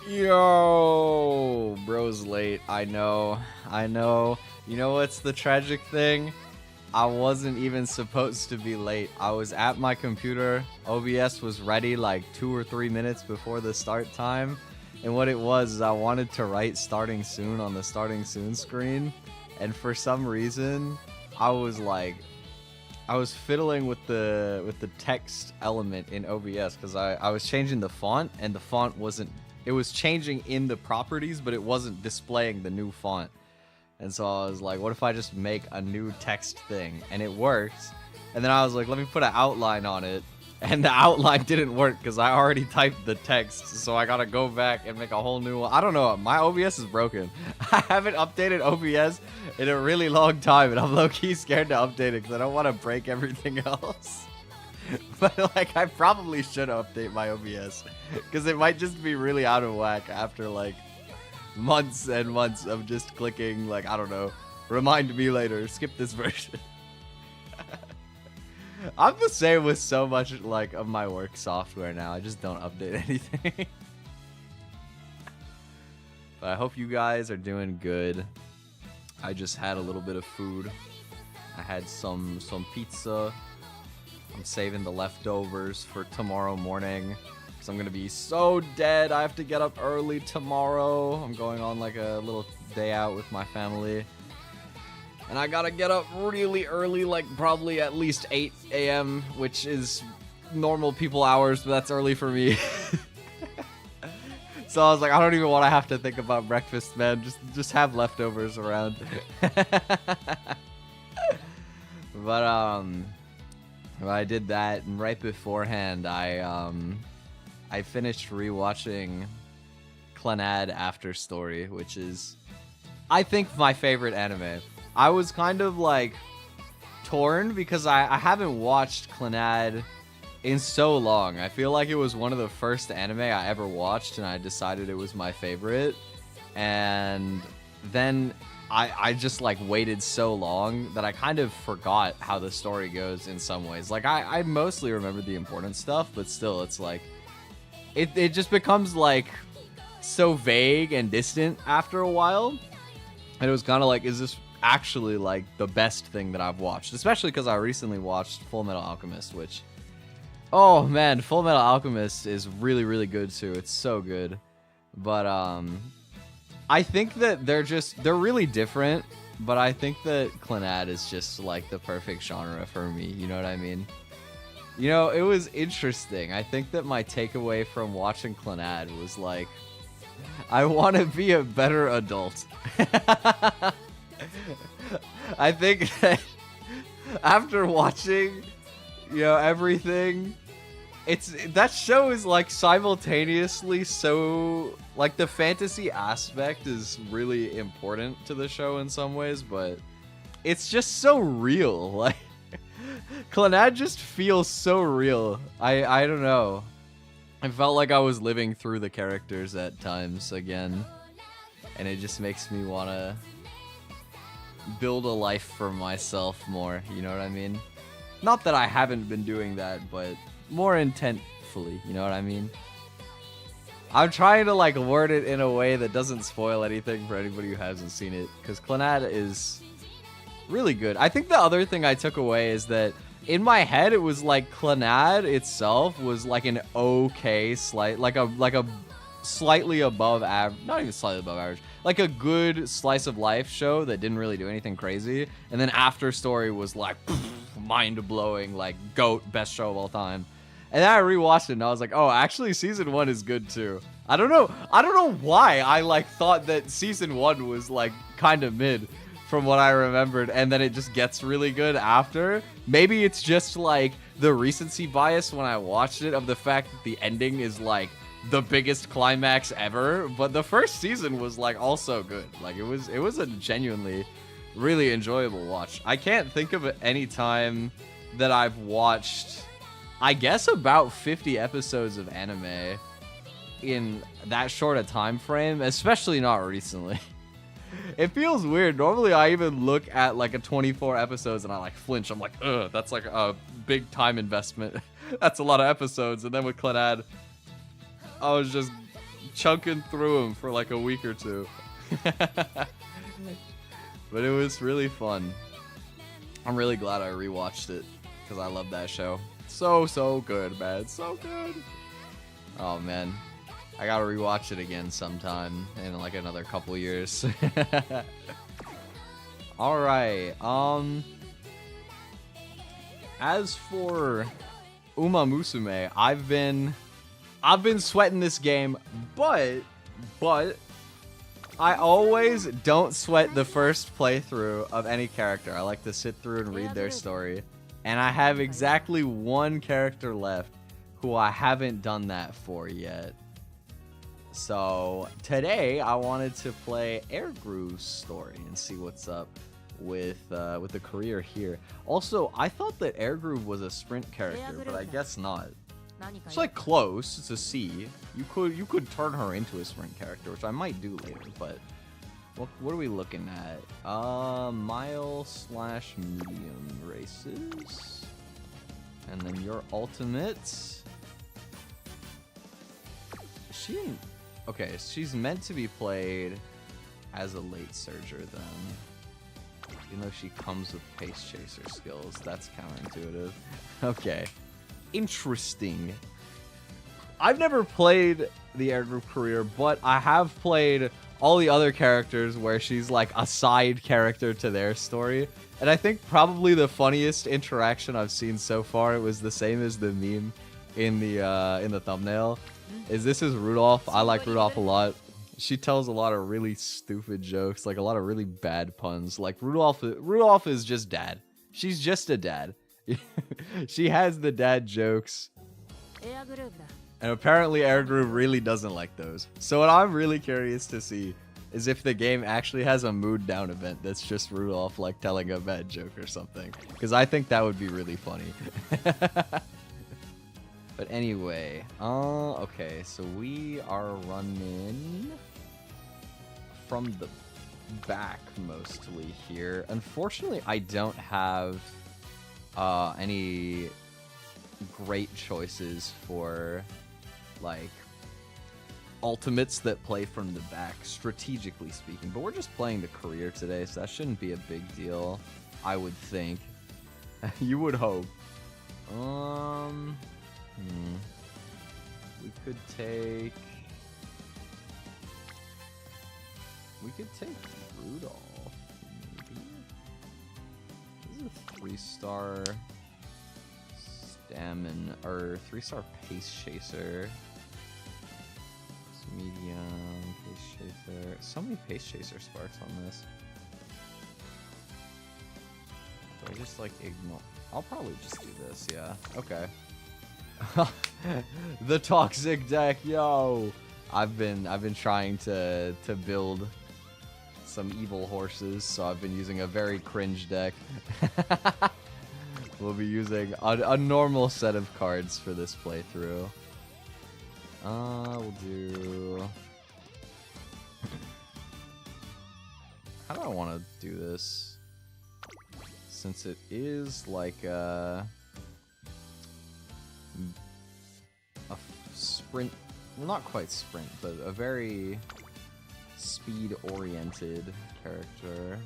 Yo, bro's late. I know. You know what's the tragic thing? I wasn't even supposed to be late. I was at my computer. OBS was ready like 2 or 3 minutes before the start time. And what it was is I wanted to write starting soon on the starting soon screen. And for some reason, I was fiddling with the text element in OBS because I was changing the font, and the font wasn't, it was changing in the properties, but it wasn't displaying the new font. And so I was like, what if I just make a new text thing? And it worked. And then I was like, let me put an outline on it. And the outline didn't work because I already typed the text. So I gotta go back and make a whole new one. I don't know. My OBS is broken. I haven't updated OBS in a really long time. And I'm low-key scared to update it because I don't want to break everything else. But like, I probably should update my OBS because it might just be really out of whack after like months and months of just clicking like, I don't know, remind me later, skip this version. I'm the same with so much like of my work software now. I just don't update anything. But I hope you guys are doing good. I just had a little bit of food. I had some pizza. I'm saving the leftovers for tomorrow morning because I'm gonna be so dead. I have to get up early tomorrow. I'm going on like a little day out with my family. And I gotta get up really early, like probably at least 8 a.m., which is normal people hours, but that's early for me. So I was like, I don't even want to have to think about breakfast, man. Just have leftovers around. But I did that, and right beforehand, I finished rewatching Clannad After Story, which is, I think, my favorite anime. I was kind of like torn because I haven't watched Clannad in so long. I feel like it was one of the first anime I ever watched, and I decided it was my favorite. And then I just like waited so long that I kind of forgot how the story goes in some ways. Like I mostly remember the important stuff, but still it's like it just becomes like so vague and distant after a while. And it was kind of like, is this actually like the best thing that I've watched? Especially because I recently watched Full Metal Alchemist, which, oh man, Full Metal Alchemist is really, really good too. It's so good. But I think that they're really different, but I think that Clannad is just like the perfect genre for me, you know what I mean? You know, it was interesting. I think that my takeaway from watching Clannad was like, I want to be a better adult. I think that after watching, you know, everything, that show is like simultaneously so, like, the fantasy aspect is really important to the show in some ways, but it's just so real. Like, Clannad just feels so real. I don't know. I felt like I was living through the characters at times again, and it just makes me want to build a life for myself more, you know what I mean? Not that I haven't been doing that, but more intentfully, you know what I mean? I'm trying to like word it in a way that doesn't spoil anything for anybody who hasn't seen it, because Clannad is really good. I think the other thing I took away is that in my head it was like Clannad itself was like an okay like a slightly above average, not even slightly above average, like a good slice of life show that didn't really do anything crazy. And then After Story was like mind blowing, like GOAT, best show of all time. And then I rewatched it and I was like, oh, actually season 1 is good too. I don't know why I like thought that season 1 was like kind of mid from what I remembered, and then it just gets really good after. Maybe it's just like the recency bias when I watched it of the fact that the ending is like the biggest climax ever, but the first season was like also good. Like it was a genuinely really enjoyable watch. I can't think of any time that I've watched, I guess, about 50 episodes of anime in that short a time frame, especially not recently. It feels weird. Normally I even look at like a 24 episodes and I like flinch. I'm like, ugh, that's like a big time investment. That's a lot of episodes. And then with Clannad, I was just chunking through them for like a week or two. But it was really fun. I'm really glad I rewatched it because I love that show. So good, man. So good. Oh, man. I gotta rewatch it again sometime in like another couple years. Alright, as for Umamusume, I've been sweating this game, but I always don't sweat the first playthrough of any character. I like to sit through and read their story. And I have exactly one character left who I haven't done that for yet. So today I wanted to play Airgroove's story and see what's up with the career here. Also, I thought that Airgroove was a sprint character, but I guess not. It's like close. It's a C. You could turn her into a sprint character, which I might do later. But what are we looking at? Mile/medium races, and then your ultimate. Okay, she's meant to be played as a late surger then. Even though she comes with pace chaser skills, that's counterintuitive. Okay. Interesting. I've never played the Airgroove career, but I have played all the other characters where she's like a side character to their story. And I think probably the funniest interaction I've seen so far, it was the same as the meme in the thumbnail. This is Rudolf. I like Rudolf a lot. She tells a lot of really stupid jokes, like a lot of really bad puns. Like Rudolf is just dad. She's just a dad. She has the dad jokes. And apparently Airgroove really doesn't like those. So what I'm really curious to see is if the game actually has a mood down event that's just Rudolf like telling a bad joke or something. Because I think that would be really funny. But anyway, okay, so we are running from the back mostly here. Unfortunately, I don't have any great choices for like ultimates that play from the back, strategically speaking. But we're just playing the career today, so that shouldn't be a big deal, I would think. You would hope. We could take Rudolf, maybe. This is a 3-star stamina, or 3-star pace chaser. It's medium, pace chaser. So many pace chaser sparks on this. Do I just like ignore? I'll probably just do this, yeah. Okay. The toxic deck, yo! I've been trying to build some evil horses, so I've been using a very cringe deck. We'll be using a normal set of cards for this playthrough. We'll do... How do I want to do this? Since it is like a sprint, well, not quite sprint, but a very speed-oriented character.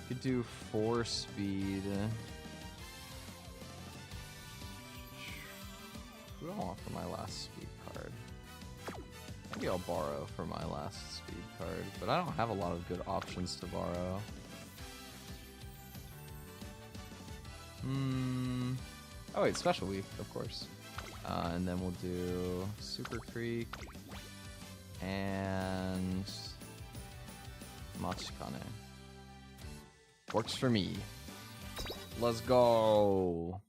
Could do 4 speed. Who do I want for my last speed card? Maybe I'll borrow for my last speed card, but I don't have a lot of good options to borrow. Oh wait, Special Week, of course. And then we'll do Super Creek and Machikane. Works for me. Let's go.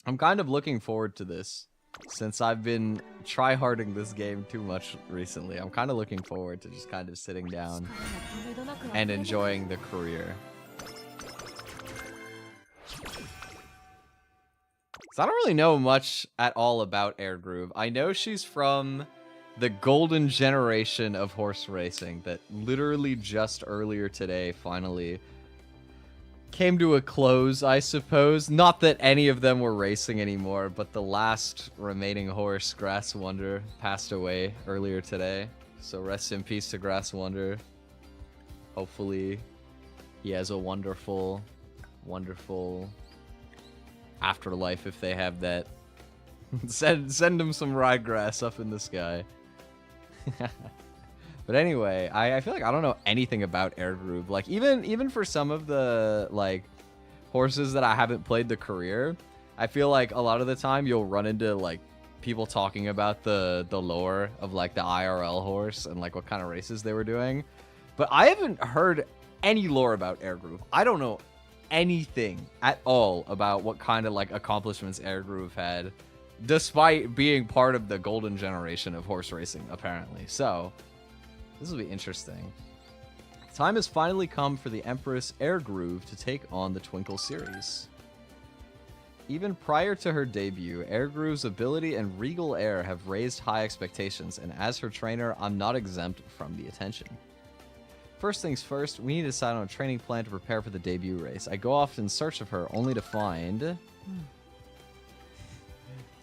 I'm kind of looking forward to this since I've been tryharding this game too much recently. I'm kind of looking forward to just kind of sitting down and enjoying the career. I don't really know much at all about Airgroove. I know she's from the golden generation of horse racing that literally just earlier today finally came to a close, I suppose. Not that any of them were racing anymore, but the last remaining horse, Grass Wonder, passed away earlier today. So rest in peace to Grass Wonder. Hopefully he has a wonderful, wonderful afterlife if they have that. Send him some ryegrass up in the sky. But anyway, I feel like I don't know anything about Air Groove. Like even for some of the like horses that I haven't played the career, I feel like a lot of the time you'll run into like people talking about the lore of like the IRL horse and like what kind of races they were doing. But I haven't heard any lore about Air Groove. I don't know anything at all about what kind of like accomplishments Air Groove had, despite being part of the golden generation of horse racing, apparently. So this will be interesting. Time has finally come for the Empress Air Groove to take on the Twinkle series. Even prior to her debut, Air Groove's ability and regal air have raised high expectations, and as her trainer, I'm not exempt from the attention. First things first, we need to decide on a training plan to prepare for the debut race. I go off in search of her, only to find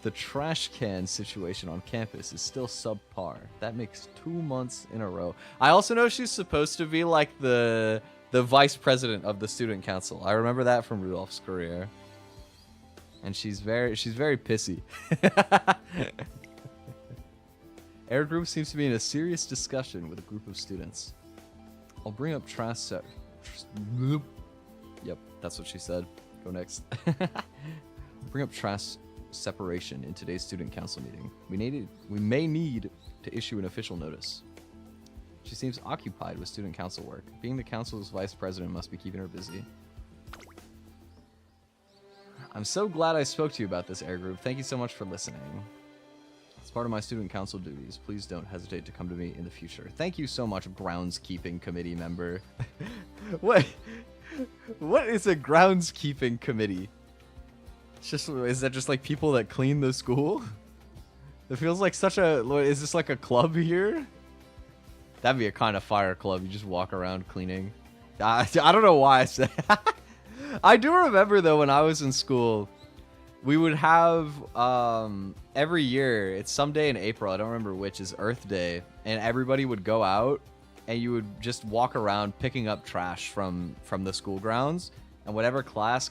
the trash can situation on campus is still subpar. That makes 2 months in a row. I also know she's supposed to be like the vice president of the student council. I remember that from Rudolph's career. And she's very pissy. Air Group seems to be in a serious discussion with a group of students. I'll bring up trash Yep, that's what she said. Go next. Bring up trash separation in today's student council meeting. We may need to issue an official notice. She seems occupied with student council work. Being the council's vice president must be keeping her busy. I'm so glad I spoke to you about this, Air Group. Thank you so much for listening. As part of my student council duties, please don't hesitate to come to me in the future. Thank you so much, groundskeeping committee member. What is a groundskeeping committee? It's just, is that just like people that clean the school? It feels like such a, is this like a club here? That'd be a kind of fire club. You just walk around cleaning. I don't know why I said I do remember though when I was in school, we would have every year, it's some day in April, I don't remember which, is Earth Day, and everybody would go out and you would just walk around picking up trash from the school grounds, and whatever class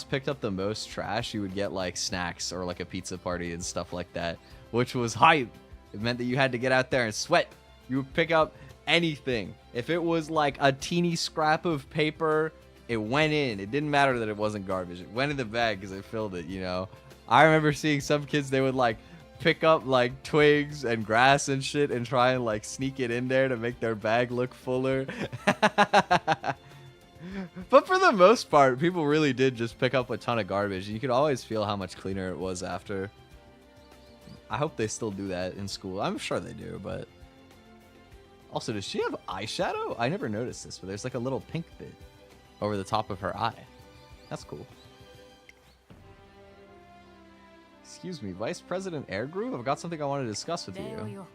picked up the most trash, you would get like snacks or like a pizza party and stuff like that, which was hype. It meant that you had to get out there and sweat. You would pick up anything. If it was like a teeny scrap of paper, it went in. It didn't matter that it wasn't garbage. It went in the bag because it filled it, you know. I remember seeing some kids, they would like pick up like twigs and grass and shit and try and like sneak it in there to make their bag look fuller. But for the most part, people really did just pick up a ton of garbage. You could always feel how much cleaner it was after. I hope they still do that in school. I'm sure they do, but... Also, does she have eyeshadow? I never noticed this, but there's like a little pink bit over the top of her eye. That's cool. Excuse me, Vice President Air Groove? I've got something I want to discuss with you.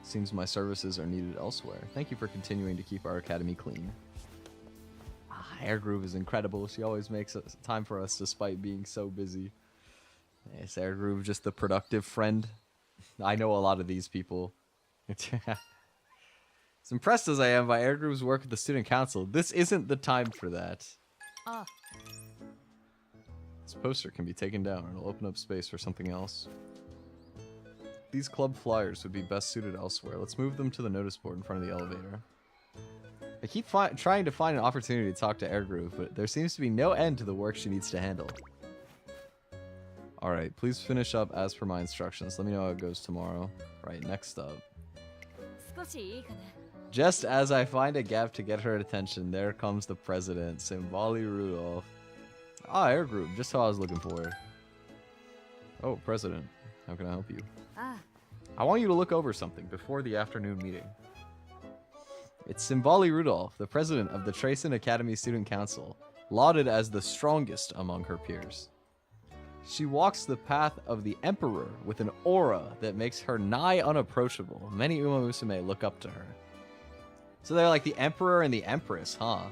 Seems my services are needed elsewhere. Thank you for continuing to keep our academy clean. Air Groove is incredible. She always makes time for us despite being so busy. Is Air Groove just the productive friend? I know a lot of these people. As impressed as I am by Air Groove's work with the student council, this isn't the time for that. This poster can be taken down and it'll open up space for something else. These club flyers would be best suited elsewhere. Let's move them to the notice board in front of the elevator. I keep trying to find an opportunity to talk to Air Groove, but there seems to be no end to the work she needs to handle. Alright, please finish up as per my instructions. Let me know how it goes tomorrow. Right, next up. Just as I find a gap to get her attention, there comes the president, Symboli Rudolf. Ah, Air Groove, just how I was looking for. Oh, president, how can I help you? I want you to look over something before the afternoon meeting. It's Symboli Rudolf, the president of the Tracen Academy Student Council, lauded as the strongest among her peers. She walks the path of the Emperor with an aura that makes her nigh unapproachable. Many Umamusume look up to her. So they're like the Emperor and the Empress, huh?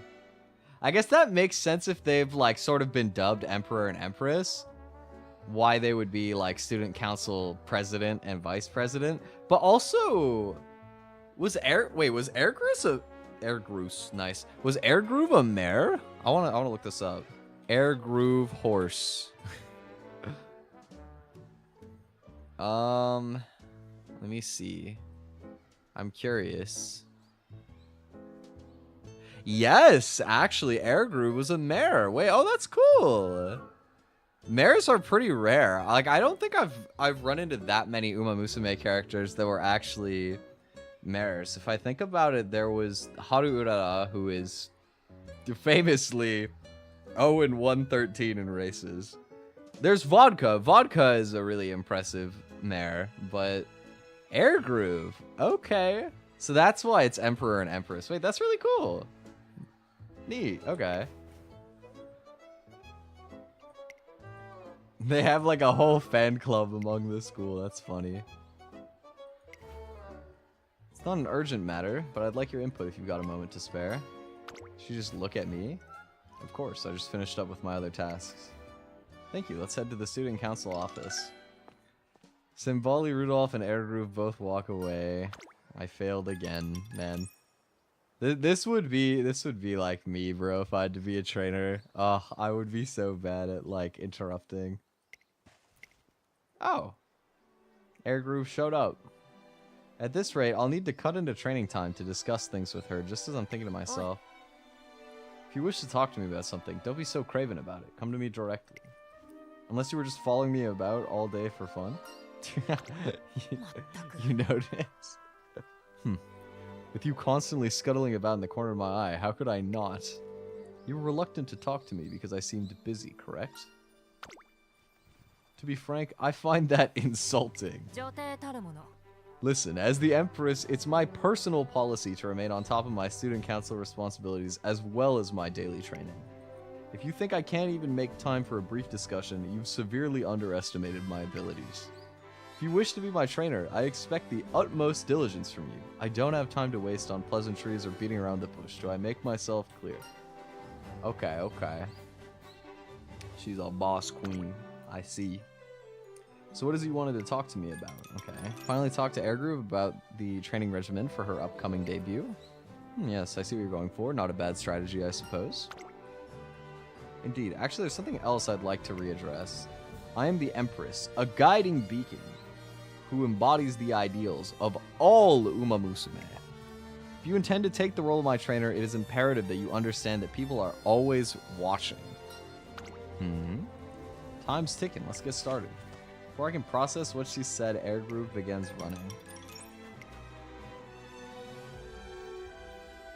I guess that makes sense if they've like sort of been dubbed Emperor and Empress. Why they would be like student council president and vice president. But also, was Airgroove nice. Was Airgroove a mare? I wanna look this up. Airgroove horse. Let me see. I'm curious. Yes, actually, Airgroove was a mare. Wait, oh, that's cool. Mares are pretty rare. Like, I don't think I've run into that many Umamusume characters that were actually mares. If I think about it, there was Haru Urara, who is famously 0-113 in races. There's Vodka. Vodka is a really impressive mare, but Airgroove, okay. So that's why it's Emperor and Empress. Wait, that's really cool. Neat, okay. They have like a whole fan club among the school. That's funny. It's not an urgent matter, but I'd like your input if you've got a moment to spare. Should you just look at me? Of course, I just finished up with my other tasks. Thank you, let's head to the student council office. Symboli, Rudolf, and Airgroove both walk away. I failed again, man. This would be like me, bro, if I had to be a trainer. Oh, I would be so bad at like interrupting. Oh. Airgroove showed up. At this rate, I'll need to cut into training time to discuss things with her, just as I'm thinking to myself. If you wish to talk to me about something, don't be so craven about it. Come to me directly. Unless you were just following me about all day for fun. You notice? With you constantly scuttling about in the corner of my eye, how could I not? You were reluctant to talk to me because I seemed busy, correct? To be frank, I find that insulting. Listen, as the Empress, it's my personal policy to remain on top of my student council responsibilities as well as my daily training. If you think I can't even make time for a brief discussion, you've severely underestimated my abilities. If you wish to be my trainer, I expect the utmost diligence from you. I don't have time to waste on pleasantries or beating around the bush. Do I make myself clear? Okay, okay. She's a boss queen. I see. So what is it you wanted to talk to me about? Okay. Finally talked to Airgroove about the training regimen for her upcoming debut. Yes, I see what you're going for. Not a bad strategy, I suppose. Indeed. Actually, there's something else I'd like to readdress. I am the Empress, a guiding beacon who embodies the ideals of all Umamusume. If you intend to take the role of my trainer, it is imperative that you understand that people are always watching. Time's ticking. Let's get started. Before I can process what she said, Airgroove begins running.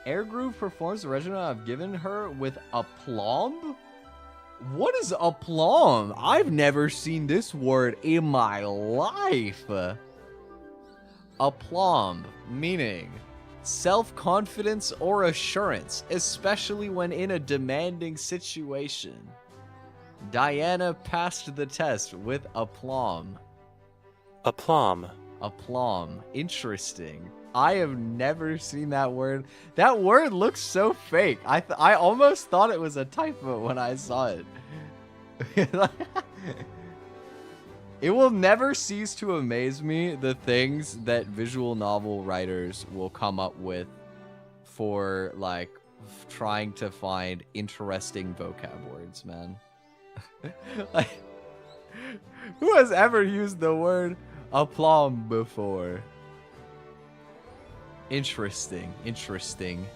Airgroove performs the regimen I've given her with aplomb? What is aplomb? I've never seen this word in my life. Aplomb, meaning self-confidence or assurance, especially when in a demanding situation. Diana passed the test with aplomb. Aplomb. Aplomb. Interesting. I have never seen that word. That word looks so fake. I almost thought it was a typo when I saw it. It will never cease to amaze me the things that visual novel writers will come up with for like trying to find interesting vocab words, man. Like, who has ever used the word aplomb before? Interesting, interesting.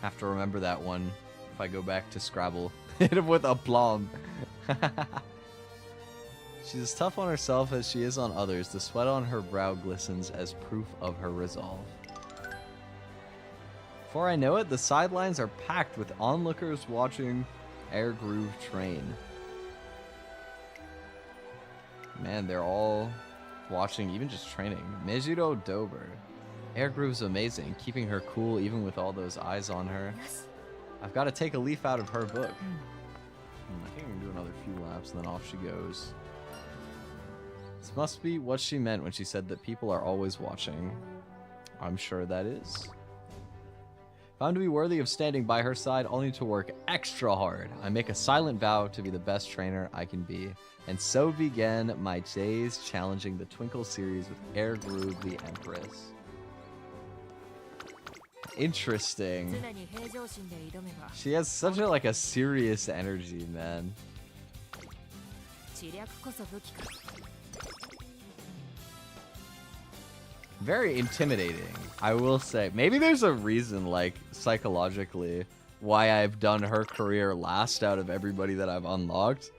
Have to remember that one if I go back to Scrabble. Hit him with aplomb. She's as tough on herself as she is on others. The sweat on her brow glistens as proof of her resolve. Before I know it, the sidelines are packed with onlookers watching Airgroove train. Man, they're all watching, even just training. Mejiro Dober. Airgroove's amazing, keeping her cool even with all those eyes on her. I've got to take a leaf out of her book. I think I can do another few laps and then off she goes. This must be what she meant when she said that people are always watching. I'm sure that is. If I'm to be worthy of standing by her side, only to work extra hard. I make a silent vow to be the best trainer I can be. And so began my days challenging the Twinkle series with Air Groove the Empress. Interesting. She has such a, like, a serious energy, man. Very intimidating, I will say. Maybe there's a reason, like, psychologically, why I've done her career last out of everybody that I've unlocked.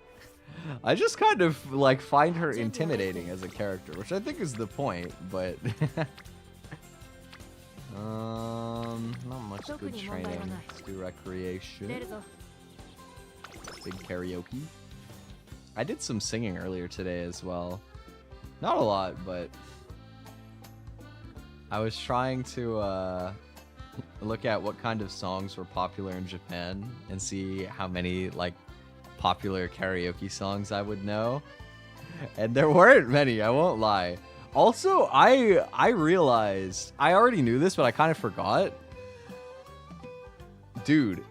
I just kind of, like, find her intimidating as a character, which I think is the point, but... not much good training. Let's do recreation. Big karaoke. I did some singing earlier today as well. Not a lot, but... I was trying to look at what kind of songs were popular in Japan and see how many like popular karaoke songs I would know. And there weren't many, I won't lie. Also, I realized, I already knew this, but I kind of forgot. Dude,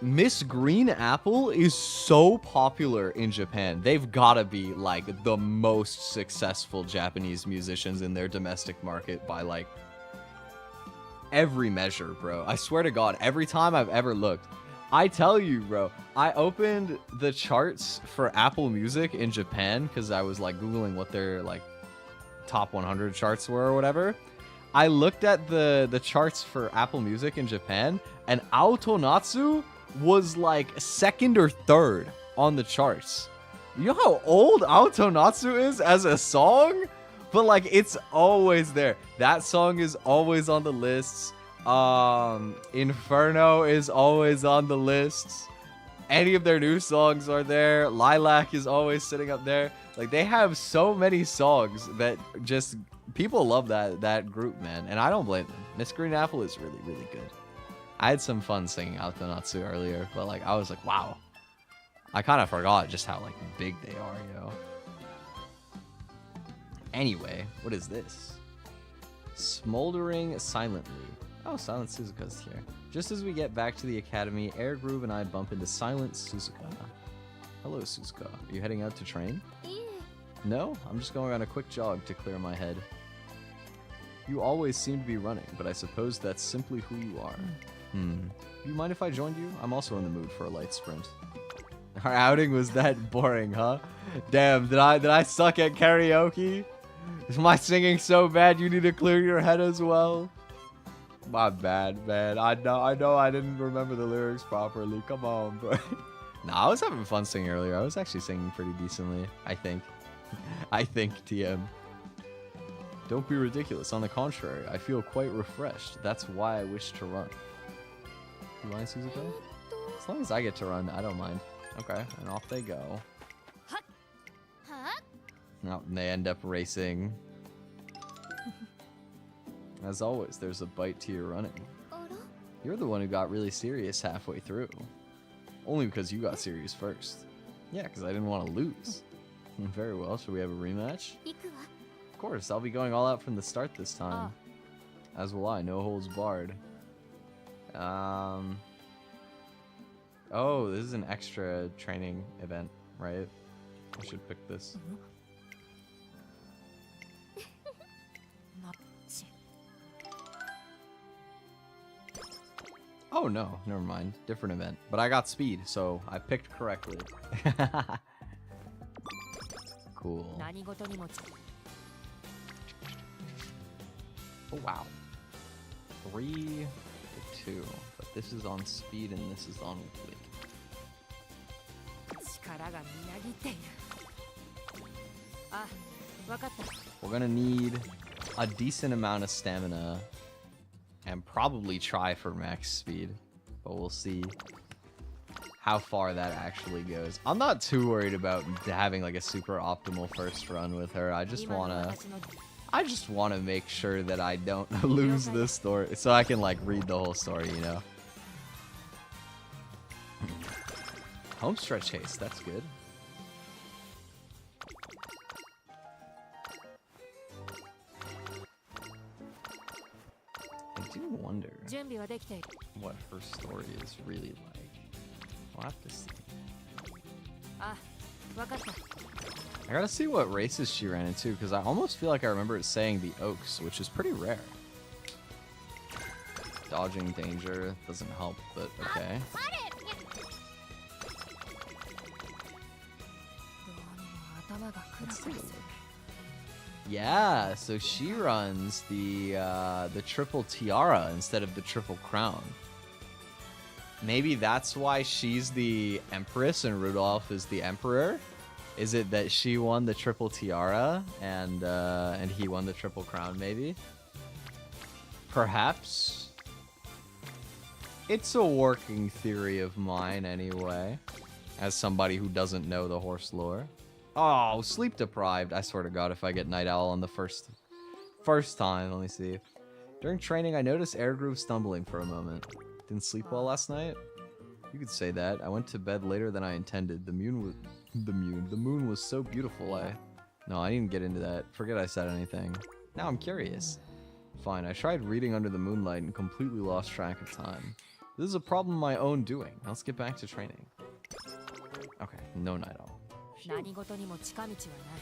Miss Green Apple is so popular in Japan. They've got to be like the most successful Japanese musicians in their domestic market by like every measure, bro. I swear to God, every time I've ever looked, I tell you, bro, I opened the charts for Apple Music in Japan because I was like Googling what their like top 100 charts were or whatever. I looked at the charts for Apple Music in Japan, and Autonatsu was like second or third on the charts. You know how old Autonatsu is as a song? But like it's always there. That song is always on the lists. Inferno is always on the lists. Any of their new songs are there. Lilac is always sitting up there. Like they have so many songs that just people love that group, man. And I don't blame them. Miss Green Apple is really, really good. I had some fun singing Autonatsu earlier, but like I was like, wow. I kind of forgot just how like big they are, yo. Anyway, what is this? Smoldering silently. Oh, Silent Suzuka's here. Just as we get back to the academy, Air Groove and I bump into Silent Suzuka. Hello, Suzuka. Are you heading out to train? No, I'm just going on a quick jog to clear my head. You always seem to be running, but I suppose that's simply who you are. You mind if I joined you? I'm also in the mood for a light sprint. Our outing was that boring, huh? Damn, did I suck at karaoke? Is my singing so bad you need to clear your head as well? My bad, man. I know I didn't remember the lyrics properly. Come on, bro. Nah, I was having fun singing earlier. I was actually singing pretty decently, I think. I think, TM. Don't be ridiculous. On the contrary, I feel quite refreshed. That's why I wish to run. You mind, Suzuka? As long as I get to run, I don't mind. Okay, and off they go. Now they end up racing. As always, there's a bite to your running. You're the one who got really serious halfway through. Only because you got serious first. Yeah, because I didn't want to lose. Very well, should we have a rematch? Of course, I'll be going all out from the start this time. As will I, no holds barred. Oh, this is an extra training event, right? I should pick this. Oh no, never mind. Different event. But I got speed, so I picked correctly. Cool. Oh wow. 3 to 2. But this is on speed and this is on weak. We're gonna need a decent amount of stamina and probably try for max speed, but we'll see how far that actually goes. I'm not too worried about having like a super optimal first run with her. I just wanna make sure that I don't lose this story, so I can like read the whole story, you know. Home stretch haste, that's good. I do wonder. what her story is really like. We'll have to see. I gotta see what races she ran into, because I almost feel like I remember it saying the Oaks, which is pretty rare. Dodging danger doesn't help, but okay. Let's see. Yeah, so she runs the triple tiara instead of the triple crown. Maybe that's why she's the empress and Rudolf is the emperor. Is it that she won the triple tiara and he won the triple crown? Maybe. Perhaps. It's a working theory of mine anyway, as somebody who doesn't know the horse lore. Oh, sleep deprived. I swear to God, if I get Night Owl on the first time, let me see. During training, I noticed Air Groove stumbling for a moment. Didn't sleep well last night? You could say that. I went to bed later than I intended. The moon was so beautiful. No, I didn't get into that. Forget I said anything. Now I'm curious. Fine, I tried reading under the moonlight and completely lost track of time. This is a problem of my own doing. Let's get back to training. Okay, no Night Owl.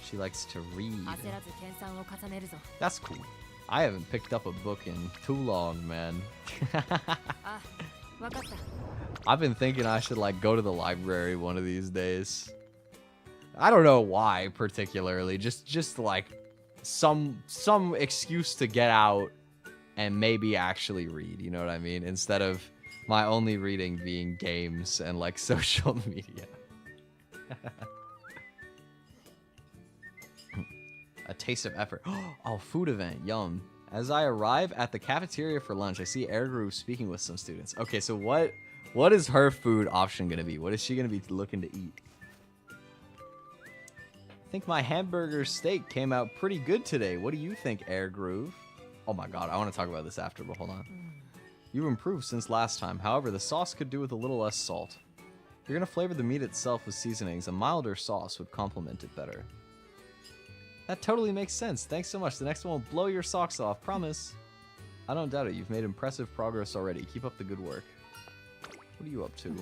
She likes to read. That's cool. I haven't picked up a book in too long, man. I've been thinking I should like go to the library one of these days. I don't know why particularly. Just like some excuse to get out and maybe actually read, you know what I mean? Instead of my only reading being games and like social media. A taste of effort. Oh, food event. Yum. As I arrive at the cafeteria for lunch, I see Air Groove speaking with some students. Okay, so what is her food option going to be? What is she going to be looking to eat? I think my hamburger steak came out pretty good today. What do you think, Air Groove? Oh my God, I want to talk about this after, but hold on. You've improved since last time. However, the sauce could do with a little less salt. If you're going to flavor the meat itself with seasonings, a milder sauce would complement it better. That totally makes sense. Thanks so much. The next one will blow your socks off. Promise. I don't doubt it. You've made impressive progress already. Keep up the good work. What are you up to?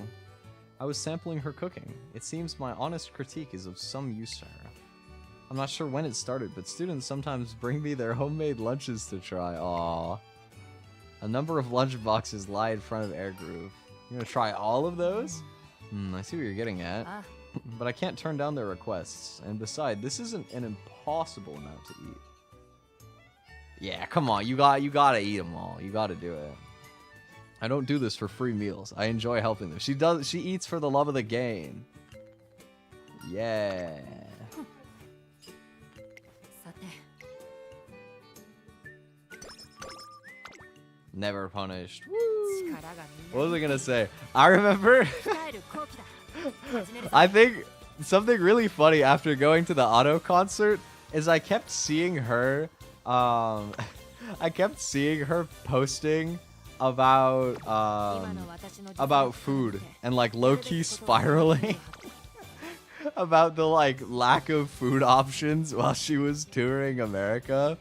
I was sampling her cooking. It seems my honest critique is of some use to her. I'm not sure when it started, but students sometimes bring me their homemade lunches to try. Aww. A number of lunch boxes lie in front of Air Groove. You're gonna try all of those? I see what you're getting at. But I can't turn down their requests. And besides, this isn't an impossible amount to eat. Yeah, come on. You gotta eat them all. You gotta do it. I don't do this for free meals. I enjoy helping them. She eats for the love of the game. Yeah. Never punished. Woo! What was I gonna say? I remember I think something really funny after going to the Auto concert is I kept seeing her posting about food and like low-key spiraling about the like lack of food options while she was touring America.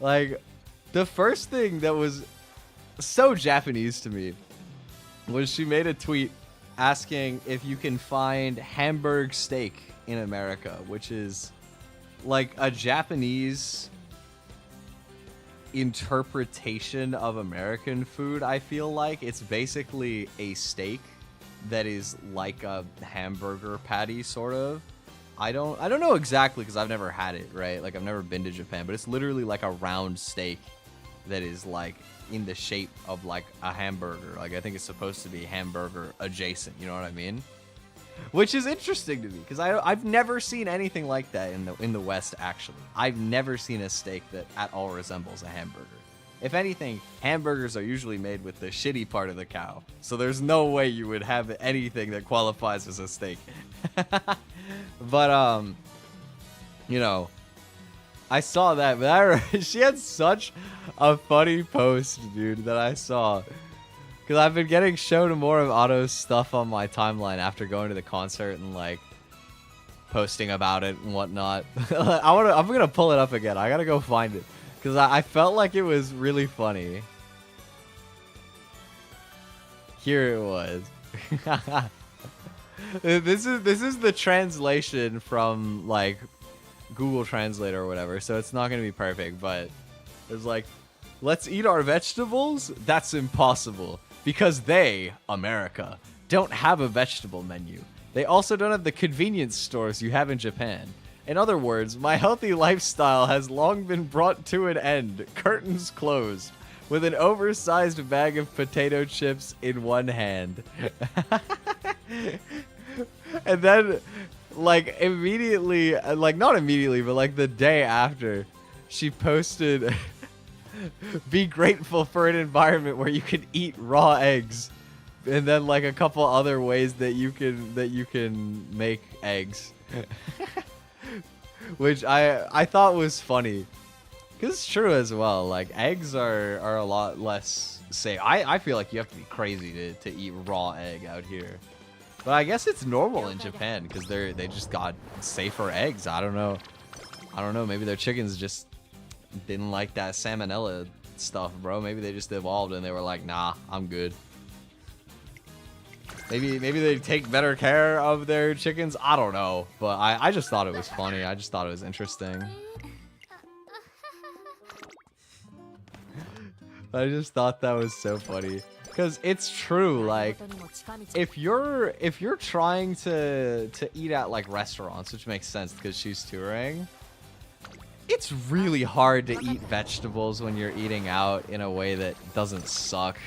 Like the first thing that was so Japanese to me was she made a tweet asking if you can find Hamburg steak in America, which is like a Japanese interpretation of American food. I feel like it's basically a steak that is like a hamburger patty sort of. I don't know exactly because I've never had it, right? Like I've never been to Japan, but it's literally like a round steak that is like in the shape of like a hamburger. Like I think it's supposed to be hamburger adjacent, you know what I mean? Which is interesting to me because I've never seen anything like that in the West. Actually, I've never seen a steak that at all resembles a hamburger. If anything, hamburgers are usually made with the shitty part of the cow, so there's no way you would have anything that qualifies as a steak. But you know, I saw that, but she had such a funny post, dude, that I saw. Because I've been getting shown more of Otto's stuff on my timeline after going to the concert and, like, posting about it and whatnot. I'm going to pull it up again. I got to go find it. Because I felt like it was really funny. here it was. This is the translation from like Google Translate or whatever, so it's not gonna be perfect, but it's like, let's eat our vegetables? That's impossible because they, America, don't have a vegetable menu. They also don't have the convenience stores you have in Japan. In other words, my healthy lifestyle has long been brought to an end, curtains closed, with an oversized bag of potato chips in one hand. And then, like, immediately, like, not immediately, but like the day after, she posted, be grateful for an environment where you can eat raw eggs. And then like a couple other ways that you can make eggs. Which I thought was funny. Because it's true as well. Like, eggs are a lot less safe. I feel like you have to be crazy to eat raw egg out here. But I guess it's normal in Japan because they just got safer eggs. I don't know. Maybe their chickens just didn't like that salmonella stuff, bro. Maybe they just evolved and they were like, nah, I'm good. Maybe they take better care of their chickens. I don't know. But I just thought it was funny. I just thought it was interesting. I just thought that was so funny. Because it's true, like, if you're trying to eat at like restaurants, which makes sense because she's touring, it's really hard to eat vegetables when you're eating out in a way that doesn't suck.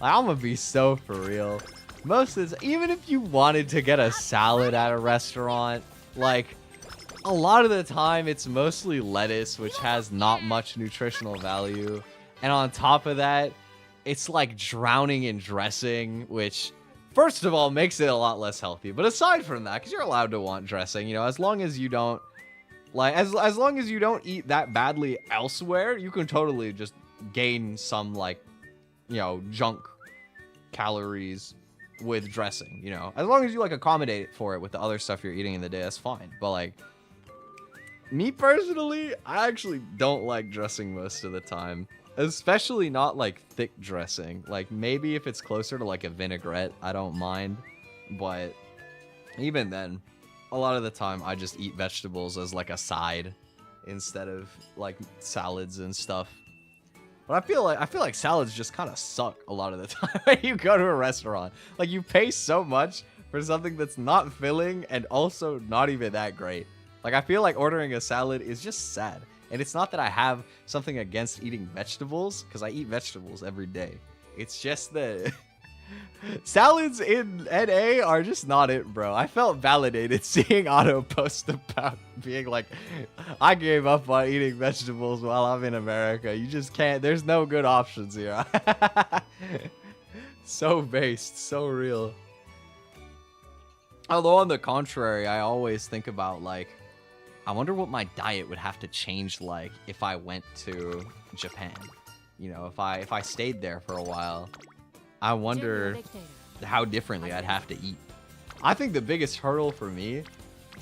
Like, I'm gonna be so for real. Most of this, even if you wanted to get a salad at a restaurant, like, a lot of the time it's mostly lettuce, which has not much nutritional value. And on top of that, it's like drowning in dressing, which first of all makes it a lot less healthy. But aside from that, because you're allowed to want dressing, you know, as long as you don't, like, as long as you don't eat that badly elsewhere, you can totally just gain some, like, you know, junk calories with dressing, you know. As long as you, like, accommodate for it with the other stuff you're eating in the day, that's fine. But, like, me personally, I actually don't like dressing most of the time. Especially not, like, thick dressing. Like, maybe if it's closer to, like, a vinaigrette, I don't mind. But even then, a lot of the time, I just eat vegetables as, like, a side instead of, like, salads and stuff. But I feel like salads just kind of suck a lot of the time when you go to a restaurant. Like, you pay so much for something that's not filling and also not even that great. Like, I feel like ordering a salad is just sad. And it's not that I have something against eating vegetables, because I eat vegetables every day. It's just that salads in NA are just not it, bro. I felt validated seeing Otto post about being like, I gave up on eating vegetables while I'm in America. You just can't. There's no good options here. So based, so real. Although on the contrary, I always think about, like, I wonder what my diet would have to change like if I went to Japan. You know, if I stayed there for a while, I wonder how differently I'd have to eat. I think the biggest hurdle for me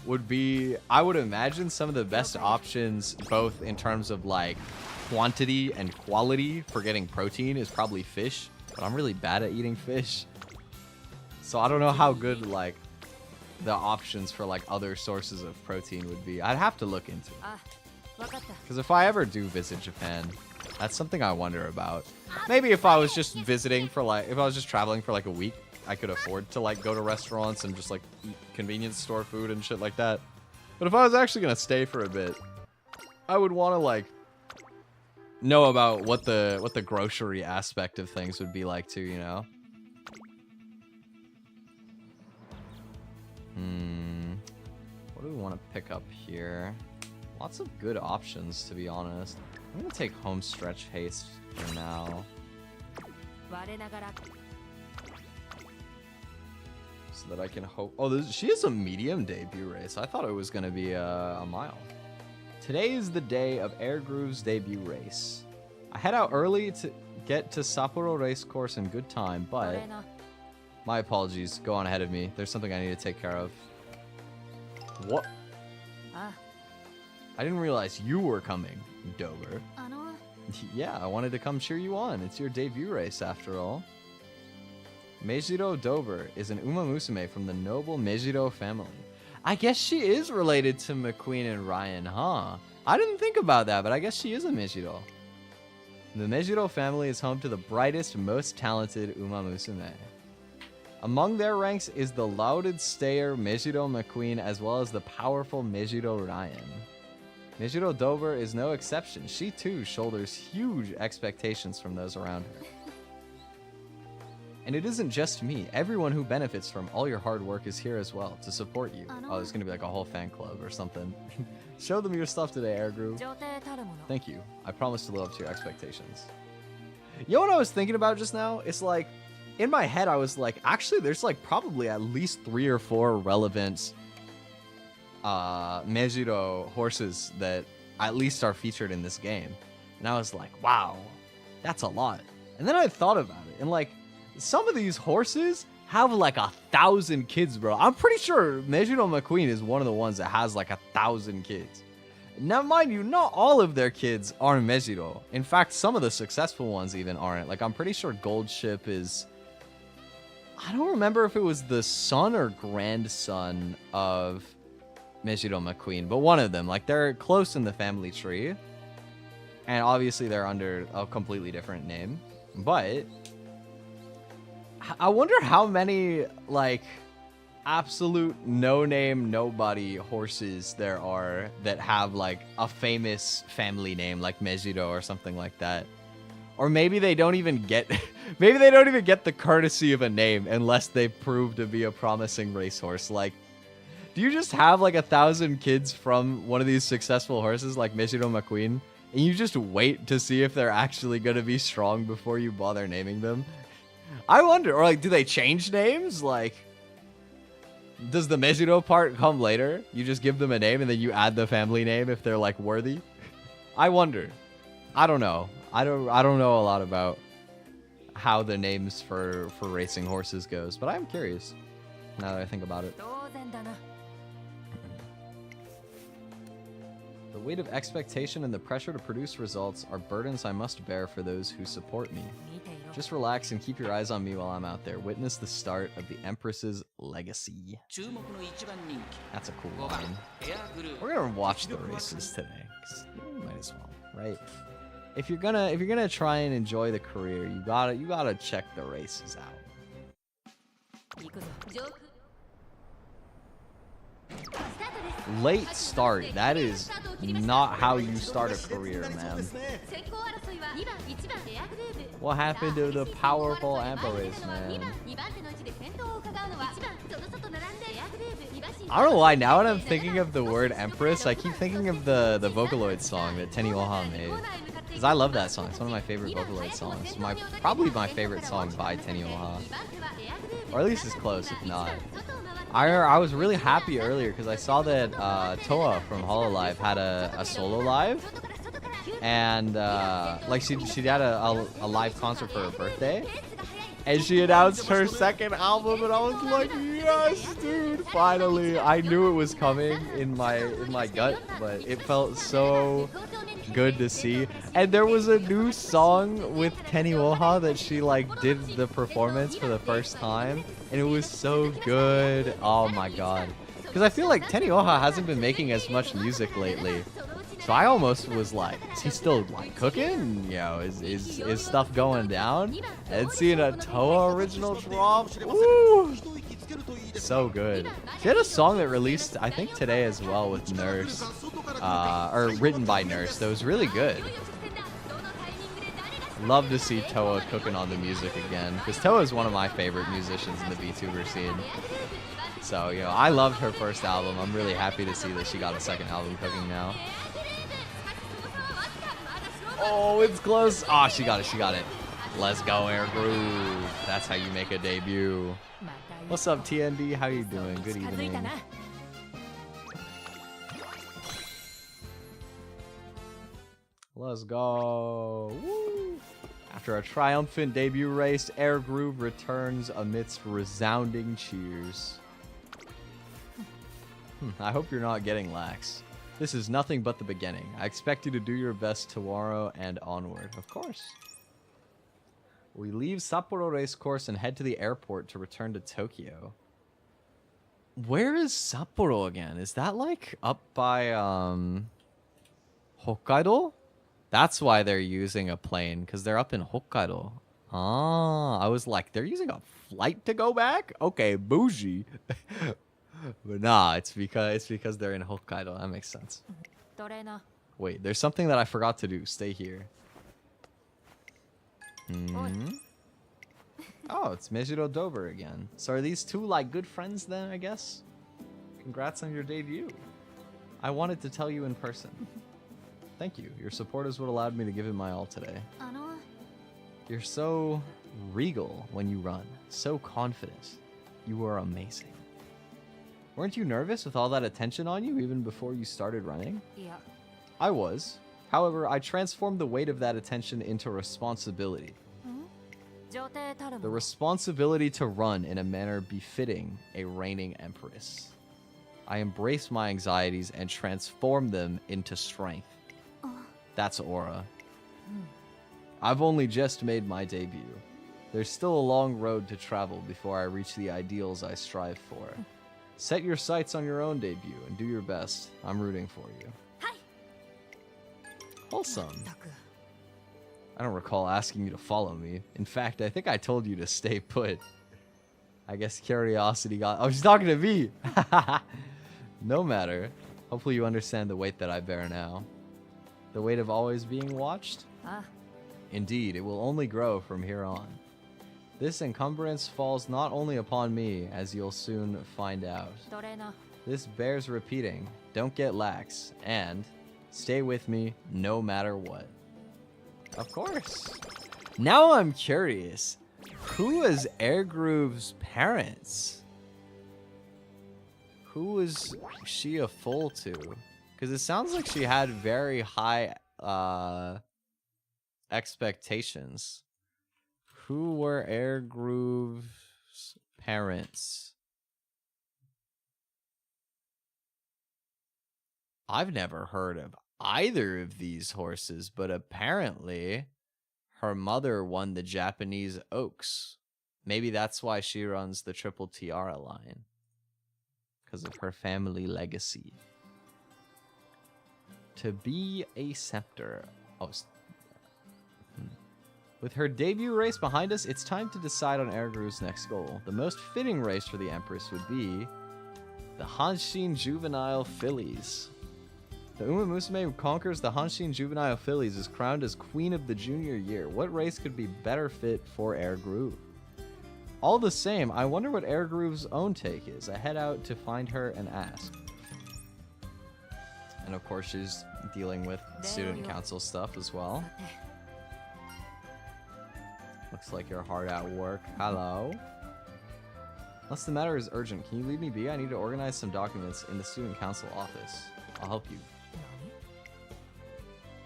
would be, I would imagine some of the best options, both in terms of like quantity and quality for getting protein, is probably fish. But I'm really bad at eating fish. So I don't know how good like the options for like other sources of protein would be. I'd have to look into it. Because if I ever do visit Japan, that's something I wonder about. Maybe if I was just visiting for like, if I was just traveling for like a week, I could afford to like go to restaurants and just like eat convenience store food and shit like that. But if I was actually gonna stay for a bit, I would want to like know about what the grocery aspect of things would be like too, you know? What do we want to pick up here? Lots of good options, to be honest. I'm gonna take home stretch haste for now. So that I can hope. Oh, she has a medium debut race. I thought it was gonna be a mile. Today is the day of Air Groove's debut race. I head out early to get to Sapporo race course in good time, but my apologies. Go on ahead of me. There's something I need to take care of. What? I didn't realize you were coming, Dober. Yeah, I wanted to come cheer you on. It's your debut race, after all. Meijiro Dober is an Umamusume from the noble Meijiro family. I guess she is related to McQueen and Ryan, huh? I didn't think about that, but I guess she is a Meijiro. The Meijiro family is home to the brightest, most talented Umamusume. Among their ranks is the lauded stayer Meijiro McQueen, as well as the powerful Meijiro Ryan. Meijiro Dober is no exception. She too shoulders huge expectations from those around her. And it isn't just me. Everyone who benefits from all your hard work is here as well to support you. Oh, there's gonna be like a whole fan club or something. Show them your stuff today, Air Groove. Thank you. I promise to live up to your expectations. You know what I was thinking about just now? It's like, in my head, I was like, actually, there's like probably at least 3 or 4 relevant Meijiro horses that at least are featured in this game. And I was like, wow, that's a lot. And then I thought about it, and like, some of these horses have like 1,000 kids, bro. I'm pretty sure Meijiro McQueen is one of the ones that has like 1,000 kids. Now, mind you, not all of their kids are Meijiro. In fact, some of the successful ones even aren't. Like, I'm pretty sure Gold Ship is... I don't remember if it was the son or grandson of Meijiro McQueen, but one of them. Like, they're close in the family tree. And obviously, they're under a completely different name. But... I wonder how many, like, absolute no-name, nobody horses there are that have, like, a famous family name, like Meijiro or something like that. Or maybe they don't even get... maybe they don't even get the courtesy of a name unless they prove to be a promising racehorse. Like, do you just have, like, 1,000 kids from one of these successful horses, like Meijiro McQueen, and you just wait to see if they're actually going to be strong before you bother naming them? I wonder, or like, do they change names? Like, does the Meijiro part come later? You just give them a name and then you add the family name if they're like worthy? I wonder. I don't know. I don't know a lot about how the names for racing horses goes, but I'm curious now that I think about it. The weight of expectation and the pressure to produce results are burdens I must bear for those who support me. Just relax and keep your eyes on me while I'm out there. Witness the start of the Empress's legacy. That's a cool line. We're gonna watch the races today. Might as well, right? If you're gonna try and enjoy the career, you gotta check the races out. Late start. That is not how you start a career, man. What happened to the powerful Empress, man? I don't know why. Now when I'm thinking of the word Empress, I keep thinking of the Vocaloid song that TWI'DOL made. Because I love that song. It's one of my favorite Vocaloid songs. Probably my favorite song by TWI'DOL. Or at least it's close, if not. I was really happy earlier because I saw that Toa from Hololive had a solo live, and like she had a live concert for her birthday, and she announced her second album, and I was like, yes, dude, finally! I knew it was coming in my gut, but it felt so good to see. And there was a new song with TWI'DOL that she like did the performance for the first time, and it was so good. Oh my god. Because I feel like TWI'DOL hasn't been making as much music lately. So I almost was like, is he still like cooking? You know, is stuff going down? And seeing a Toa original drop, woo! So good. She had a song that released, I think, today as well with Nurse, or written by Nurse. That was really good. Love to see Toa cooking on the music again, because Toa is one of my favorite musicians in the VTuber scene. So, you know, I loved her first album. I'm really happy to see that she got a second album cooking now. Oh, it's close. Oh, she got it. Let's go, Air Groove. That's how you make a debut. What's up, TND? How you doing? Good evening. Let's go. Woo. After a triumphant debut race, Air Groove returns amidst resounding cheers. I hope you're not getting lax. This is nothing but the beginning. I expect you to do your best tomorrow and onward. Of course. We leave Sapporo Racecourse and head to the airport to return to Tokyo. Where is Sapporo again? Is that like up by Hokkaido? That's why they're using a plane, because they're up in Hokkaido. Ah, I was like, they're using a flight to go back? Okay, bougie. But nah, it's because they're in Hokkaido. That makes sense. Wait, there's something that I forgot to do. Stay here. Oh, it's Mejiro Dover again. So are these two like good friends then, I guess? Congrats on your debut. I wanted to tell you in person. Thank you. Your support is what allowed me to give it my all today. You're so regal when you run. So confident. You are amazing. Weren't you nervous with all that attention on you even before you started running? Yeah. I was. However, I transformed the weight of that attention into responsibility. The responsibility to run in a manner befitting a reigning empress. I embrace my anxieties and transform them into strength. That's Aura. I've only just made my debut. There's still a long road to travel before I reach the ideals I strive for. Set your sights on your own debut and do your best. I'm rooting for you. Wholesome. I don't recall asking you to follow me. In fact, I think I told you to stay put. I guess curiosity got... Oh, she's talking to me! No matter. Hopefully you understand the weight that I bear now. The weight of always being watched? Indeed, it will only grow from here on. This encumbrance falls not only upon me, as you'll soon find out. This bears repeating. Don't get lax. And stay with me no matter what. Of course. Now I'm curious. Who is Airgroove's parents? Who is she a foal to? Because it sounds like she had very high expectations. Who were Airgroove's parents? I've never heard of either of these horses, but apparently her mother won the Japanese Oaks. Maybe that's why she runs the Triple Tiara line. Because of her family legacy. To be a scepter. Oh, with her debut race behind us, it's time to decide on Airgroove's next goal. The most fitting race for the Empress would be the Hanshin Juvenile Fillies. The Umamusume who conquers the Hanshin Juvenile Fillies is crowned as Queen of the Junior Year. What race could be better fit for Airgroove? All the same, I wonder what Airgroove's own take is. I head out to find her and ask. And of course, she's dealing with student council stuff as well. Looks like you're hard at work. Hello? Unless the matter is urgent, can you leave me be? I need to organize some documents in the student council office. I'll help you.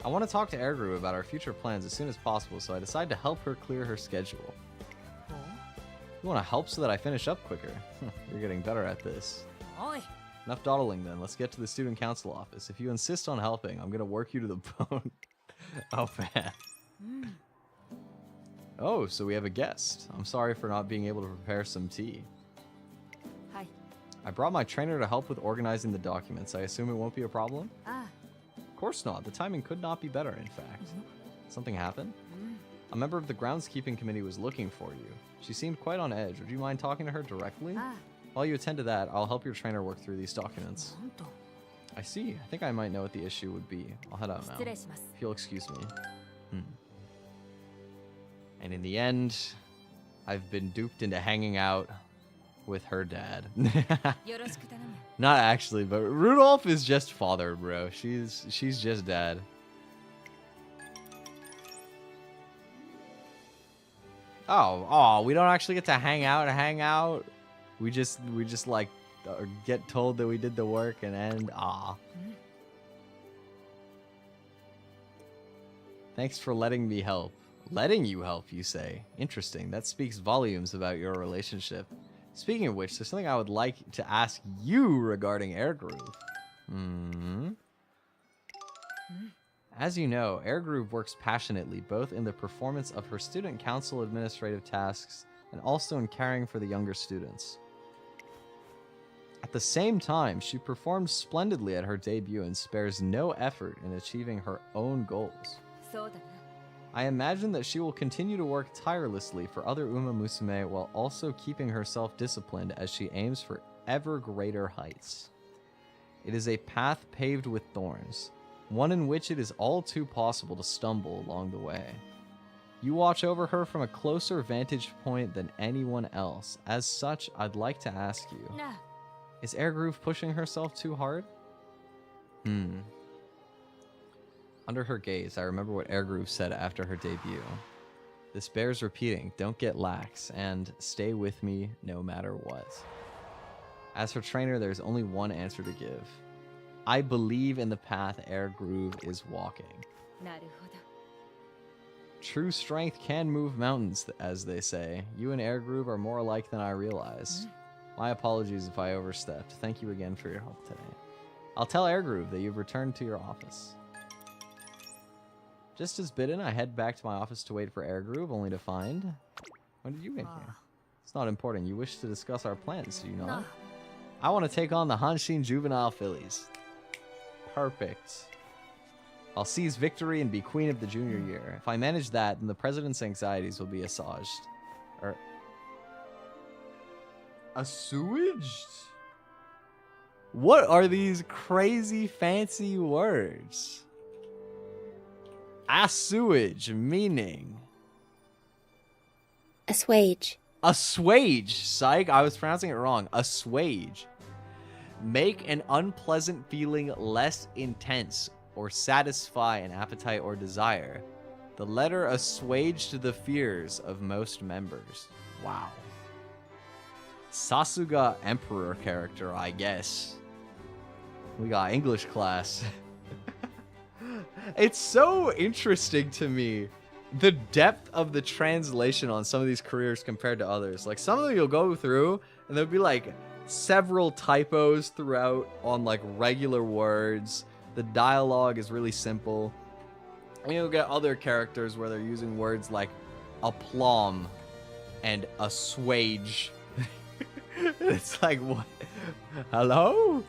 I want to talk to Airgroove about our future plans as soon as possible, so I decide to help her clear her schedule. You want to help so that I finish up quicker? You're getting better at this. Enough dawdling then. Let's get to the student council office. If you insist on helping, I'm going to work you to the bone. Oh, man. Oh, so we have a guest. I'm sorry for not being able to prepare some tea. Hi. I brought my trainer to help with organizing the documents. I assume it won't be a problem? Of course not. The timing could not be better, in fact. Something happened? A member of the groundskeeping committee was looking for you. She seemed quite on edge. Would you mind talking to her directly? While you attend to that, I'll help your trainer work through these documents. I see. I think I might know what the issue would be. I'll head out now. If you'll excuse me. And in the end, I've been duped into hanging out with her dad. Not actually, but Rudolf is just father, bro. She's just dad. Oh, we don't actually get to hang out. We just like get told that we did the work and end. Thanks for letting me help. Letting you help, you say? Interesting. That speaks volumes about your relationship. Speaking of which, there's something I would like to ask you regarding Airgroove. As you know, Air Groove works passionately both in the performance of her student council administrative tasks and also in caring for the younger students. At the same time, she performed splendidly at her debut and spares no effort in achieving her own goals. I imagine that she will continue to work tirelessly for other Umamusume while also keeping herself disciplined as she aims for ever greater heights. It is a path paved with thorns, one in which it is all too possible to stumble along the way. You watch over her from a closer vantage point than anyone else. As such, I'd like to ask you, is Air Groove pushing herself too hard? Under her gaze, I remember what Air Groove said after her debut. This bears repeating, don't get lax, and stay with me no matter what. As her trainer, there's only one answer to give. I believe in the path Air Groove is walking. True strength can move mountains, as they say. You and Air Groove are more alike than I realized. My apologies if I overstepped. Thank you again for your help today. I'll tell Air Groove that you've returned to your office. Just as bidden, I head back to my office to wait for Air Groove, only to find... When did you get here? It's not important. You wish to discuss our plans, do you not? I want to take on the Hanshin juvenile fillies. Perfect. I'll seize victory and be queen of the junior year. If I manage that, then the president's anxieties will be assuaged. Assuaged? What are these crazy fancy words? Assuage, meaning... Assuage. Assuage, psych. I was pronouncing it wrong. Assuage. Make an unpleasant feeling less intense or satisfy an appetite or desire. The letter assuaged the fears of most members. Wow. Sasuga Emperor character, I guess. We got English class. It's so interesting to me, the depth of the translation on some of these careers compared to others. Like, some of them you'll go through, and there'll be, like, several typos throughout on, like, regular words. The dialogue is really simple. And you'll get other characters where they're using words like aplomb and assuage. It's like, what? Hello?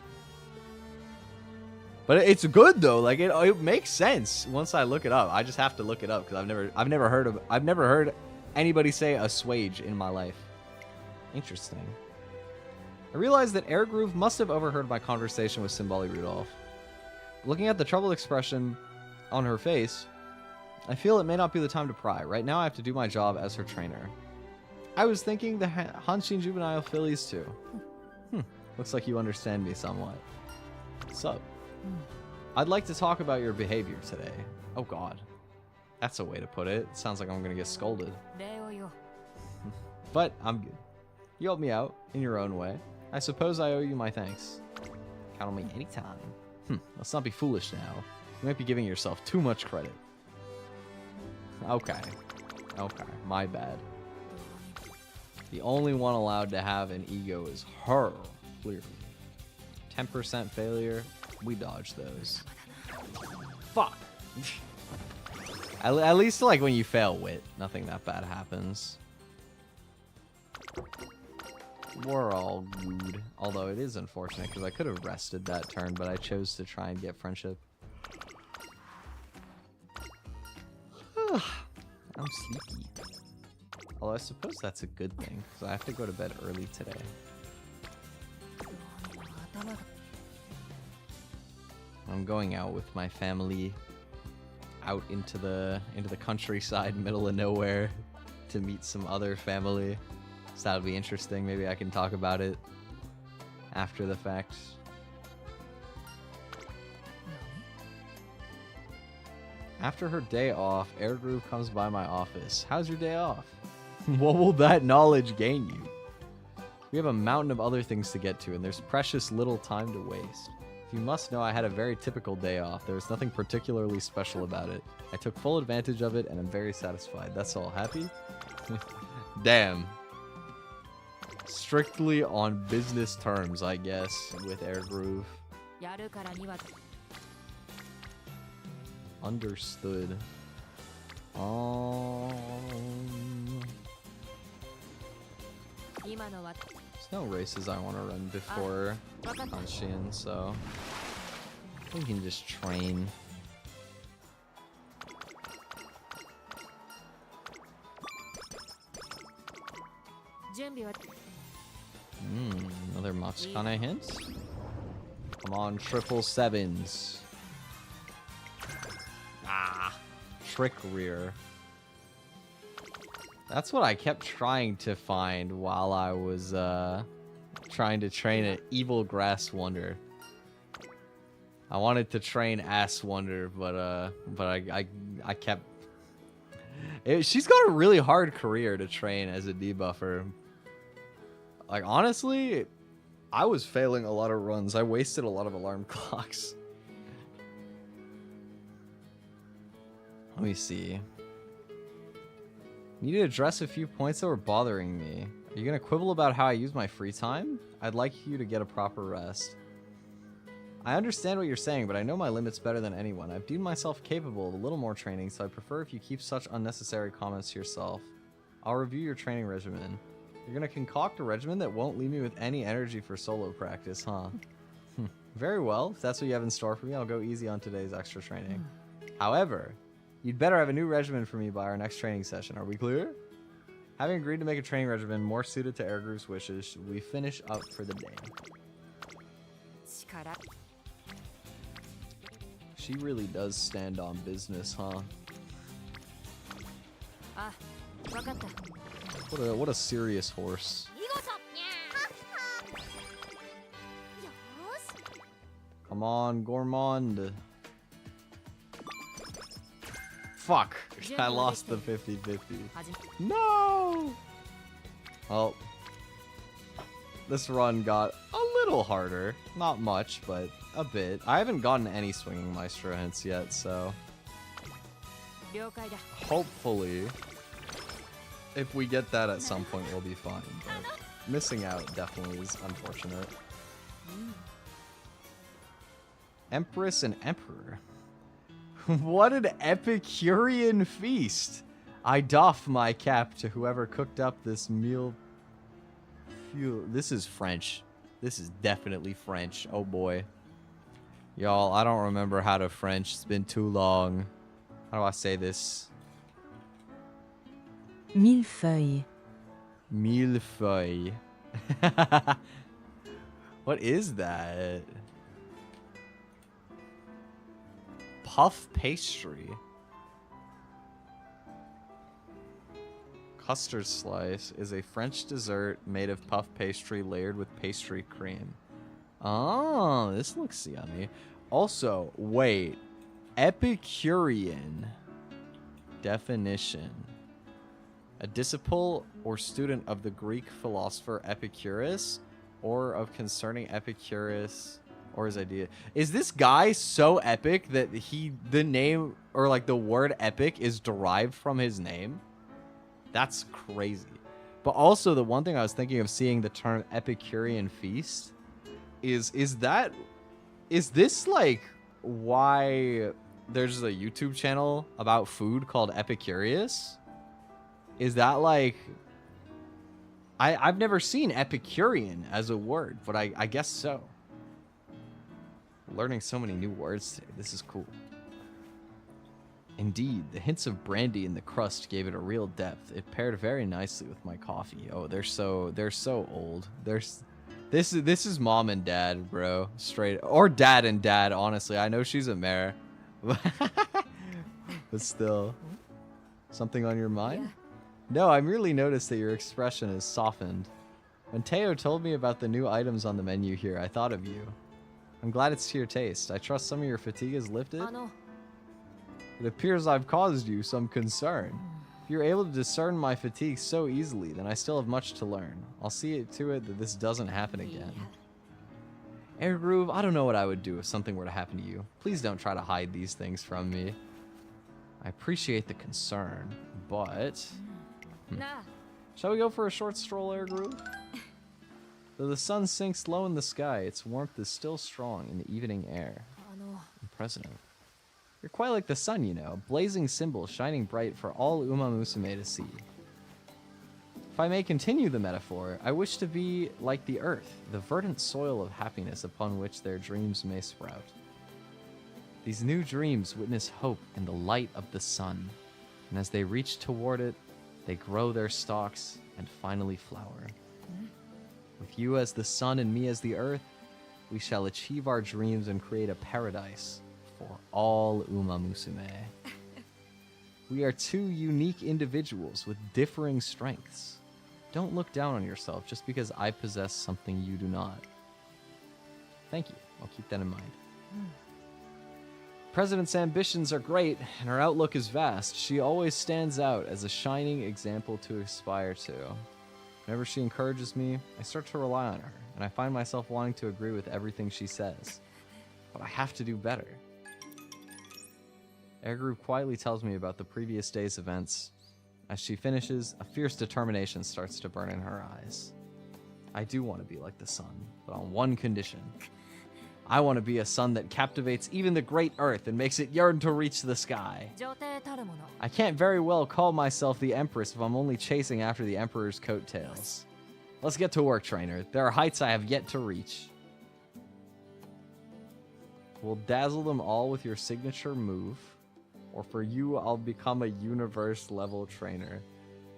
But it's good though. Like it makes sense once I look it up. I just have to look it up because I've never heard anybody say assuage in my life. Interesting. I realized that Air Groove must have overheard my conversation with Symboli Rudolf. Looking at the troubled expression on her face, I feel it may not be the time to pry. Right now I have to do my job as her trainer. I was thinking the Hanshin juvenile fillies too. Looks like you understand me somewhat. Sup? I'd like to talk about your behavior today. Oh god. That's a way to put it. It sounds like I'm gonna get scolded. But I'm good. You helped me out in your own way. I suppose I owe you my thanks. Count on me anytime. Let's not be foolish now. You might be giving yourself too much credit. Okay. Okay, my bad. The only one allowed to have an ego is her, clearly. 10% failure, we dodge those. Fuck! At least, like, when you fail wit, nothing that bad happens. We're all good. Although it is unfortunate, because I could have rested that turn, but I chose to try and get friendship. I'm sleepy. Although I suppose that's a good thing, because I have to go to bed early today. I'm going out with my family out into the countryside, middle of nowhere, to meet some other family. So that'll be interesting. Maybe I can talk about it after the fact. After her day off, Air Groove comes by my office. How's your day off? What will that knowledge gain you? We have a mountain of other things to get to, and there's precious little time to waste. If you must know, I had a very typical day off. There was nothing particularly special about it. I took full advantage of it, and I'm very satisfied. That's all. Happy? Damn. Strictly on business terms, I guess, with Air Groove. Understood. There's no races I want to run before Hanshin, so we can just train. Another Matsukane hint. Come on, 777s. Trick rear. That's what I kept trying to find while I was trying to train an evil grass wonder. I wanted to train ass wonder, but I kept. She's got a really hard career to train as a debuffer. Like honestly, I was failing a lot of runs. I wasted a lot of alarm clocks. Let me see. Need to address a few points that were bothering me. Are you gonna quibble about how I use my free time? I'd like you to get a proper rest. I understand what you're saying, but I know my limits better than anyone. I've deemed myself capable of a little more training, so I prefer if you keep such unnecessary comments to yourself. I'll review your training regimen. You're gonna concoct a regimen that won't leave me with any energy for solo practice, huh? Very well. If that's what you have in store for me, I'll go easy on today's extra training. However, you'd better have a new regimen for me by our next training session. Are we clear? Having agreed to make a training regimen more suited to Air Group's wishes, we finish up for the day. She really does stand on business, huh? What a serious horse. Come on, Gourmand. Fuck. I lost the 50-50. No! Well, this run got a little harder. Not much, but a bit. I haven't gotten any swinging Maestro hints yet, so hopefully if we get that at some point, we'll be fine. But missing out definitely is unfortunate. Empress and Emperor. What an Epicurean feast! I doff my cap to whoever cooked up this meal. This is French. This is definitely French. Oh boy. Y'all, I don't remember how to French. It's been too long. How do I say this? Millefeuille. Millefeuille. What is that? Puff pastry. Custard slice is a French dessert made of puff pastry layered with pastry cream. Oh, this looks yummy. Also, wait. Epicurean. Definition. A disciple or student of the Greek philosopher Epicurus, or of concerning Epicurus or his idea. Is this guy so epic that the name or like the word epic is derived from his name? That's crazy. But also the one thing I was thinking of seeing the term Epicurean feast is this like why there's a YouTube channel about food called Epicurious? Is that like I've never seen Epicurean as a word, but I guess so. Learning so many new words today. This is cool. Indeed, the hints of brandy in the crust gave it a real depth. It paired very nicely with my coffee. Oh, they're so old. This is mom and dad, bro. Straight or dad and dad, honestly. I know she's a mare. But still. Something on your mind? Yeah. No, I merely noticed that your expression is softened. When Teo told me about the new items on the menu here, I thought of you. I'm glad it's to your taste. I trust some of your fatigue is lifted. It appears I've caused you some concern. If you're able to discern my fatigue so easily, then I still have much to learn. I'll see to it that this doesn't happen again. Air Groove, I don't know what I would do if something were to happen to you. Please don't try to hide these things from me. I appreciate the concern, but... Shall we go for a short stroll, Air Groove? Though the sun sinks low in the sky, its warmth is still strong in the evening air. Impressive. You're quite like the sun, you know, blazing symbol shining bright for all Umamusume to see. If I may continue the metaphor, I wish to be like the earth, the verdant soil of happiness upon which their dreams may sprout. These new dreams witness hope in the light of the sun, and as they reach toward it, they grow their stalks and finally flower. With you as the sun and me as the earth, we shall achieve our dreams and create a paradise for all Umamusume. We are two unique individuals with differing strengths. Don't look down on yourself just because I possess something you do not. Thank you. I'll keep that in mind. President's ambitions are great, and her outlook is vast. She always stands out as a shining example to aspire to. Whenever she encourages me, I start to rely on her, and I find myself wanting to agree with everything she says. But I have to do better. Air Group quietly tells me about the previous day's events. As she finishes, a fierce determination starts to burn in her eyes. I do want to be like the sun, but on one condition. I want to be a sun that captivates even the great earth and makes it yearn to reach the sky. I can't very well call myself the Empress if I'm only chasing after the Emperor's coattails. Let's get to work, trainer. There are heights I have yet to reach. We'll dazzle them all with your signature move. Or for you, I'll become a universe level trainer.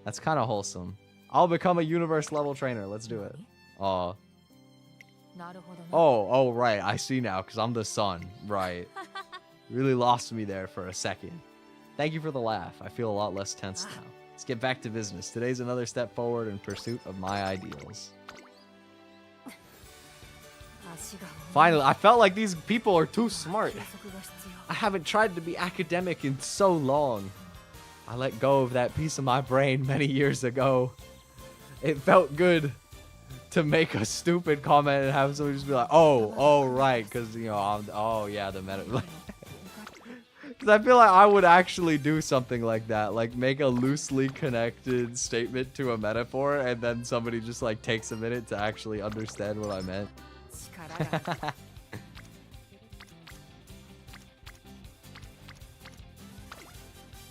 That's kind of wholesome. I'll become a universe level trainer. Let's do it. Oh, right. I see now, because I'm the sun. Right. Really lost me there for a second. Thank you for the laugh. I feel a lot less tense now. Let's get back to business. Today's another step forward in pursuit of my ideals. Finally, I felt like these people are too smart. I haven't tried to be academic in so long. I let go of that piece of my brain many years ago. It felt good to make a stupid comment and have somebody just be like, oh, right, because, you know, oh, yeah, the meta. Because I feel like I would actually do something like that, like make a loosely connected statement to a metaphor, and then somebody just, like, takes a minute to actually understand what I meant.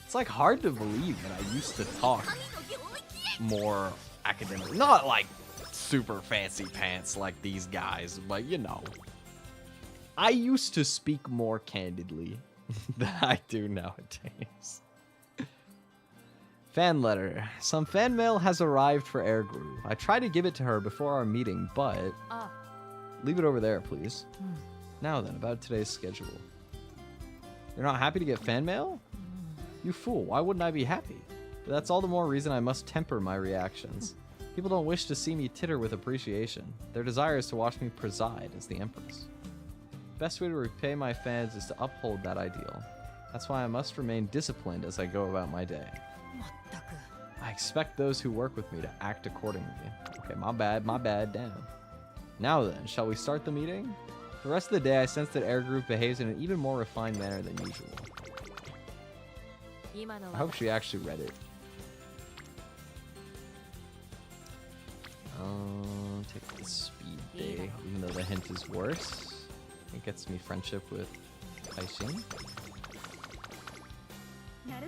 It's like hard to believe that I used to talk more academic, not like super fancy pants like these guys, but you know, I used to speak more candidly than I do nowadays. Fan letter. Some fan mail has arrived for Air Group. I tried to give it to her before our meeting, but leave it over there, please. Now then, about today's schedule. You're not happy to get fan mail? You fool, why wouldn't I be happy? But that's all the more reason I must temper my reactions. People don't wish to see me titter with appreciation. Their desire is to watch me preside as the Empress. The best way to repay my fans is to uphold that ideal. That's why I must remain disciplined as I go about my day. I expect those who work with me to act accordingly. Okay, my bad, damn. Now then, shall we start the meeting? The rest of the day I sense that Air Group behaves in an even more refined manner than usual. I hope she actually read it. Take the speed day, even though the hint is worse. It gets me friendship with Taishin. Nice.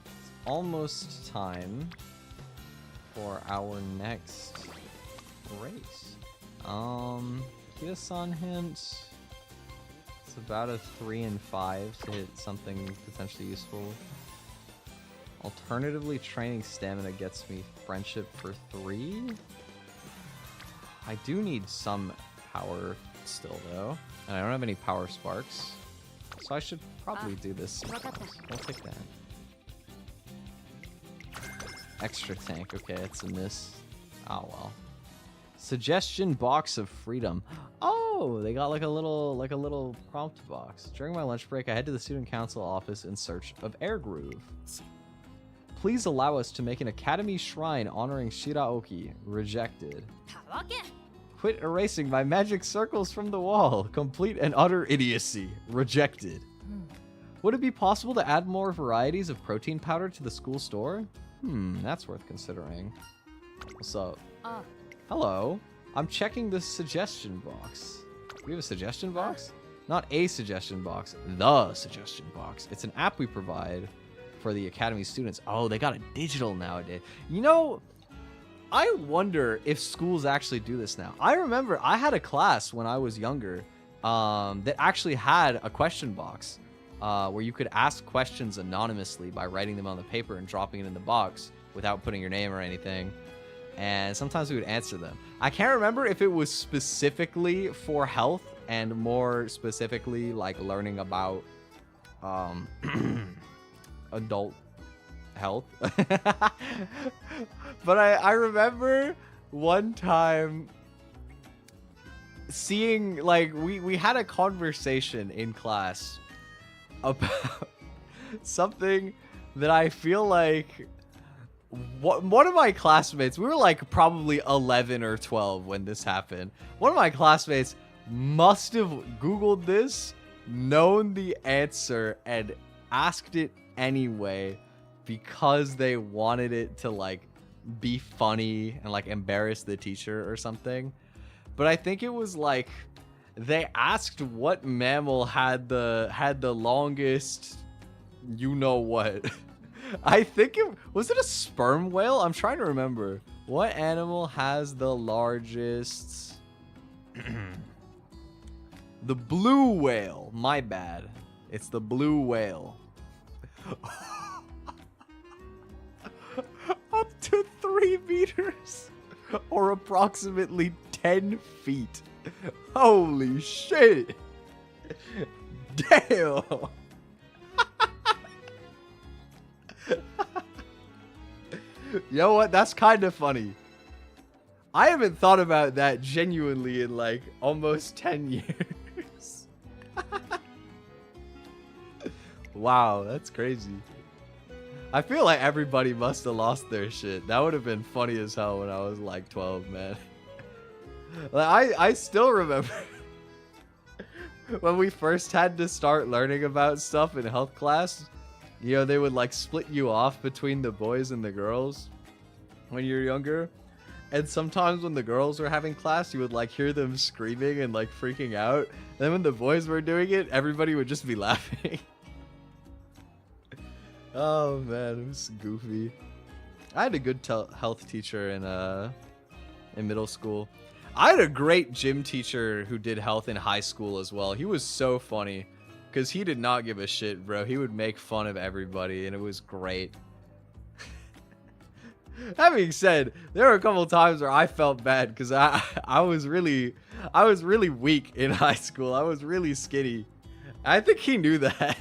It's almost time for our next race. Kida-san hint. It's about a 3 and 5 to hit something potentially useful. Alternatively, training stamina gets me friendship for 3. I do need some power still though, and I don't have any power sparks, so I should probably do this. I'll take that. Extra tank. Okay, it's a miss. Oh well. Suggestion box of freedom. Oh, they got like a little prompt box. During my lunch break, I head to the student council office in search of Air Groove. Please allow us to make an academy shrine honoring Shiraoki. Rejected. Quit erasing my magic circles from the wall. Complete and utter idiocy. Rejected. Would it be possible to add more varieties of protein powder to the school store? That's worth considering. What's up? Hello. I'm checking the suggestion box. We have a suggestion box? Not a suggestion box, the suggestion box. It's an app we provide for the Academy students. Oh, they got a digital nowadays. You know, I wonder if schools actually do this now. I remember I had a class when I was younger that actually had a question box where you could ask questions anonymously by writing them on the paper and dropping it in the box without putting your name or anything. And sometimes we would answer them. I can't remember if it was specifically for health and more specifically like learning about adult health. But I remember one time seeing, like, we had a conversation in class about something that I feel like one of my classmates, we were like probably 11 or 12 when this happened. One of my classmates must have Googled this, known the answer, and asked it anyway because they wanted it to like be funny and like embarrass the teacher or something. But I think it was like they asked what mammal had the longest, you know what. I think was it a sperm whale? I'm trying to remember. What animal has the largest? The blue whale. My bad. It's the blue whale. Up to 3 meters or approximately 10 feet. Holy shit. Damn. You know what? That's kind of funny. I haven't thought about that genuinely in like almost 10 years. Wow, that's crazy. I feel like everybody must have lost their shit. That would have been funny as hell when I was like 12, man. Like, I still remember when we first had to start learning about stuff in health class. You know, they would like split you off between the boys and the girls when you're younger. And sometimes when the girls were having class, you would like hear them screaming and like freaking out. And then when the boys were doing it, everybody would just be laughing. Oh man, it was goofy. I had a good health teacher in middle school. I had a great gym teacher who did health in high school as well. He was so funny. Because he did not give a shit, bro. He would make fun of everybody, and it was great. That being said, there were a couple times where I felt bad because I was really weak in high school. I was really skinny. I think he knew that,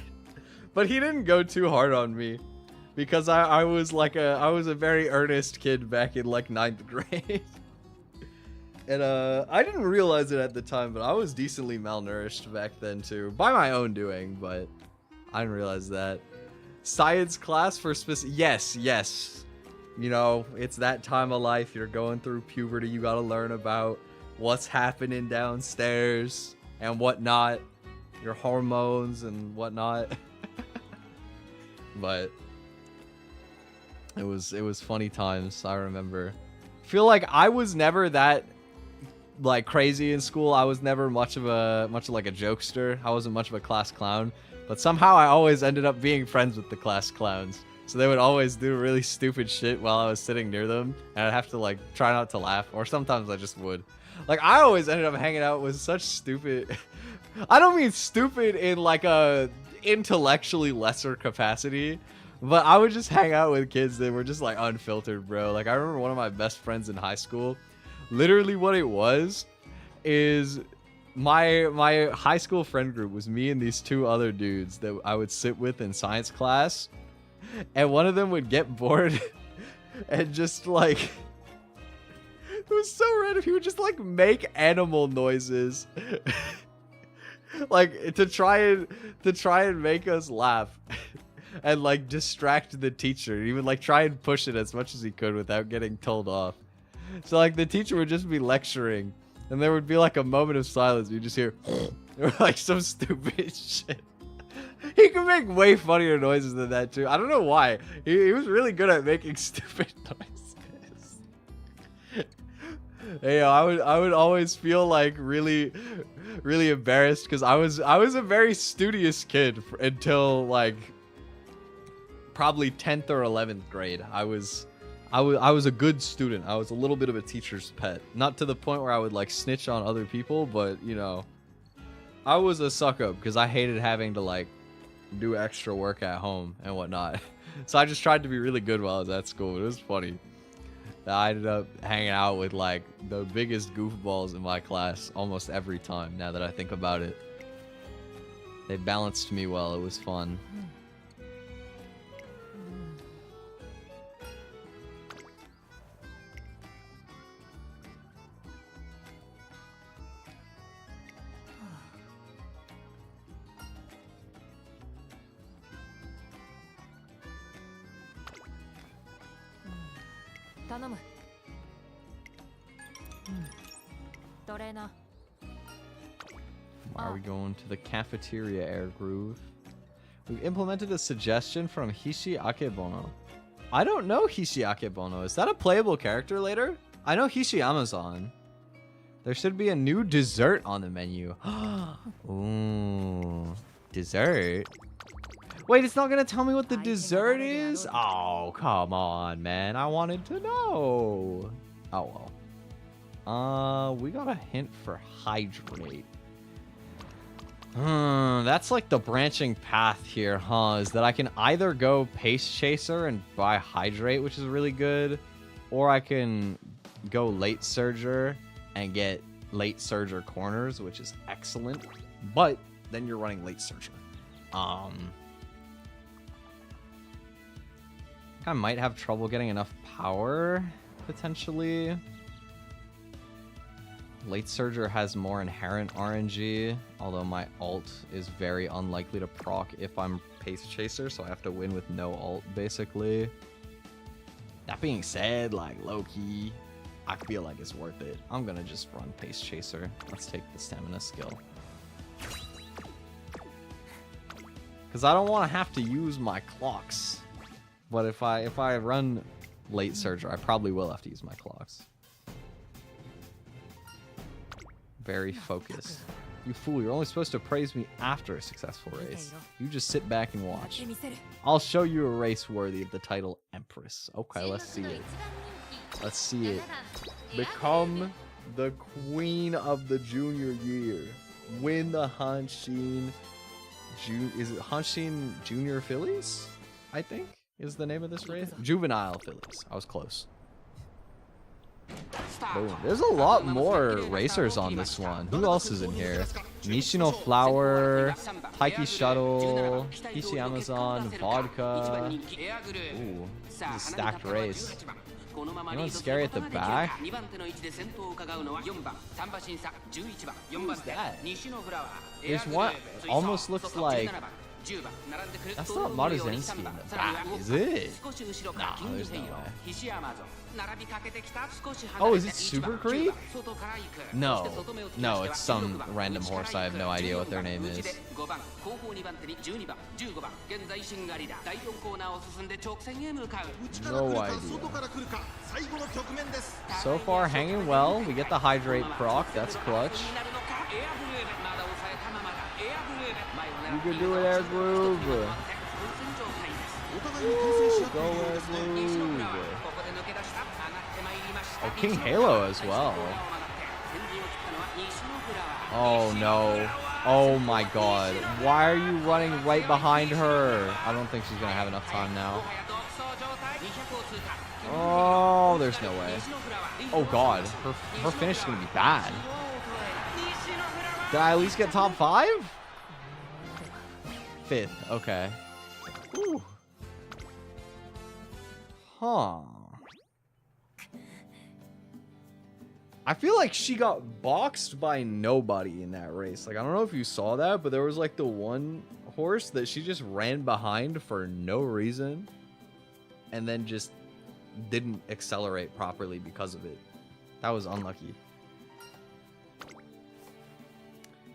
but he didn't go too hard on me because I was a very earnest kid back in like 9th grade. And I didn't realize it at the time, but I was decently malnourished back then too. By my own doing, but I didn't realize that. Science class for specific... Yes. You know, it's that time of life. You're going through puberty. You gotta learn about what's happening downstairs and whatnot. Your hormones and whatnot. But it was funny times, I remember. Feel like I was never that... like crazy in school. I was never much of like a jokester. I wasn't much of a class clown, but somehow I always ended up being friends with the class clowns. So they would always do really stupid shit while I was sitting near them, and I'd have to like try not to laugh, or sometimes I just would. Like I always ended up hanging out with such stupid I don't mean stupid in like a intellectually lesser capacity, but I would just hang out with kids that were just like unfiltered, bro. Like I remember one of my best friends in high school. Literally what it was is my high school friend group was me and these 2 other dudes that I would sit with in science class. And one of them would get bored and just like... It was so random. He would just like make animal noises. Like to try and make us laugh. And like distract the teacher. He would like try and push it as much as he could without getting told off. So like the teacher would just be lecturing and there would be like a moment of silence. You just hear or like some stupid shit. He could make way funnier noises than that too. I don't know why. He was really good at making stupid noises. Hey, I would always feel like really embarrassed because I was a very studious kid until like probably 10th or 11th grade. I was a good student. I was a little bit of a teacher's pet. Not to the point where I would like snitch on other people, but you know, I was a suck up because I hated having to like do extra work at home and whatnot. So I just tried to be really good while I was at school. It was funny. I ended up hanging out with like the biggest goofballs in my class almost every time, now that I think about it. They balanced me well. It was fun. Why are we going to the cafeteria, Air Groove? We've implemented a suggestion from Hishi Akebono. I don't know Hishi Akebono. Is that a playable character later? I know Hishi Amazon. There should be a new dessert on the menu. Ooh, dessert? Wait, it's not gonna tell me what the dessert is? Oh, come on, man. I wanted to know. Oh, well. We got a hint for hydrate. That's like the branching path here, huh? Is that I can either go Pace Chaser and buy Hydrate, which is really good, or I can go Late Surger and get Late Surger Corners, which is excellent, but then you're running Late Surger. I might have trouble getting enough power, potentially. Late Surger has more inherent RNG, although my ult is very unlikely to proc if I'm Pace Chaser, so I have to win with no ult, basically. That being said, like, low-key, I feel like it's worth it. I'm gonna just run Pace Chaser. Let's take the stamina skill. Because I don't want to have to use my clocks. But if I run Late Surger, I probably will have to use my clocks. Very focused. You fool, you're only supposed to praise me after a successful race. You just sit back and watch. I'll show you a race worthy of the title Empress. Okay, let's see it. Let's see it. Become the queen of the junior year. Win the Hanshin... Is it Hanshin Junior Phillies? I think is the name of this race. Juvenile Phillies. I was close. Boom. There's a lot more racers on this one. Who else is in here? Nishino Flower, Taiki Shuttle, Hishi Amazon, Vodka. Ooh, this is a stacked race. Anyone scary at the back? Who's that? There's one. Almost looks like. That's not Maruzensky in the back, is it? Nah, there's no way. Oh, is it Super Creep? No. No, it's some random horse. I have no idea what their name is. No idea. So far, hanging well. We get the Hydrate proc. That's clutch. You can do it, Air Groove. Woo, go Air Groove. Oh, King Halo as well. Oh no. Oh my god. Why are you running right behind her? I don't think she's gonna have enough time now. Oh, there's no way. Oh god. Her finish is gonna be bad. Did I at least get top 5? 5th, okay. Ooh. Huh. I feel like she got boxed by nobody in that race. Like, I don't know if you saw that, but there was like the one horse that she just ran behind for no reason and then just didn't accelerate properly because of it. That was unlucky.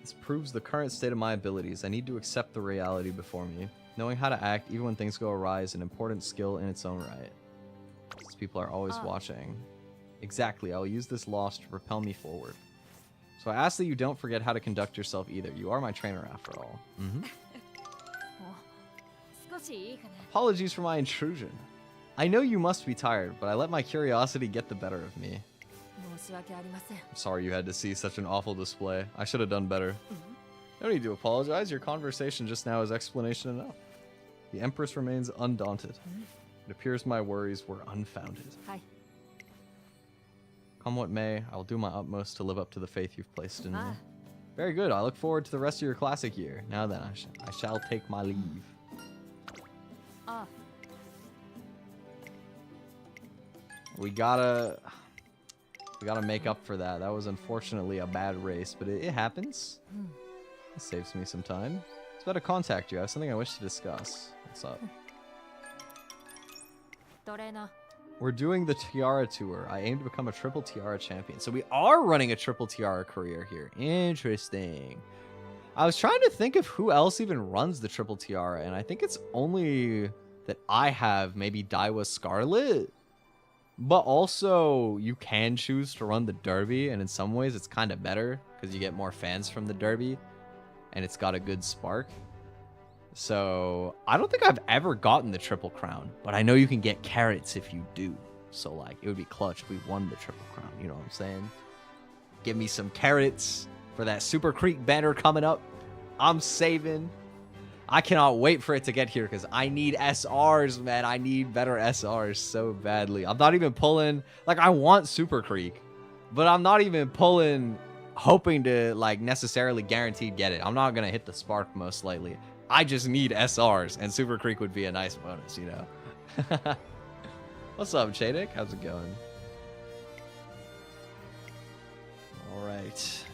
This proves the current state of my abilities. I need to accept the reality before me. Knowing how to act even when things go awry is an important skill in its own right. These people are always watching. Exactly, I'll use this loss to propel me forward. So I ask that you don't forget how to conduct yourself either. You are my trainer after all. Apologies for my intrusion. I know you must be tired, but I let my curiosity get the better of me. I'm sorry you had to see such an awful display. I should have done better. No need to apologize. Your conversation just now is explanation enough. The Empress remains undaunted. It appears my worries were unfounded. Come what may, I will do my utmost to live up to the faith you've placed in me. Very good. I look forward to the rest of your classic year. Now then, I shall take my leave. We gotta make up for that. That was unfortunately a bad race, but it happens. It saves me some time. It's about to contact you. I have something I wish to discuss. What's up? We're doing the Tiara Tour. I aim to become a triple Tiara champion. So we are running a triple Tiara career here. Interesting. I was trying to think of who else even runs the triple Tiara, and I think it's only that I have maybe Daiwa Scarlet. But also, you can choose to run the Derby, and in some ways it's kind of better because you get more fans from the Derby, and it's got a good spark. So, I don't think I've ever gotten the Triple Crown, but I know you can get carrots if you do. So, like, it would be clutch if we won the Triple Crown, you know what I'm saying? Give me some carrots for that Super Creek banner coming up. I'm saving. I cannot wait for it to get here because I need SRs, man. I need better SRs so badly. I'm not even pulling... Like, I want Super Creek, but I'm not even pulling hoping to, like, necessarily guaranteed get it. I'm not going to hit the spark most likely. I just need SRs, and Super Creek would be a nice bonus, you know? What's up, Chadek? How's it going? All right.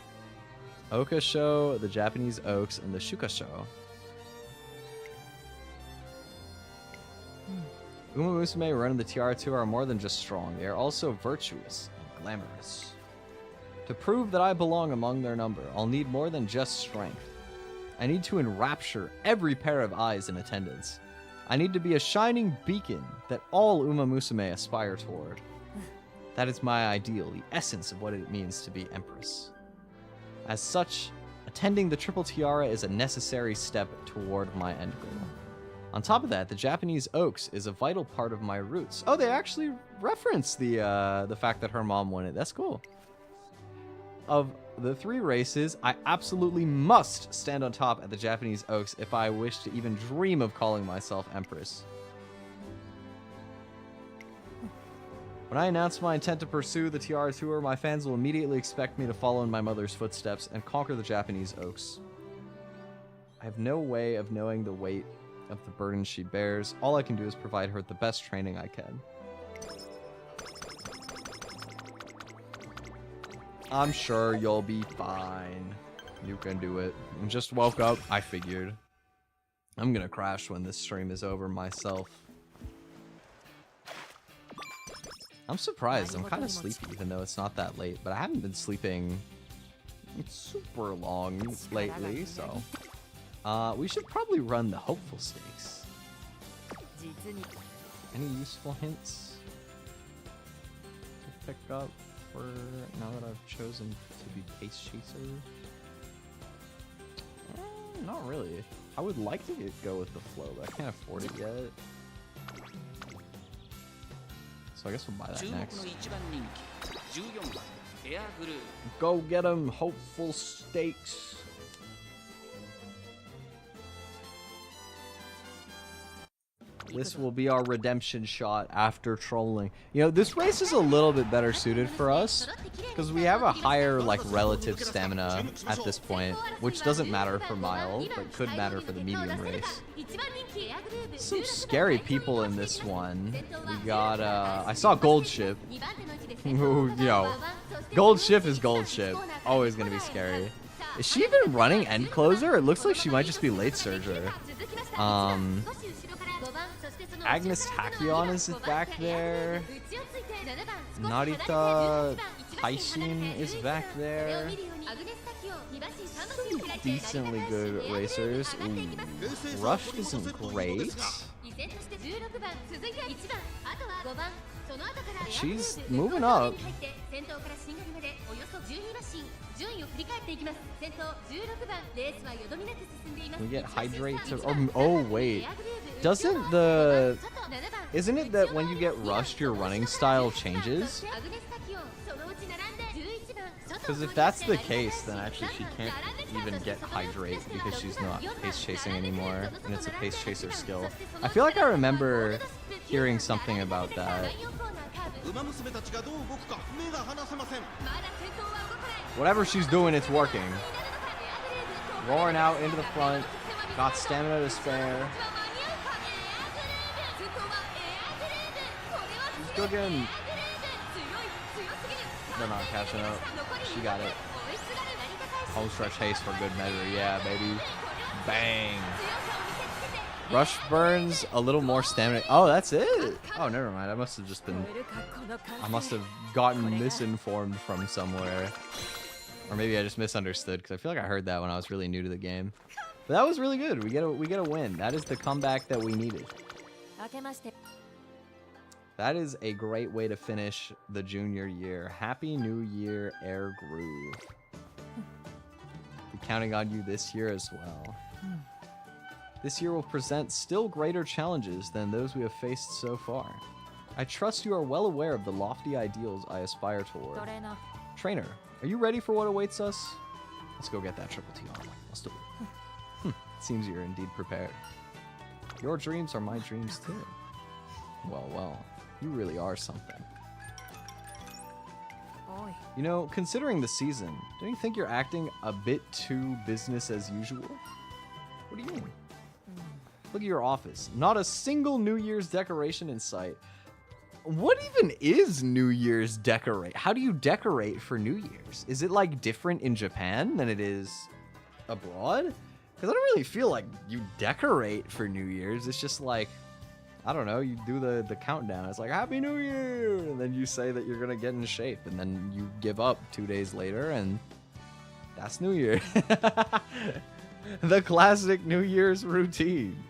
Oka Show, the Japanese Oaks, and the Shuka Show. Umamusume running the Tiara Tour are more than just strong. They are also virtuous and glamorous. To prove that I belong among their number, I'll need more than just strength. I need to enrapture every pair of eyes in attendance. I need to be a shining beacon that all Umamusume aspire toward. That is my ideal, the essence of what it means to be Empress. As such, attending the Triple Tiara is a necessary step toward my end goal. On top of that, the Japanese Oaks is a vital part of my roots. Oh, they actually reference the fact that her mom won it. That's cool. Of the 3 races, I absolutely must stand on top at the Japanese Oaks if I wish to even dream of calling myself Empress. When I announce my intent to pursue the Tiara Tour, my fans will immediately expect me to follow in my mother's footsteps and conquer the Japanese Oaks. I have no way of knowing the weight of the burden she bears. All I can do is provide her with the best training I can. I'm sure you'll be fine. You can do it. I just woke up. I figured. I'm gonna crash when this stream is over myself. I'm surprised. I'm kind of sleepy even though it's not that late, but I haven't been sleeping super long lately, so we should probably run the hopeful stakes. Any useful hints to pick up for now that I've chosen to be Pace Chaser? Not really. I would like to go with the flow, but I can't afford it yet. So I guess we'll buy that next. Go get 'em, hopeful stakes. This will be our redemption shot after trolling. You know, this race is a little bit better suited for us because we have a higher, like, relative stamina at this point, which doesn't matter for mile, but could matter for the medium race. Some scary people in this one. We got, I saw Gold Ship. Who, you know, Gold Ship is Gold Ship. Always gonna be scary. Is she even running End Closer? It looks like she might just be Late Surger. Agnes Tachyon is back there. Narita Taishin is back there. Some decently good racers. Ooh, Rushed isn't great. She's moving up. We get hydrate to... Oh, wait. Isn't it that when you get rushed, your running style changes? Because if that's the case, then actually she can't even get hydrate because she's not pace chasing anymore, and it's a pace chaser skill. I feel like I remember hearing something about that. Whatever she's doing, it's working. Roaring out into the front. Got stamina to spare. She's cooking. They're not catching up. She got it. Home stretch haste for good measure. Yeah, baby. Bang. Rush burns a little more stamina. Oh, that's it. Oh, never mind. I must have just been... I must have gotten misinformed from somewhere. Or maybe I just misunderstood, because I feel like I heard that when I was really new to the game. But that was really good. We get a win. That is the comeback that we needed. That is a great way to finish the junior year. Happy New Year, Air Groove. We're counting on you this year as well. This year will present still greater challenges than those we have faced so far. I trust you are well aware of the lofty ideals I aspire toward. Trainer, are you ready for what awaits us? Let's go get that triple T on. Let's do it. Seems you're indeed prepared. Your dreams are my dreams too. Well, well. You really are something. You know, considering the season, don't you think you're acting a bit too business as usual? What do you mean? Look at your office. Not a single New Year's decoration in sight. What even is New Year's decorate? How do you decorate for New Year's? Is it like different in Japan than it is abroad? Because I don't really feel like you decorate for New Year's. It's just like, I don't know, you do the countdown. It's like, Happy New Year! And then you say that you're going to get in shape. And then you give up 2 days later, and that's New Year. The classic New Year's routine.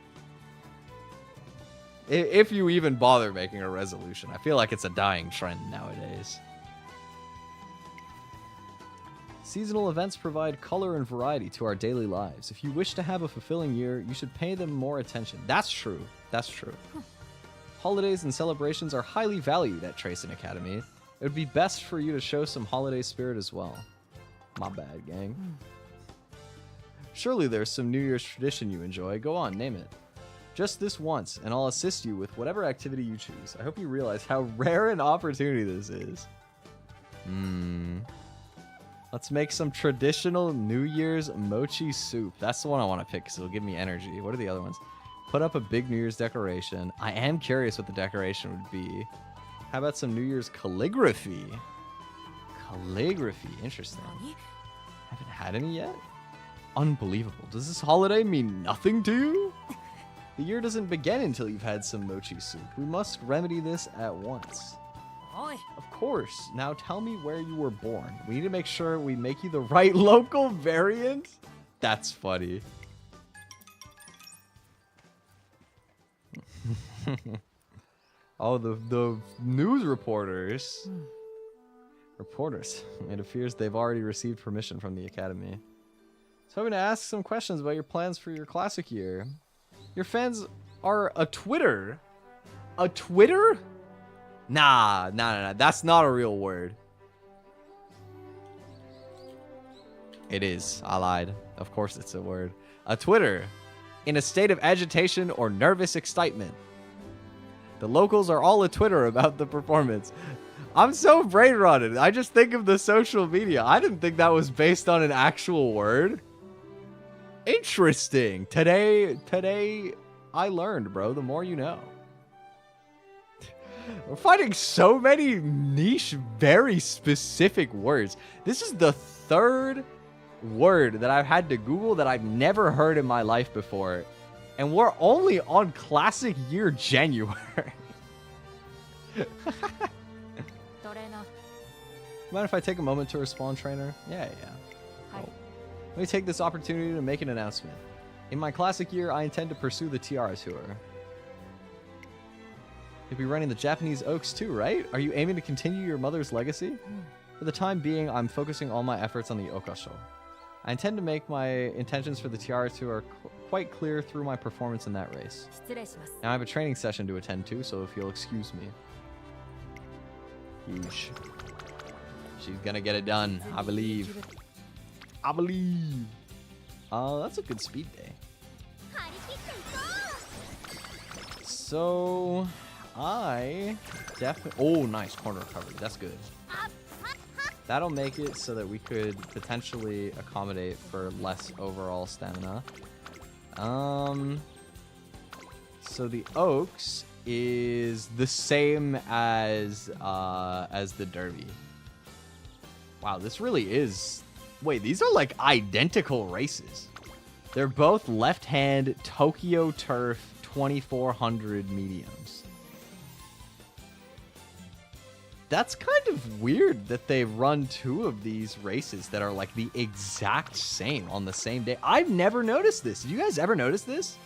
If you even bother making a resolution. I feel like it's a dying trend nowadays. Seasonal events provide color and variety to our daily lives. If you wish to have a fulfilling year, you should pay them more attention. That's true. That's true. Holidays and celebrations are highly valued at Tracing Academy. It would be best for you to show some holiday spirit as well. My bad, gang. Surely there's some New Year's tradition you enjoy. Go on, name it. Just this once, and I'll assist you with whatever activity you choose. I hope you realize how rare an opportunity this is. Let's make some traditional New Year's mochi soup. That's the one I want to pick because it'll give me energy. What are the other ones? Put up a big New Year's decoration. I am curious what the decoration would be. How about some New Year's calligraphy? Calligraphy. Interesting. Haven't had any yet? Unbelievable. Does this holiday mean nothing to you? The year doesn't begin until you've had some mochi soup. We must remedy this at once. Of course. Now tell me where you were born. We need to make sure we make you the right local variant. That's funny. Oh, the news reporters. It appears they've already received permission from the academy. So I'm going to ask some questions about your plans for your classic year. Your fans are a Twitter. A Twitter? Nah. That's not a real word. It is. I lied. Of course it's a word. A Twitter. In a state of agitation or nervous excitement. The locals are all a Twitter about the performance. I'm so brain rotted. I just think of the social media. I didn't think that was based on an actual word. Interesting. Today I learned, bro. The more you know. We're finding so many niche, very specific words. This is the third word that I've had to Google that I've never heard in my life before. And we're only on classic year January. Mind if I take a moment to respond, trainer? Yeah. Cool. Let me take this opportunity to make an announcement. In my classic year, I intend to pursue the Tiara Tour. You'll be running the Japanese Oaks too, right? Are you aiming to continue your mother's legacy? For the time being, I'm focusing all my efforts on the Okasho. I intend to make my intentions for the Tiara Tour quite clear through my performance in that race. Now I have a training session to attend to, so if you'll excuse me. Huge. She's gonna get it done, I believe. I believe. That's a good speed day. So, I definitely... Oh, nice corner recovery. That's good. That'll make it so that we could potentially accommodate for less overall stamina. So the Oaks is the same as the Derby. Wow, this really is... Wait, these are like identical races. They're both left-hand Tokyo Turf 2400 mediums. That's kind of weird that they run two of these races that are like the exact same on the same day. I've never noticed this. Did you guys ever notice this?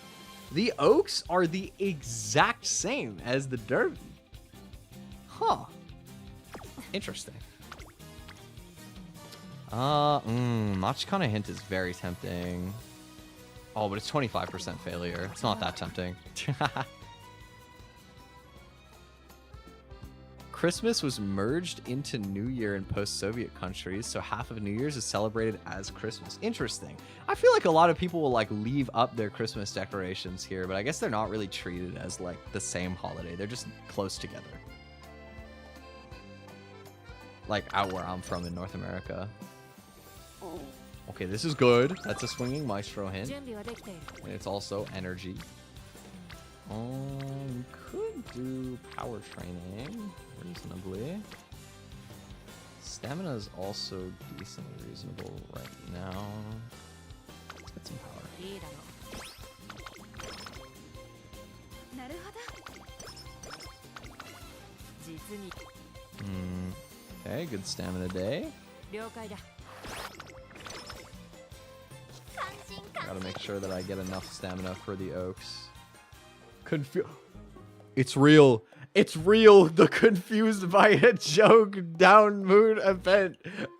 The Oaks are the exact same as the Derby. Huh. Interesting. Machikana Hint is very tempting. Oh, but it's 25% failure. It's not that tempting. Christmas was merged into New Year in post-Soviet countries, so half of New Year's is celebrated as Christmas. Interesting. I feel like a lot of people will like leave up their Christmas decorations here, but I guess they're not really treated as like the same holiday. They're just close together. Like out where I'm from in North America. Okay, this is good. That's a swinging maestro hint. And it's also energy. Could do power training reasonably. Stamina is also decently reasonable right now. Let's get some power. Okay, good stamina day. Gotta make sure that I get enough stamina for the Oaks. It's real. It's real. The confused by a joke down mood event.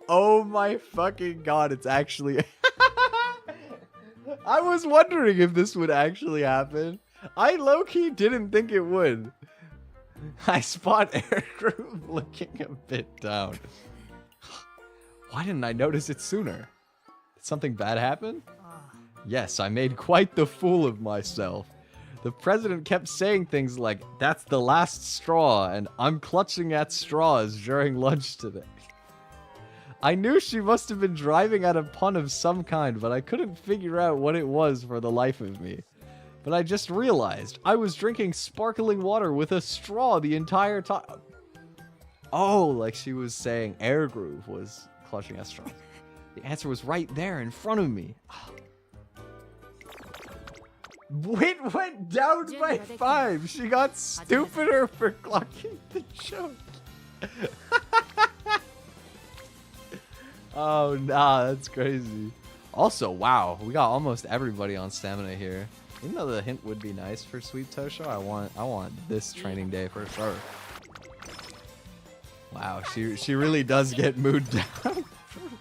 Oh my fucking god, it's actually... I was wondering if this would actually happen. I low-key didn't think it would. I spot Air Groove looking a bit down. Why didn't I notice it sooner? Did something bad happen? Yes, I made quite the fool of myself. The president kept saying things like, "That's the last straw," and "I'm clutching at straws" during lunch today. I knew she must have been driving at a pun of some kind, but I couldn't figure out what it was for the life of me. But I just realized I was drinking sparkling water with a straw the entire time. Oh, like she was saying Air Groove was clutching at straws. The answer was right there in front of me. It went down by 5. She got stupider for clocking the joke. Oh, nah, that's crazy. Also, wow, we got almost everybody on stamina here. Even though the hint would be nice for Sweet Tosho, I want this training day for sure. Wow, she really does get mood down for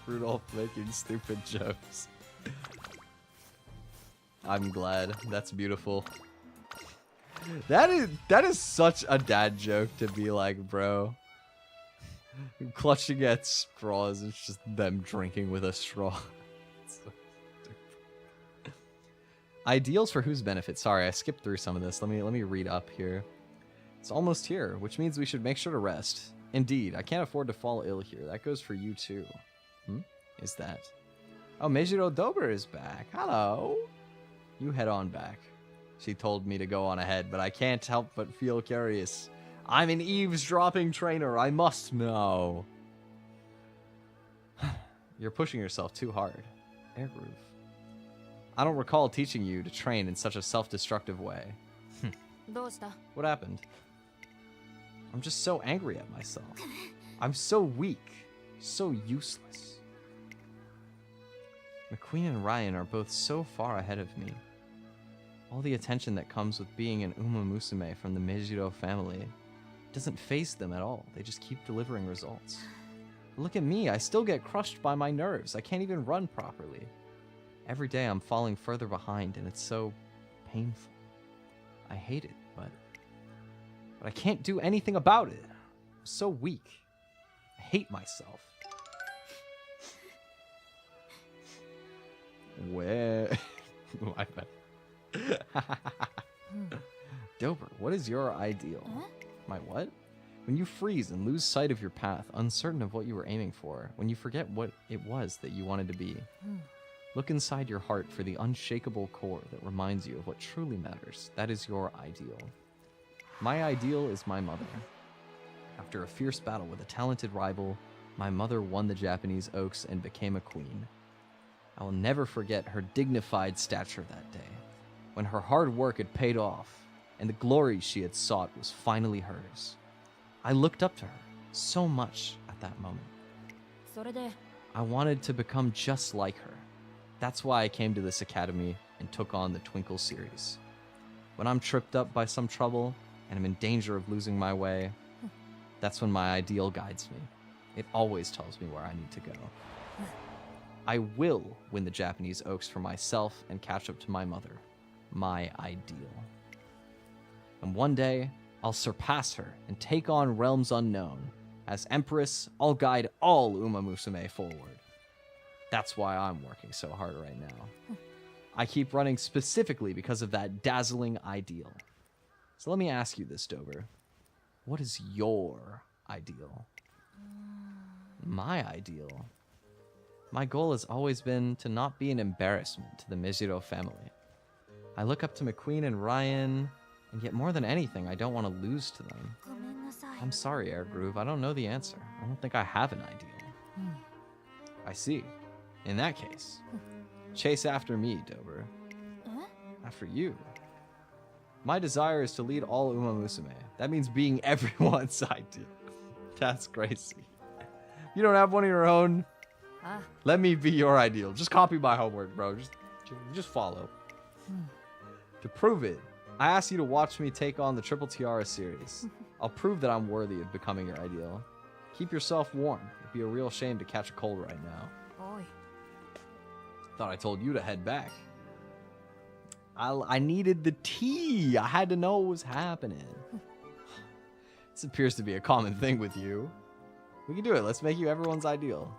Rudolf making stupid jokes. I'm glad. That's beautiful. That is such a dad joke to be like, bro. Clutching at straws, it's just them drinking with a straw. So ideals for whose benefit? Sorry, I skipped through some of this. Let me read up here. It's almost here, which means we should make sure to rest. Indeed, I can't afford to fall ill here. That goes for you too. Is that? Oh, Meijiro Dober is back. Hello. You head on back. She told me to go on ahead, but I can't help but feel curious. I'm an eavesdropping trainer. I must know. You're pushing yourself too hard. Air Groove. I don't recall teaching you to train in such a self-destructive way. What happened? I'm just so angry at myself. I'm so weak. So useless. McQueen and Ryan are both so far ahead of me. All the attention that comes with being an Umamusume from the Mejiro family doesn't faze them at all. They just keep delivering results. Look at me, I still get crushed by my nerves. I can't even run properly. Every day I'm falling further behind and it's so painful. I hate it, but I can't do anything about it. I'm so weak. I hate myself. Where? My bad. Dober, what is your ideal? My what? When you freeze and lose sight of your path, uncertain of what you were aiming for, when you forget what it was that you wanted to be. Look inside your heart for the unshakable core that reminds you of what truly matters. That is your ideal. My ideal is my mother. After a fierce battle with a talented rival, my mother won the Japanese Oaks and became a queen. I will never forget her dignified stature that day, when her hard work had paid off, and the glory she had sought was finally hers. I looked up to her so much at that moment. I wanted to become just like her. That's why I came to this academy and took on the Twinkle series. When I'm tripped up by some trouble and I'm in danger of losing my way, that's when my ideal guides me. It always tells me where I need to go. I will win the Japanese Oaks for myself and catch up to my mother. My ideal. And one day, I'll surpass her and take on realms unknown. As Empress, I'll guide all Umamusume forward. That's why I'm working so hard right now. I keep running specifically because of that dazzling ideal. So let me ask you this, Dober. What is your ideal? My ideal? My goal has always been to not be an embarrassment to the Mejiro family. I look up to McQueen and Ryan, and yet more than anything, I don't want to lose to them. I'm sorry, Air Groove, I don't know the answer. I don't think I have an ideal. I see. In that case, chase after me, Dober. After you. My desire is to lead all Umamusume. That means being everyone's ideal. That's crazy. You don't have one of your own? Let me be your ideal. Just copy my homework, bro. Just follow. To prove it, I asked you to watch me take on the Triple Tiara series. I'll prove that I'm worthy of becoming your ideal. Keep yourself warm. It'd be a real shame to catch a cold right now. Thought I told you to head back. I needed the tea. I had to know what was happening. This appears to be a common thing with you. We can do it. Let's make you everyone's ideal.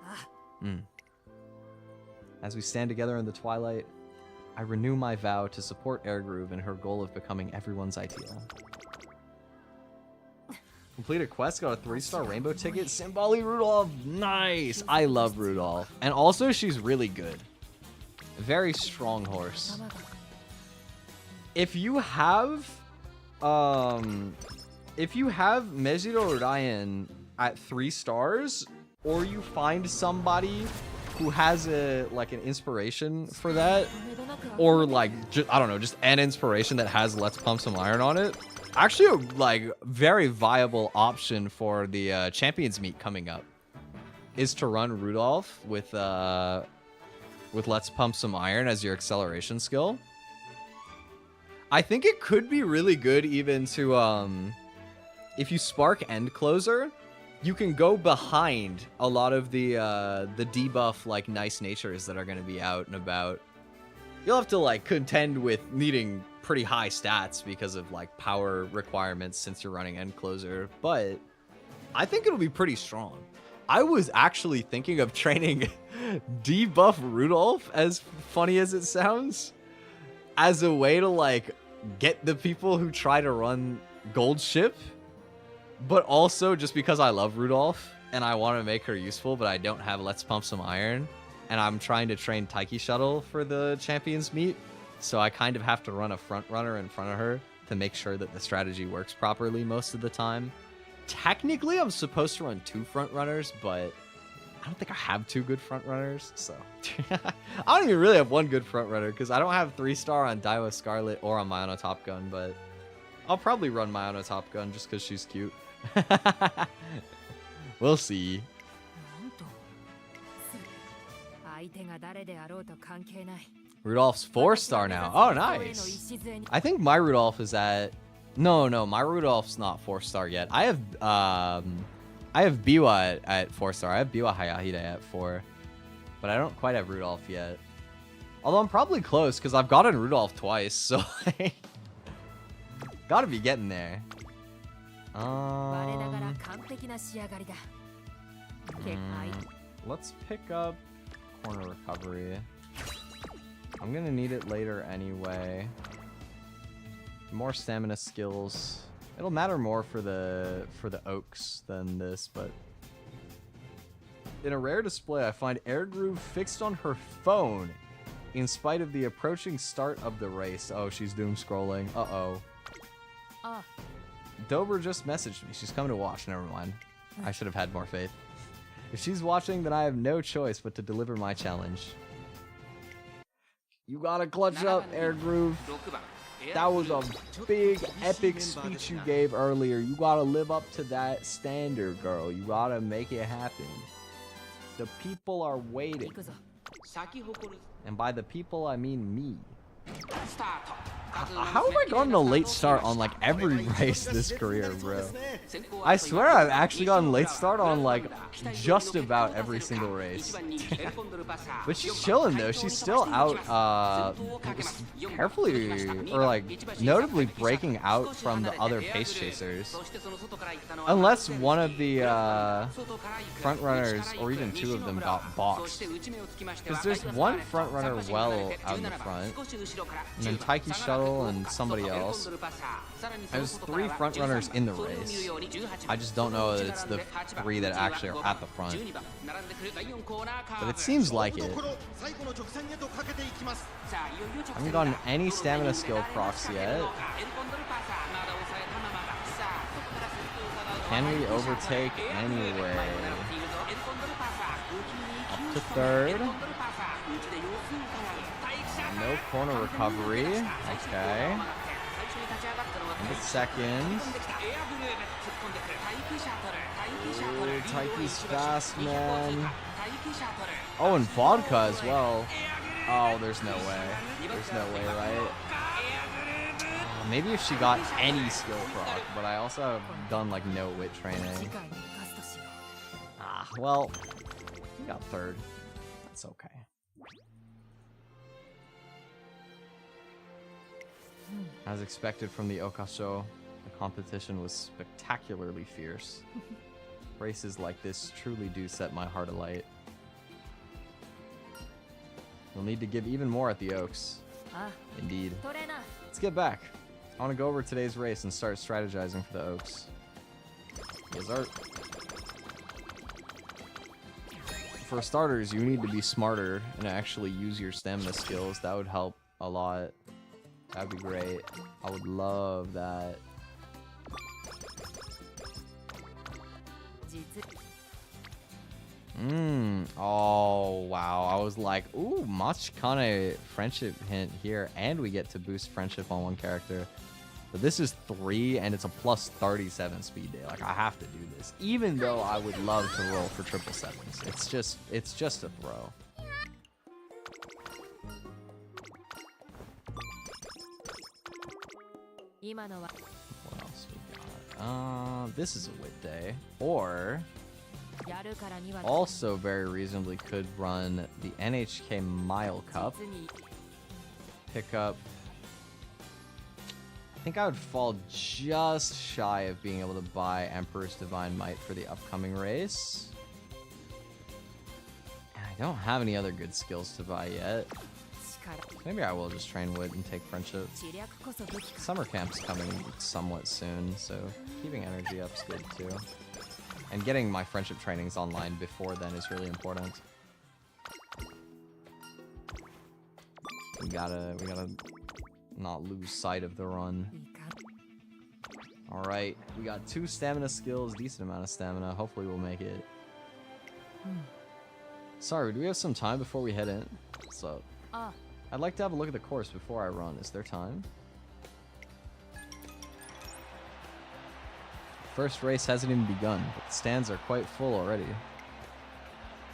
As we stand together in the twilight, I renew my vow to support Airgroove in her goal of becoming everyone's ideal. Complete a quest, got a 3-star rainbow ticket. Simbali Rudolph, nice. I love Rudolph. And also, she's really good. A very strong horse. If you have Mejiro Ryan at 3 stars, or you find somebody who has an inspiration for that, or I don't know, just an inspiration that has Let's Pump Some Iron on it, actually a very viable option for the Champions Meet coming up is to run Rudolph with Let's Pump Some Iron as your acceleration skill. I think it could be really good even to, if you spark End Closer, you can go behind a lot of the debuff, nice natures that are going to be out and about. You'll have to, contend with needing pretty high stats because of, power requirements since you're running End Closer, but I think it'll be pretty strong. I was actually thinking of training debuff Rudolph, as funny as it sounds, as a way to, get the people who try to run Gold Ship, but also just because I love Rudolph and I want to make her useful, but I don't have Let's Pump Some Iron, and I'm trying to train Taiki Shuttle for the Champions Meet, so I kind of have to run a front runner in front of her to make sure that the strategy works properly most of the time. Technically, I'm supposed to run 2 front runners, but I don't think I have 2 good front runners, so I don't even really have 1 good front runner because I don't have 3-star on Daiwa Scarlet or on Mayano Top Gun, but I'll probably run Mayano Top Gun just because she's cute. We'll see. Rudolph's 4-star now. Oh, nice. I think my Rudolph is at... No, my Rudolph's not 4-star yet. I have Biwa at 4-star. I have Biwa Hayahide at 4. But I don't quite have Rudolph yet. Although I'm probably close, because I've gotten Rudolph twice, so... gotta be getting there. Let's pick up corner recovery. I'm gonna need it later anyway. More stamina skills. It'll matter more for the oaks than this, but in a rare display, I find Air Groove fixed on her phone in spite of the approaching start of the race. Oh, she's doom scrolling. Uh-oh. Dober just messaged me. She's coming to watch. Never mind. I should have had more faith. If she's watching, then I have no choice but to deliver my challenge. You gotta clutch up, Air Groove. That was a big, epic speech you gave earlier. You gotta live up to that standard, girl. You gotta make it happen. The people are waiting. And by the people, I mean me. How have I gotten a late start on like every race this career, bro? I swear I've actually gotten late start on like just about every single race. But she's chilling though. She's still out carefully or like notably breaking out from the other pace chasers. Unless one of the front runners or even two of them got boxed. Because there's one front runner well out in the front. And then Taiki Shuttle and somebody else. There's 3 front runners in the race. I just don't know that it's the 3 that actually are at the front. But it seems like it. I haven't gotten any stamina skill procs yet. Can we overtake anyway? Up to 3rd. No corner recovery. Okay. Into 2nd. Ooh, Taiki's fast, man. Oh, and vodka as well. Oh, there's no way. There's no way, right? Oh, maybe if she got any skill proc, but I also have done like no wit training. Well, we got 3rd. That's okay. As expected from the Okasho, the competition was spectacularly fierce. Races like this truly do set my heart alight. We'll need to give even more at the Oaks. Indeed. Let's get back. I want to go over today's race and start strategizing for the Oaks. Yes, sir. For starters, you need to be smarter and actually use your stamina skills. That would help a lot. That'd be great. I would love that. Oh, wow. I was like, ooh, Machikane friendship hint here. And we get to boost friendship on one character. But this is 3 and it's a plus 37 speed day. Like, I have to do this. Even though I would love to roll for 777s. It's just a throw. What else we got? This is a wit day. Or also very reasonably could run the NHK Mile Cup. Pick up. I think I would fall just shy of being able to buy Emperor's Divine Might for the upcoming race. And I don't have any other good skills to buy yet. Maybe I will just train Wood and take friendship. Summer camp's coming somewhat soon, so keeping energy up's good too. And getting my friendship trainings online before then is really important. We gotta not lose sight of the run. Alright, we got 2 stamina skills, decent amount of stamina. Hopefully we'll make it. Sorry, do we have some time before we head in? What's up? I'd like to have a look at the course before I run. Is there time? First race hasn't even begun, but the stands are quite full already.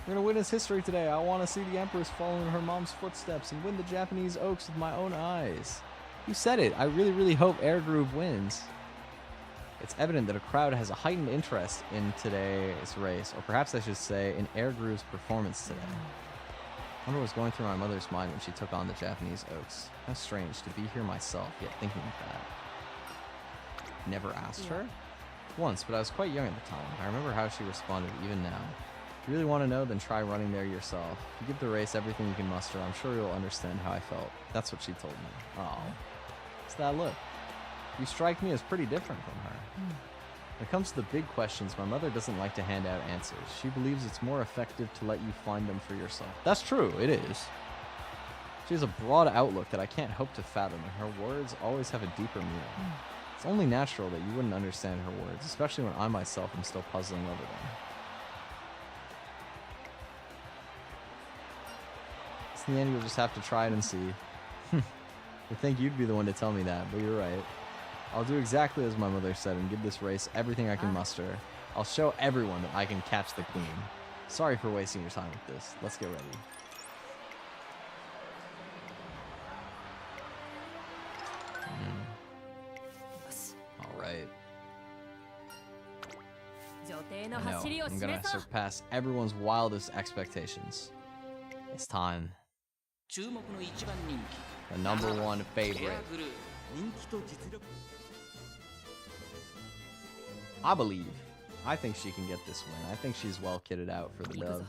We're gonna witness history today. I want to see the Empress follow in her mom's footsteps and win the Japanese Oaks with my own eyes. You said it. I really, really hope Air Groove wins. It's evident that a crowd has a heightened interest in today's race, or perhaps I should say in Air Groove's performance today. I wonder what was going through my mother's mind when she took on the Japanese Oaks. How strange to be here myself, yet thinking of that. Never asked her? Once, but I was quite young at the time. I remember how she responded even now. If you really want to know, then try running there yourself. If you give the race everything you can muster, I'm sure you'll understand how I felt. That's what she told me. Oh, what's that look? You strike me as pretty different from her. When it comes to the big questions, my mother doesn't like to hand out answers. She believes it's more effective to let you find them for yourself. That's true, it is. She has a broad outlook that I can't hope to fathom, and her words always have a deeper meaning. It's only natural that you wouldn't understand her words, especially when I myself am still puzzling over them. In the end, you'll just have to try it and see. I think you'd be the one to tell me that, but you're right. I'll do exactly as my mother said and give this race everything I can muster. I'll show everyone that I can catch the queen. Sorry for wasting your time with this. Let's get ready. Alright. I know, I'm gonna surpass everyone's wildest expectations. It's time. The number one favorite. I believe. I think she can get this win. I think she's well kitted out for the dub.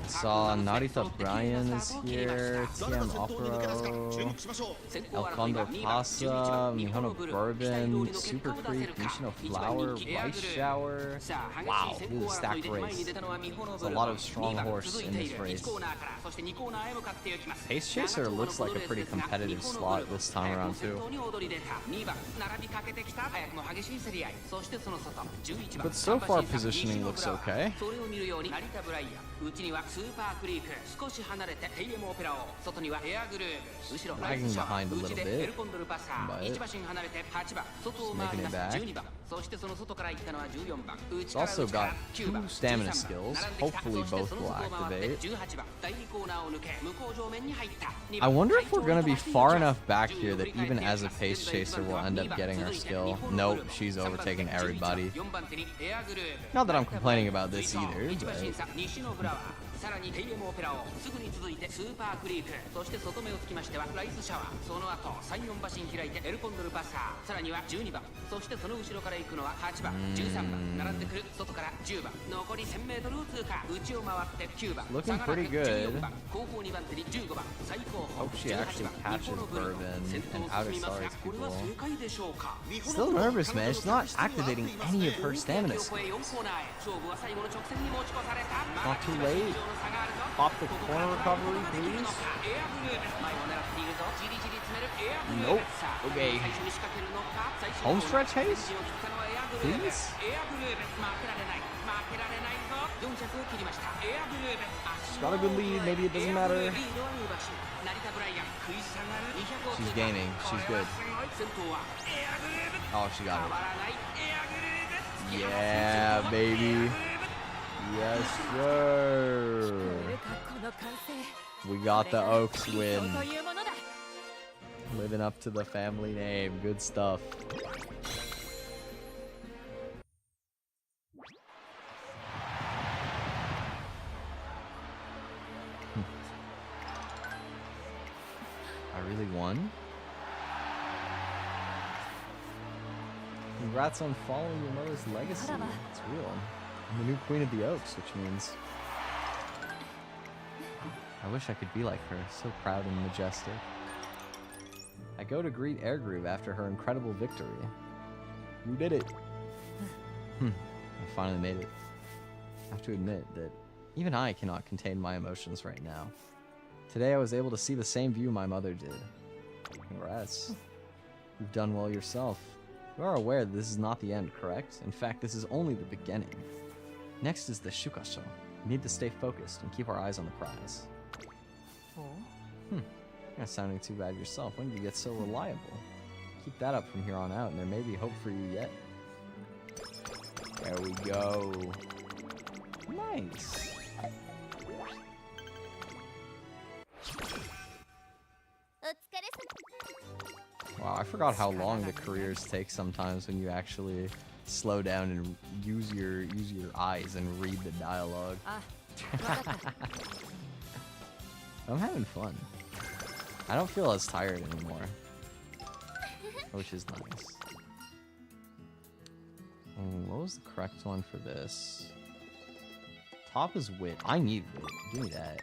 Saw Narita Bryan is here, TM Opero, El Condor Pasa, Mihono Bourbon, Super Creek, Nishino Flower, Rice Shower. Wow, this is a stacked race. There's a lot of strong horse in this race. Pace Chaser looks like a pretty competitive slot this time around too. But so far positioning looks okay. Lagging behind a little bit, but just making it back. It's also got 2 stamina skills, hopefully both will activate. I wonder if we're going to be far enough back here that even as a pace chaser we'll end up getting our skill. Nope, she's overtaken everybody. Not that I'm complaining about this either, but... さらにテイエムオペラをすぐに続いてスーパークリークそして外目をつきましてはライスシャワーその後3、4馬身開いてエルコンドルパッサーさらには12番そしてその後ろから行くのは8番13番並んでくる外から10番残り 1000m を通過内を回って9番 Looking pretty good. 14番後方2番手に15番最後方 Hope she actually catches Bourbon and outaccelerates people. 正解でしょうか Still nervous, man. She's not activating any of her stamina skills. 勝負は最後の直線に持ち越された Not too late. Pop the corner recovery, please. Nope. Okay. Home stretch haste? Please? She's got a good lead. Maybe it doesn't matter. She's gaining. She's good. Oh, she got it. Yeah, baby. Yes, sir. We got the Oaks win. Living up to the family name. Good stuff. I really won? Congrats on following your mother's legacy. It's real. I'm the new queen of the Oaks, which means... I wish I could be like her, so proud and majestic. I go to greet Air Groove after her incredible victory. You did it! I finally made it. I have to admit that even I cannot contain my emotions right now. Today I was able to see the same view my mother did. Congrats. You've done well yourself. You are aware that this is not the end, correct? In fact, this is only the beginning. Next is the Shukasho. We need to stay focused and keep our eyes on the prize. You're not sounding too bad yourself. When did you get so reliable? Keep that up from here on out, and there may be hope for you yet. There we go. Nice. Wow, I forgot how long the careers take sometimes when you actually slow down and use your eyes and read the dialogue. I'm having fun. I don't feel as tired anymore, which is nice. What was the correct one for this? Top is wit. I need wit. Give me that.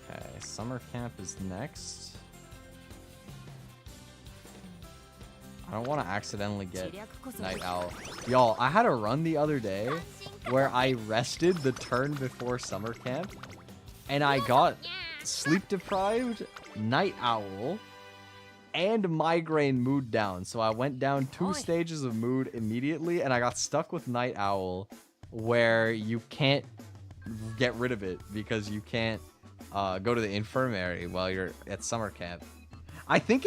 Okay, summer camp is next. I don't want to accidentally get night owl. Y'all, I had a run the other day where I rested the turn before summer camp, and I got sleep deprived, night owl, and migraine mood down. So I went down 2 stages of mood immediately, and I got stuck with night owl, where you can't get rid of it because you can't go to the infirmary while you're at summer camp. I think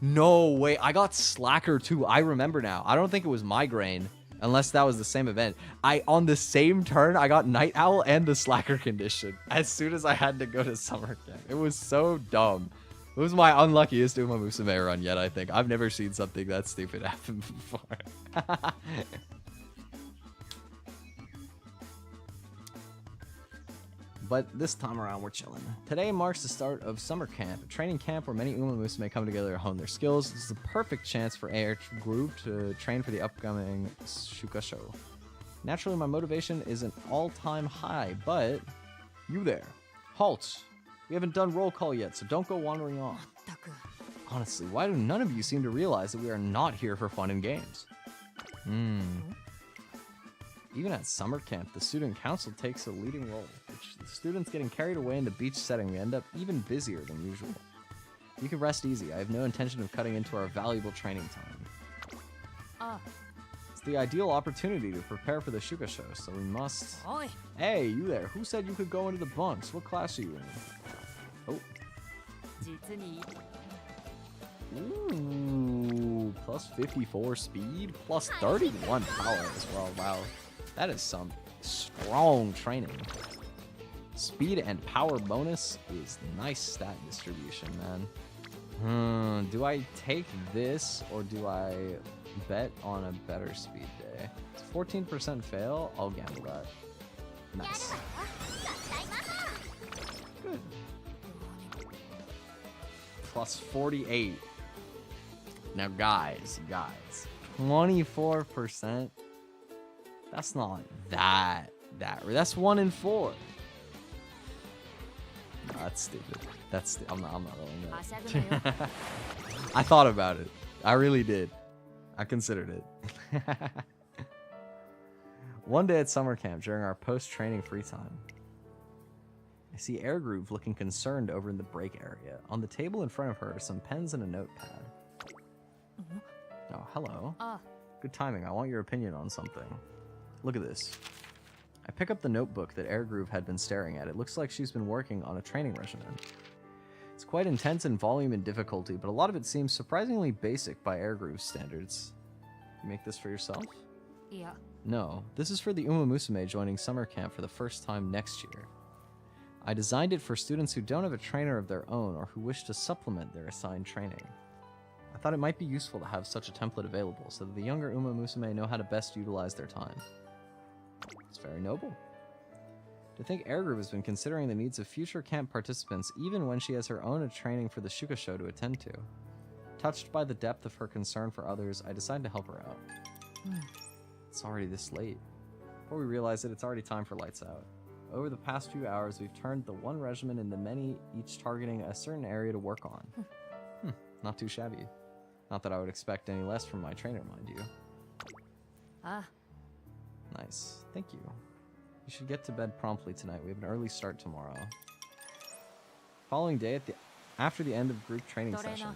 no way, I got slacker too. I remember now. I don't think it was migraine, unless that was the same event. On the same turn, I got night owl and the slacker condition as soon as I had to go to summer camp. It was so dumb. It was my unluckiest Umamusume run yet, I think. I've never seen something that stupid happen before. But this time around, we're chilling. Today marks the start of summer camp, a training camp where many Umamusume come together to hone their skills. This is a perfect chance for our group to train for the upcoming Shuka show. Naturally, my motivation is an all-time high, but you there. Halt! We haven't done roll call yet, so don't go wandering off. Honestly, why do none of you seem to realize that we are not here for fun and games? Even at summer camp, the student council takes a leading role, which the students getting carried away in the beach setting, we end up even busier than usual. You can rest easy. I have no intention of cutting into our valuable training time. It's the ideal opportunity to prepare for the Shuka show, so we must... Hey, you there. Who said you could go into the bunks? What class are you in? Oh. Ooh, plus 54 speed, plus 31 power as well. Wow. That is some strong training. Speed and power bonus is nice stat distribution, man. Do I take this or do I bet on a better speed day? It's 14% fail. I'll gamble that. Nice. Good. Plus 48. Now, guys, 24%. That's not that. That's 1 in 4. No, that's stupid. I'm not rolling that. I thought about it. I really did. I considered it. One day at summer camp during our post-training free time, I see Air Groove looking concerned over in the break area. On the table in front of her are some pens and a notepad. Oh, hello. Good timing. I want your opinion on something. Look at this. I pick up the notebook that Air Groove had been staring at. It looks like she's been working on a training regimen. It's quite intense in volume and difficulty, but a lot of it seems surprisingly basic by Air Groove's standards. You make this for yourself? Yeah. No, this is for the Umamusume joining summer camp for the first time next year. I designed it for students who don't have a trainer of their own or who wish to supplement their assigned training. I thought it might be useful to have such a template available so that the younger Umamusume know how to best utilize their time. It's very noble. To think Air Groove has been considering the needs of future camp participants even when she has her own training for the Shuka show to attend to. Touched by the depth of her concern for others, I decided to help her out. It's already this late. Before we realize it, it's already time for lights out. Over the past few hours, we've turned the one regimen into many, each targeting a certain area to work on. Not too shabby. Not that I would expect any less from my trainer, mind you. Nice. Thank you. You should get to bed promptly tonight. We have an early start tomorrow. Following day, after the end of group training session.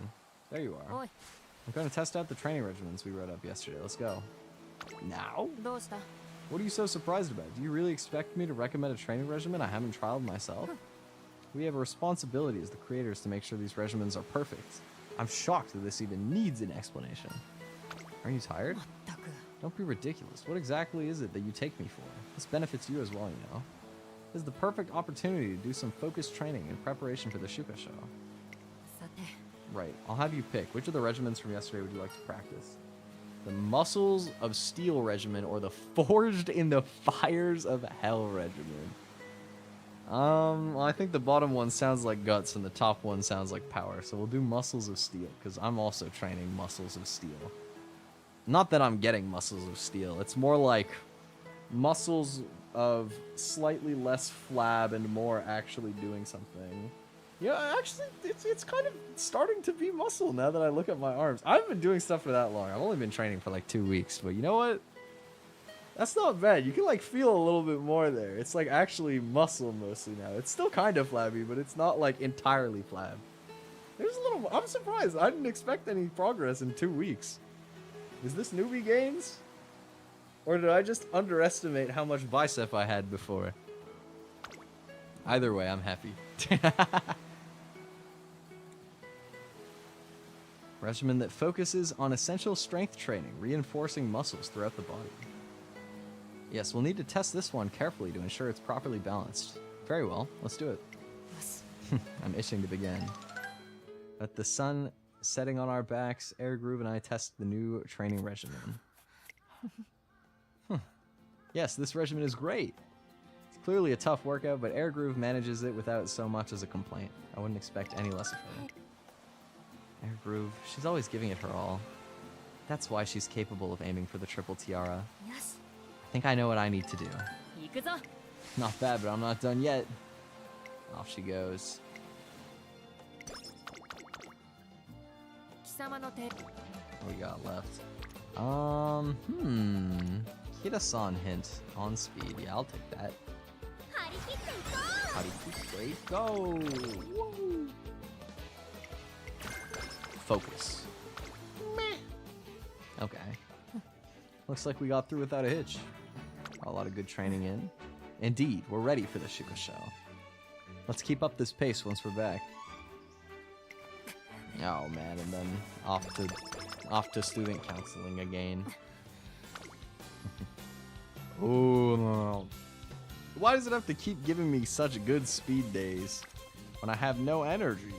There you are. I'm going to test out the training regimens we wrote up yesterday. Let's go. Now? What are you so surprised about? Do you really expect me to recommend a training regimen I haven't trialed myself? We have a responsibility as the creators to make sure these regimens are perfect. I'm shocked that this even needs an explanation. Are you tired? 全く Don't be ridiculous. What exactly is it that you take me for? This benefits you as well, you know. This is the perfect opportunity to do some focused training in preparation for the Shuka show. さて Right, I'll have you pick. Which of the regiments from yesterday would you like to practice? The Muscles of Steel Regiment or the Forged in the Fires of Hell Regiment? Well, I think the bottom one sounds like Guts and the top one sounds like Power. So we'll do Muscles of Steel, because I'm also training Muscles of Steel. Not that I'm getting Muscles of Steel. It's more like muscles of slightly less flab and more actually doing something. Yeah, actually, it's kind of starting to be muscle now that I look at my arms. I haven't been doing stuff for that long. I've only been training for like 2 weeks, but you know what? That's not bad. You can like feel a little bit more there. It's like actually muscle mostly now. It's still kind of flabby, but it's not like entirely flab. There's a little. I'm surprised. I didn't expect any progress in 2 weeks. Is this newbie gains? Or did I just underestimate how much bicep I had before? Either way, I'm happy. Regimen that focuses on essential strength training, reinforcing muscles throughout the body. Yes, we'll need to test this one carefully to ensure it's properly balanced. Very well, let's do it. よし I'm itching to begin. With the sun setting on our backs, Air Groove and I test the new training regimen. Yes, this regimen is great. It's clearly a tough workout, but Air Groove manages it without so much as a complaint. I wouldn't expect any less of her. Air Groove, she's always giving it her all. That's why she's capable of aiming for the triple tiara. よし I think I know what I need to do. 行くぞ Not bad, but I'm not done yet. Off she goes. 貴様の手 What we got left? Kida-san hint on speed. Yeah, I'll take that. 張り切っていこ Harikite, go! Woo! Focus. Okay. Looks like we got through without a hitch. Got a lot of good training in. Indeed, we're ready for the Shuka show. Let's keep up this pace once we're back. Oh man, and then off to student counseling again. Oh no. Why does it have to keep giving me such good speed days when I have no energy?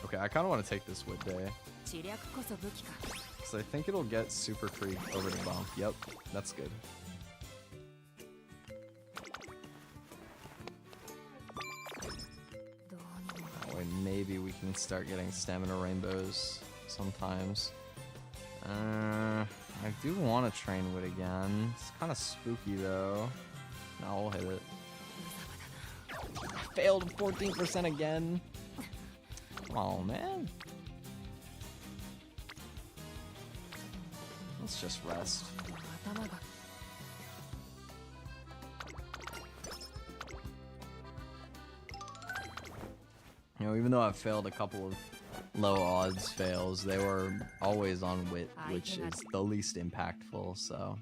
Okay, I kind of want to take this whip day. 知略こそ武器か Because I think it'll get super creep over the bump. Yep, that's good. どうにも That way maybe we can start getting stamina rainbows sometimes. I do want to train Wit again. It's kind of spooky though. No, we'll hit it. I failed 14% again. Come on, man. Let's just rest. 頭が You know, even though I've failed a couple of low odds fails, they were always on Wit, which is the least impactful, so.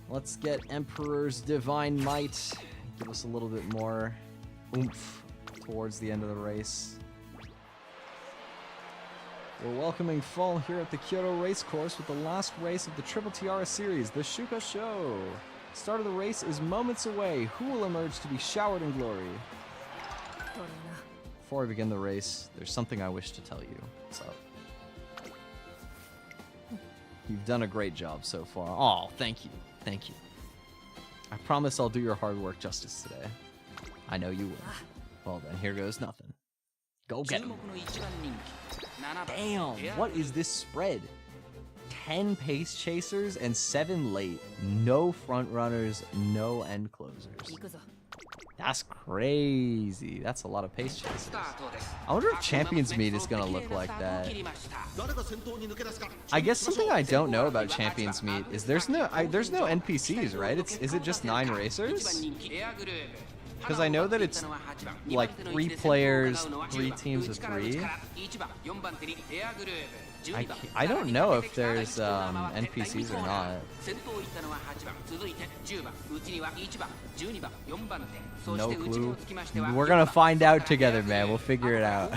Let's get Emperor's Divine Might. Give us a little bit more oomph towards the end of the race. We're welcoming fall here at the Kyoto Racecourse with the last race of the Triple Tiara Series, the Shuka Show. Start of the race is moments away. Who will emerge to be showered in glory? 取るな Before I begin the race, there's something I wish to tell you. What's up? You've done a great job so far. Oh, thank you. Thank you. I promise I'll do your hard work justice today. I know you will. Well then, here goes nothing. Go get 注 him. 目の一番人気7番 Damn, what is this spread? 10 pace chasers and 7 late. No front runners, no end closers. 行くぞ That's crazy. That's a lot of pace chasers. スタートです I wonder if Champions Meet is gonna look like that. I guess something I don't know about Champions Meet is there's no NPCs, right? Is it just 9 racers? Because I know that it's like 3 players, 3 teams of 3. I don't know if there's NPCs or not. No clue. We're gonna find out together, man. We'll figure it out.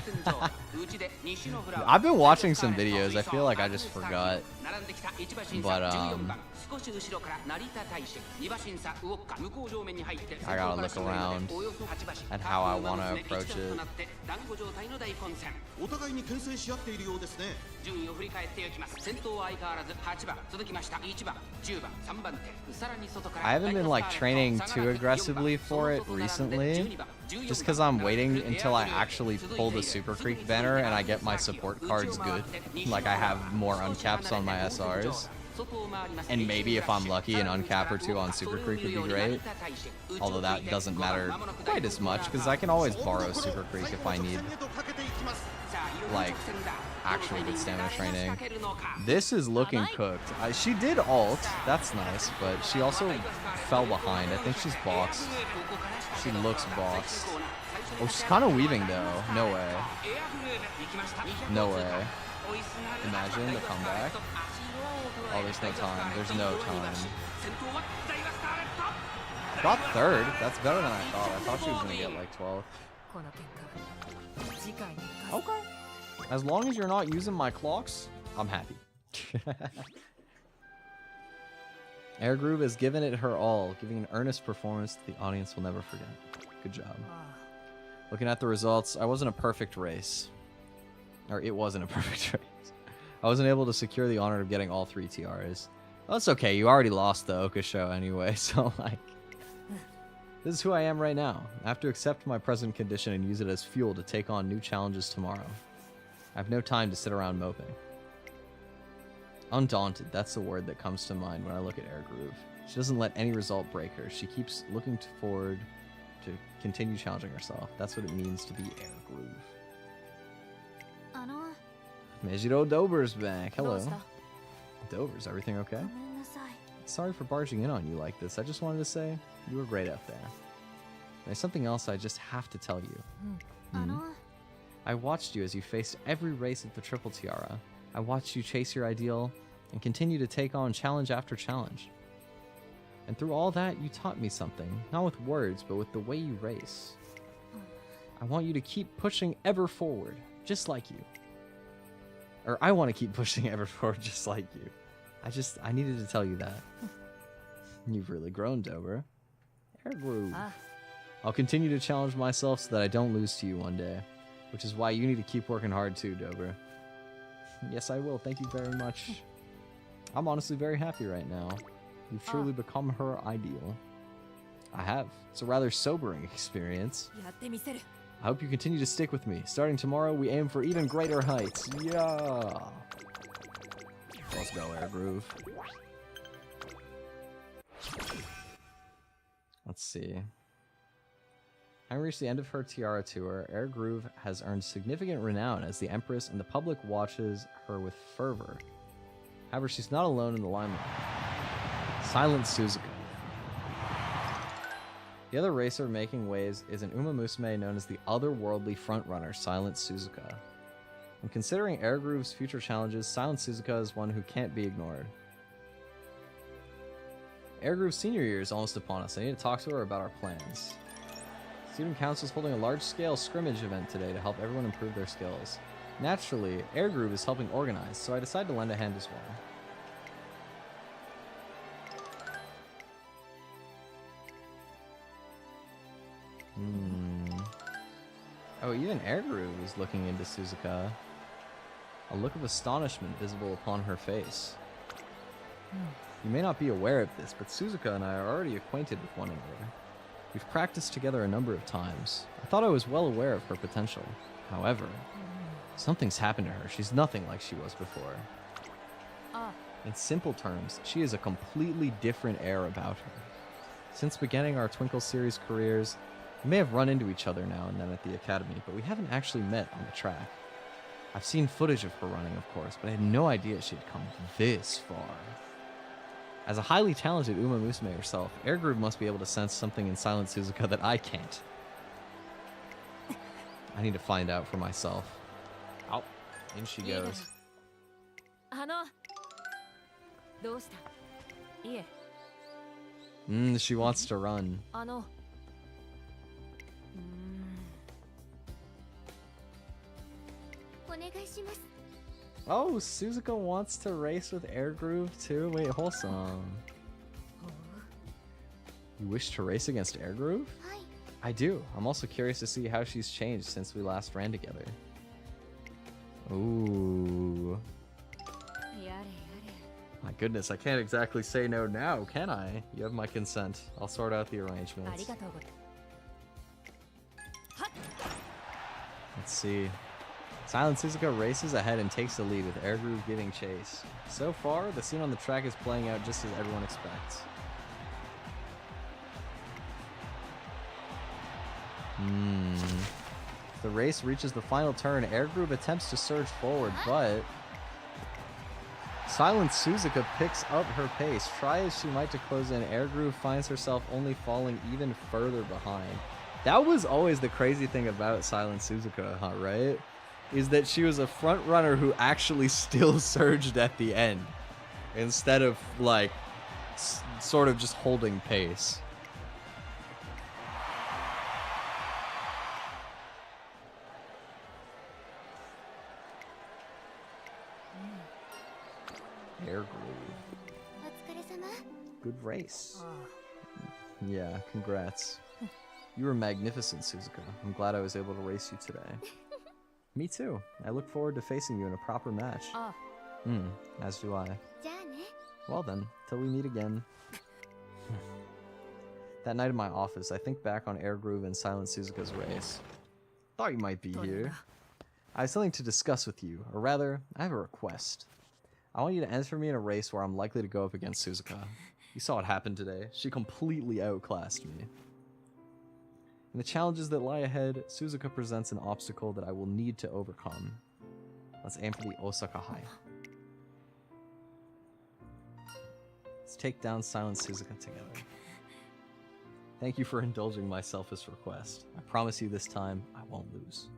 I've been watching some videos. I feel like I just forgot. But I gotta look around at how I want to approach it. お互いに牽制し合っているようですね。順位を振り返っていきます。先頭は相変わらず8番、続きました1番、10番、3番手、さらに外から I haven't been like training too aggressively for it recently, just because I'm waiting until I actually pull the Super Creek banner and I get my support cards good. Like I have more uncaps on my SRs. And maybe if I'm lucky, an uncap or two on Super Creek would be great. Although that doesn't matter quite as much, because I can always borrow Super Creek if I need, like, actual good stamina training. This is looking cooked. She did ult, that's nice, but she also fell behind. I think she's boxed. She looks boxed. Oh, she's kind of weaving though. No way. No way. Imagine the comeback. Oh, there's no time. There's no time. Got third. That's better than I thought. I thought she was gonna get like 12th. この結果次回に生かす Okay. As long as you're not using my clocks, I'm happy. Air Groove has given it her all, giving an earnest performance that the audience will never forget. Good job. Looking at the results, I wasn't a perfect race. Or it wasn't a perfect race. I wasn't able to secure the honor of getting all 3 tiaras. Well, that's okay, you already lost the Oka show anyway, so like... This is who I am right now. I have to accept my present condition and use it as fuel to take on new challenges tomorrow. I have no time to sit around moping. Undaunted, that's the word that comes to mind when I look at Air Groove. She doesn't let any result break her. She keeps looking forward to continue challenging herself. That's what it means to be Air Groove. あの Mejiro Dober's back. ど Hello. うした Dober's, everything okay? ごめんなさい Sorry for barging in on you like this. I just wanted to say you were great out there. There's something else I just have to tell you. あの I watched you as you faced every race at the Triple Tiara. I watched you chase your ideal and continue to take on challenge after challenge. And through all that, you taught me something, not with words, but with the way you race. I want you to keep pushing ever forward, just like you. Or I want to keep pushing ever forward, just like you. I needed to tell you that. You've really grown, Dober. Air Groove. あ I'll continue to challenge myself so that I don't lose to you one day. Which is why you need to keep working hard too, Dober. Yes, I will. Thank you very much. I'm honestly very happy right now. You've truly become her ideal. I have. It's a rather sobering experience. やってみせる I hope you continue to stick with me. Starting tomorrow, we aim for even greater heights. Yeah! Let's go, Air Groove. Let's see. Having reached the end of her Tiara tour, Air Groove has earned significant renown as the Empress, and the public watches her with fervor. However, she's not alone in the limelight. Silent Suzuka. The other racer making waves is an Umamusume known as the otherworldly frontrunner, Silent Suzuka. When considering Air Groove's future challenges, Silent Suzuka is one who can't be ignored. Air Groove's senior year is almost upon us. I need to talk to her about our plans. Student Council is holding a large-scale scrimmage event today to help everyone improve their skills. Naturally, Air Groove is helping organize, so I decided to lend a hand as well. Oh, even Air Groove is looking into Suzuka. A look of astonishment visible upon her face. You may not be aware of this, but Suzuka and I are already acquainted with one another. We've practiced together a number of times. I thought I was well aware of her potential. However, something's happened to her. She's nothing like she was before. あ In simple terms, she has a completely different air about her. Since beginning our Twinkle series careers, we may have run into each other now and then at the academy, but we haven't actually met on the track. I've seen footage of her running, of course, but I had no idea she'd come this far. As a highly talented Umamusume herself, Air Groove must be able to sense something in Silent Suzuka that I can't. I need to find out for myself. Oh, in she いいだろ goes. あのどうしたいえ She wants to run. あの Oh, Suzuka wants to race with Air Groove too? Wait, wholesome. You wish to race against Air Groove? I do. I'm also curious to see how she's changed since we last ran together. Ooh. My goodness, I can't exactly say no now, can I? You have my consent. I'll sort out the arrangements. Let's see. Silent Suzuka races ahead and takes the lead with Air Groove giving chase. So far, the scene on the track is playing out just as everyone expects. The race reaches the final turn. Air Groove attempts to surge forward, but Silent Suzuka picks up her pace. Try as she might to close in, Air Groove finds herself only falling even further behind. That was always the crazy thing about Silent Suzuka, huh, right? Is that she was a front runner who actually still surged at the end instead of like sort of just holding pace. Air Groove. Good race. Yeah, congrats. You were magnificent, Suzuka. I'm glad I was able to race you today. Me too. I look forward to facing you in a proper match. As do I. Well then, till we meet again. That night in my office, I think back on Air Groove and Silent Suzuka's race. Thought you might be here. I have something to discuss with you, or rather, I have a request. I want you to enter me in a race where I'm likely to go up against Suzuka. You saw what happened today. She completely outclassed me. In the challenges that lie ahead, Suzuka presents an obstacle that I will need to overcome. Let's aim for the Osaka High. Let's take down Silent Suzuka together. Thank you for indulging my selfish request. I promise you this time, I won't lose.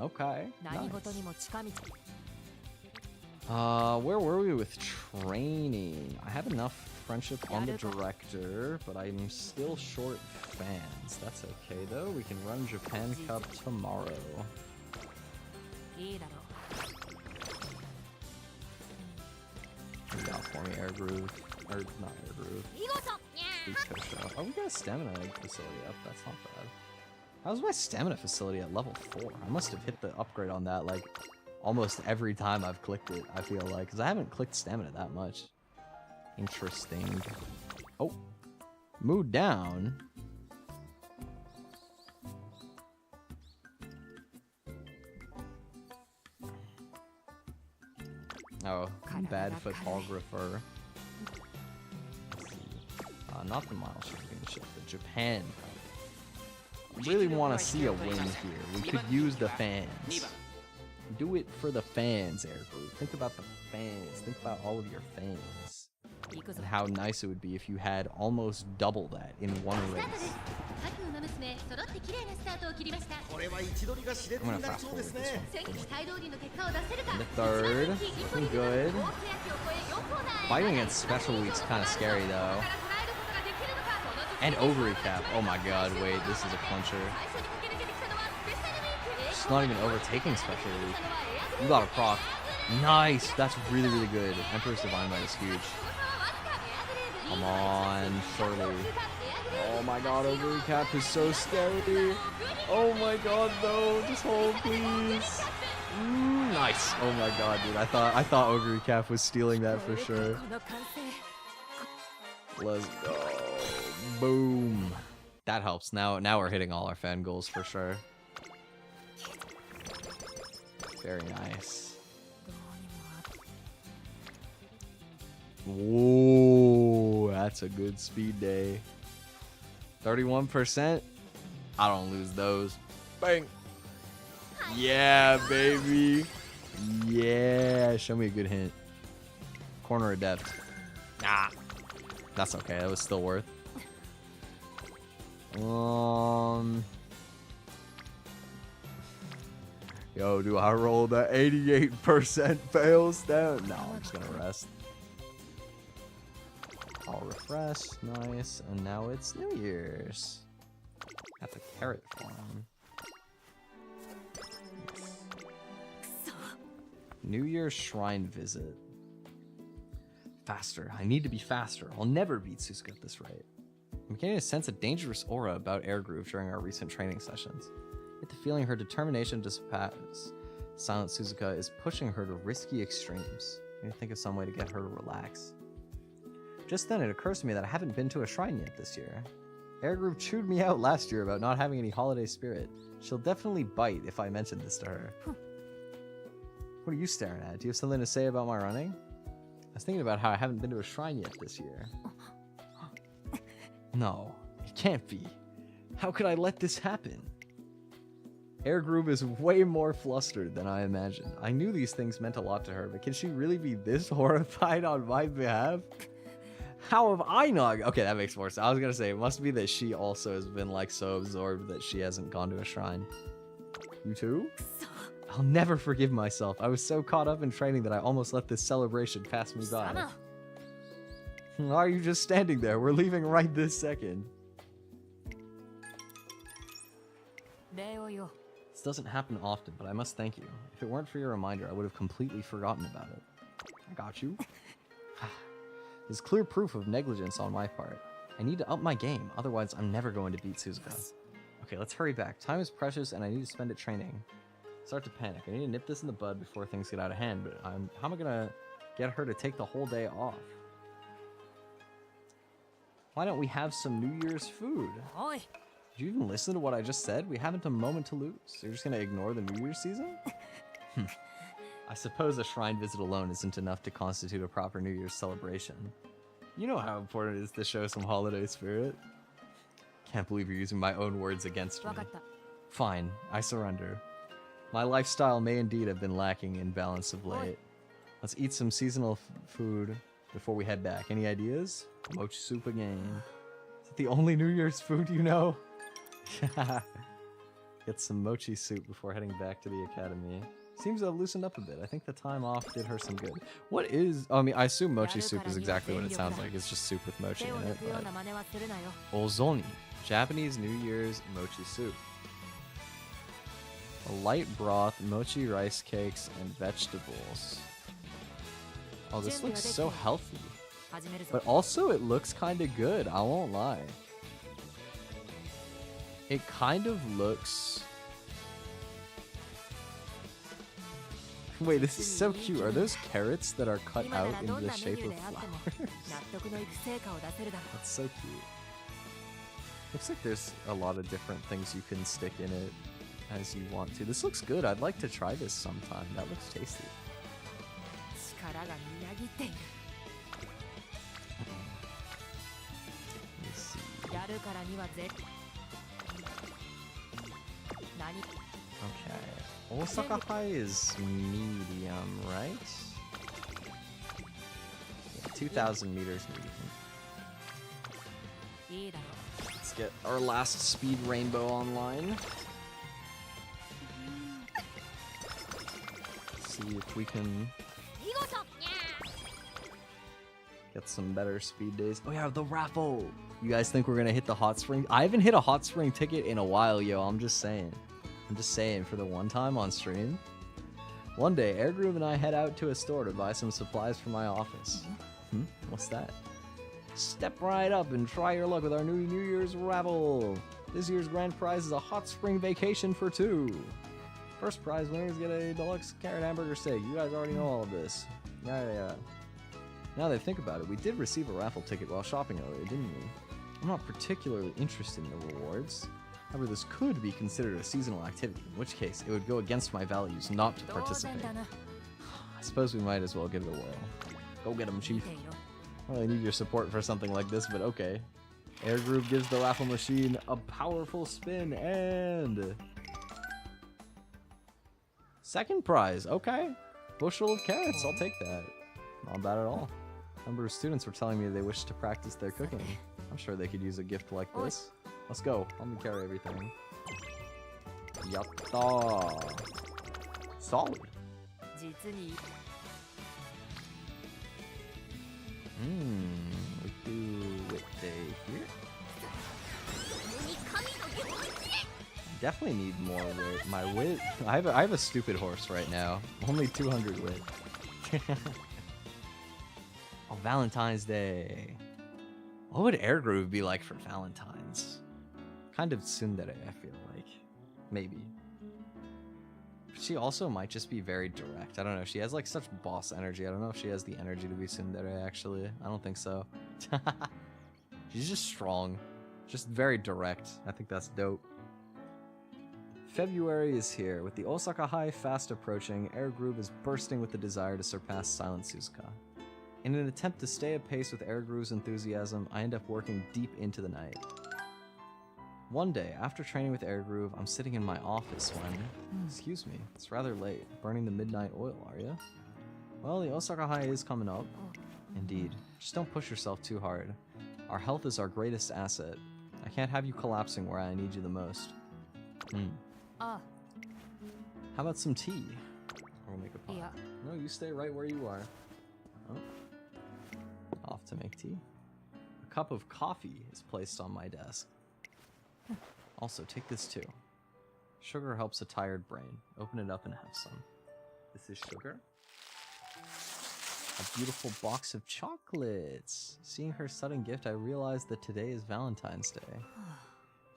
Okay. Nice. Where were we with training? I have enough friendship on the director, but I'm still short fans. That's okay though. We can run Japan Cup tomorrow. What do you got for me, Air Groove? Or not Air Groove. Beach Coast Show. Oh, we got a stamina facility up. That's not bad. How's my stamina facility at level 4? I must have hit the upgrade on that like almost every time I've clicked it, I feel like, because I haven't clicked stamina that much. Interesting. Oh, mood down. Oh, bad photographer. Not the Mile Championship, the Japan Cup. I really want to see a win here. We could use the fans. Do it for the fans, Air Groove. Think about the fans. Think about all of your fans. And how nice it would be if you had almost double that in one race. I'm gonna fast forward this one. The third. Looking good. Fighting against special week's kind of scary though. And ovary cap. Oh my god, wait, this is a puncher. It's not even overtaking special week. You got a proc. Nice! That's really, really good. Emperor's Divine Might is huge. Come on, surely. Oh my god, ovary cap is so scary. Oh my god, no, just hold, please. Nice. Oh my god, dude. I thought ovary cap was stealing that for sure. Let's go. Boom. That helps. Now we're hitting all our fan goals for sure. Very nice. Whoa, that's a good speed day. 31%. I don't lose those. Bang. Yeah, baby. Yeah, show me a good hint. Corner of depth. Nah. That's okay. That was still worth. Yo, do I roll the 88% fails down? No, I'm just gonna rest. I'll refresh. Nice. And now it's New Year's. At the carrot farm. New Year's shrine visit. Faster. I need to be faster. I'll never beat Suzuka at this rate. I'm beginning to sense a dangerous aura about Air Groove during our recent training sessions. I get the feeling her determination to surpass Silent Suzuka is pushing her to risky extremes. I need to think of some way to get her to relax. Just then it occurs to me that I haven't been to a shrine yet this year. Air Groove chewed me out last year about not having any holiday spirit. She'll definitely bite if I mention this to her. What are you staring at? Do you have something to say about my running? I was thinking about how I haven't been to a shrine yet this year. No, it can't be. How could I let this happen? Air Groove is way more flustered than I imagined. I knew these things meant a lot to her, but can she really be this horrified on my behalf? How have I not? Okay, that makes more sense. I was gonna say, it must be that she also has been like so absorbed that she hasn't gone to a shrine. You too? I'll never forgive myself. I was so caught up in training that I almost let this celebration pass me by. Why are you just standing there? We're leaving right this second. This doesn't happen often, but I must thank you. If it weren't for your reminder, I would have completely forgotten about it. I got you. There's clear proof of negligence on my part. I need to up my game, otherwise I'm never going to beat Suzuka. Okay, let's hurry back. Time is precious and I need to spend it training. Start to panic. I need to nip this in the bud before things get out of hand, but how am I gonna get her to take the whole day off? Why don't we have some New Year's food? Did you even listen to what I just said? We haven't a moment to lose. You're just gonna ignore the New Year's season? I suppose a shrine visit alone isn't enough to constitute a proper New Year's celebration. You know how important it is to show some holiday spirit. Can't believe you're using my own words against me. Fine, I surrender. My lifestyle may indeed have been lacking in balance of late. Let's eat some seasonal food before we head back. Any ideas? Mochi soup again. Is it the only New Year's food you know? Get some mochi soup before heading back to the academy. Seems to have loosened up a bit. I think the time off did her some good. What is... Oh, I mean, I assume mochi soup is exactly what it sounds like. It's just soup with mochi in it. But... Ozoni. Japanese New Year's mochi soup. A light broth, mochi rice cakes, and vegetables. Oh, this looks so healthy. But also it looks kind of good, I won't lie. It kind of looks... Wait, this is so cute. Are those carrots that are cut out into the shape of flowers? That's so cute. Looks like there's a lot of different things you can stick in it as you want to. This looks good. I'd like to try this sometime. That looks tasty. Let's see. Okay. Osaka High is medium, right? Yeah, 2,000 meters medium. Let's get our last speed rainbow online. See if we can get some better speed days. Oh yeah, the raffle! You guys think we're gonna hit the hot spring? I haven't hit a hot spring ticket in a while, yo. I'm just saying. For the one time on stream. One day, Air Groove and I head out to a store to buy some supplies for my office. What's that? Step right up and try your luck with our new Year's raffle. This year's grand prize is a hot spring vacation for 2. First prize winners get a deluxe carrot hamburger steak. You guys already know all of this. Yeah. Now that I think about it, we did receive a raffle ticket while shopping earlier, didn't we? I'm not particularly interested in the rewards. However, this could be considered a seasonal activity, in which case it would go against my values not to participate. I suppose we might as well give it a whirl. Go get him, Chief. I really need your support for something like this, but okay. Air Groove gives the raffle machine a powerful spin and... Second prize, okay. Bushel of carrots, I'll take that. Not bad at all. A number of students were telling me they wish to practice their cooking. I'm sure they could use a gift like this. Let's go. Let me carry everything. Yatta! Solid. We do it day here. definitely need more wit. My wit... I have a stupid horse right now. Only 200 wit. Oh, Valentine's Day. What would Air Groove be like for Valentine's? Kind of tsundere, I feel like. Maybe. She also might just be very direct. I don't know. She has like such boss energy. I don't know if she has the energy to be tsundere, actually. I don't think so. She's just strong. Just very direct. I think that's dope. February is here. With the Osaka High fast approaching, Air Groove is bursting with the desire to surpass Silent Suzuka. In an attempt to stay apace with Air Groove's enthusiasm, I end up working deep into the night. One day, after training with Air Groove, I'm sitting in my office when... Excuse me, it's rather late. Burning the midnight oil, are you? Well, the Osaka High is coming up. Indeed. Just don't push yourself too hard. Our health is our greatest asset. I can't have you collapsing where I need you the most. How about some tea? Or we'll make a pot. Yeah. No, you stay right where you are. Oh. Off to make tea. A cup of coffee is placed on my desk. Also, take this too. Sugar helps a tired brain. Open it up and have some. This is sugar. A beautiful box of chocolates. Seeing her sudden gift, I realized that today is Valentine's Day.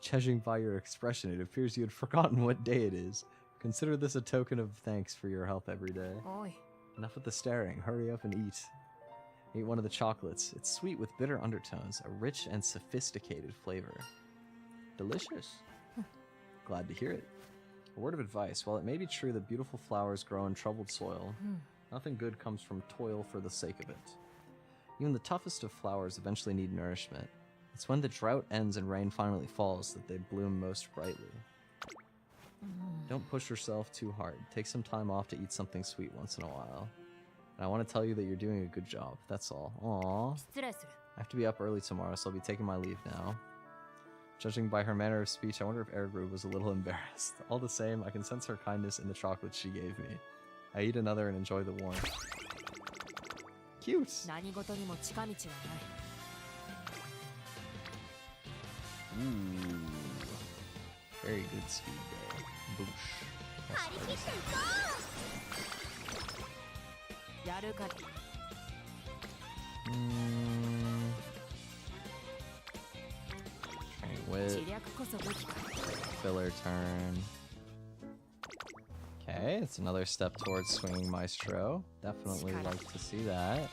Judging by your expression, it appears you had forgotten what day it is. Consider this a token of thanks for your help every day. Oi. Enough with the staring. Hurry up and eat. Eat one of the chocolates. It's sweet with bitter undertones, a rich and sophisticated flavor. Delicious. Glad to hear it. A word of advice. While it may be true that beautiful flowers grow in troubled soil, nothing good comes from toil for the sake of it. Even the toughest of flowers eventually need nourishment. It's when the drought ends and rain finally falls that they bloom most brightly. Don't push yourself too hard. Take some time off to eat something sweet once in a while. And I want to tell you that you're doing a good job. That's all. Aww. I have to be up early tomorrow, so I'll be taking my leave now. Judging by her manner of speech, I wonder if Air Groove was a little embarrassed. All the same, I can sense her kindness in the chocolates she gave me. I eat another and enjoy the warmth. Cute! Ooh. Very good speed day. Boosh. Training wit. Filler turn. Okay, it's another step towards swinging Maestro. Definitely like to see that.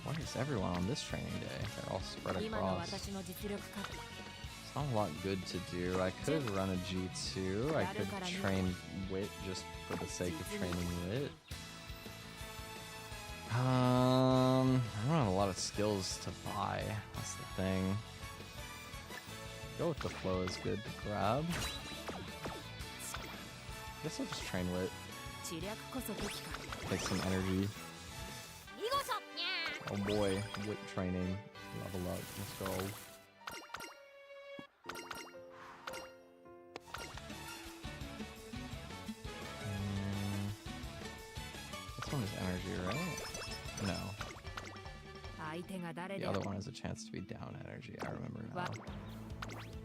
What is everyone on this training day? They're all spread across. It's not a lot good to do. I could run a G2. I could train wit just for the sake of training wit. I don't have a lot of skills to buy. That's the thing. Go with the flow is good to grab. I guess I'll just train wit. Take some energy. Oh boy, wit training. Level up. Let's go. This one is energy, right? No. The other one has a chance to be down energy. I remember now.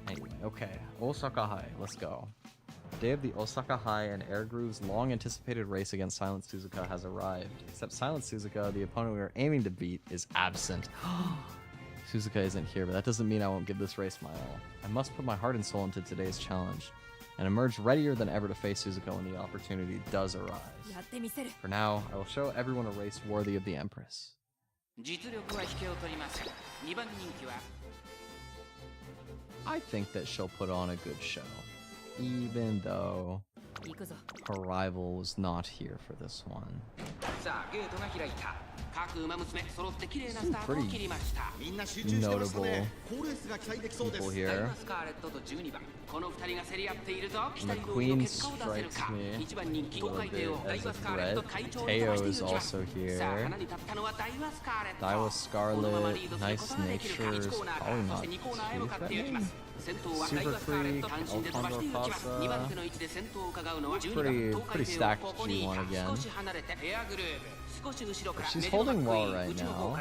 Anyway, okay. Osaka High. Let's go. The day of the Osaka High and Air Groove's long-anticipated race against Silent Suzuka has arrived. Except Silent Suzuka, the opponent we are aiming to beat, is absent. Suzuka isn't here, but that doesn't mean I won't give this race my all. I must put my heart and soul into today's challenge, and emerge readier than ever to face Suzuka when the opportunity does arise. For now, I will show everyone a race worthy of the Empress. I think that she'll put on a good show. Even though her rival was not here for this one. Some pretty notable people here. And the Queen strikes me a little bit as a threat. Teo is also here. Daiwa Scarlet, Nice Natures, probably not too threatening. Super Freak, Alfonso Pasa. Pretty stacked G1 again. But she's holding well right now.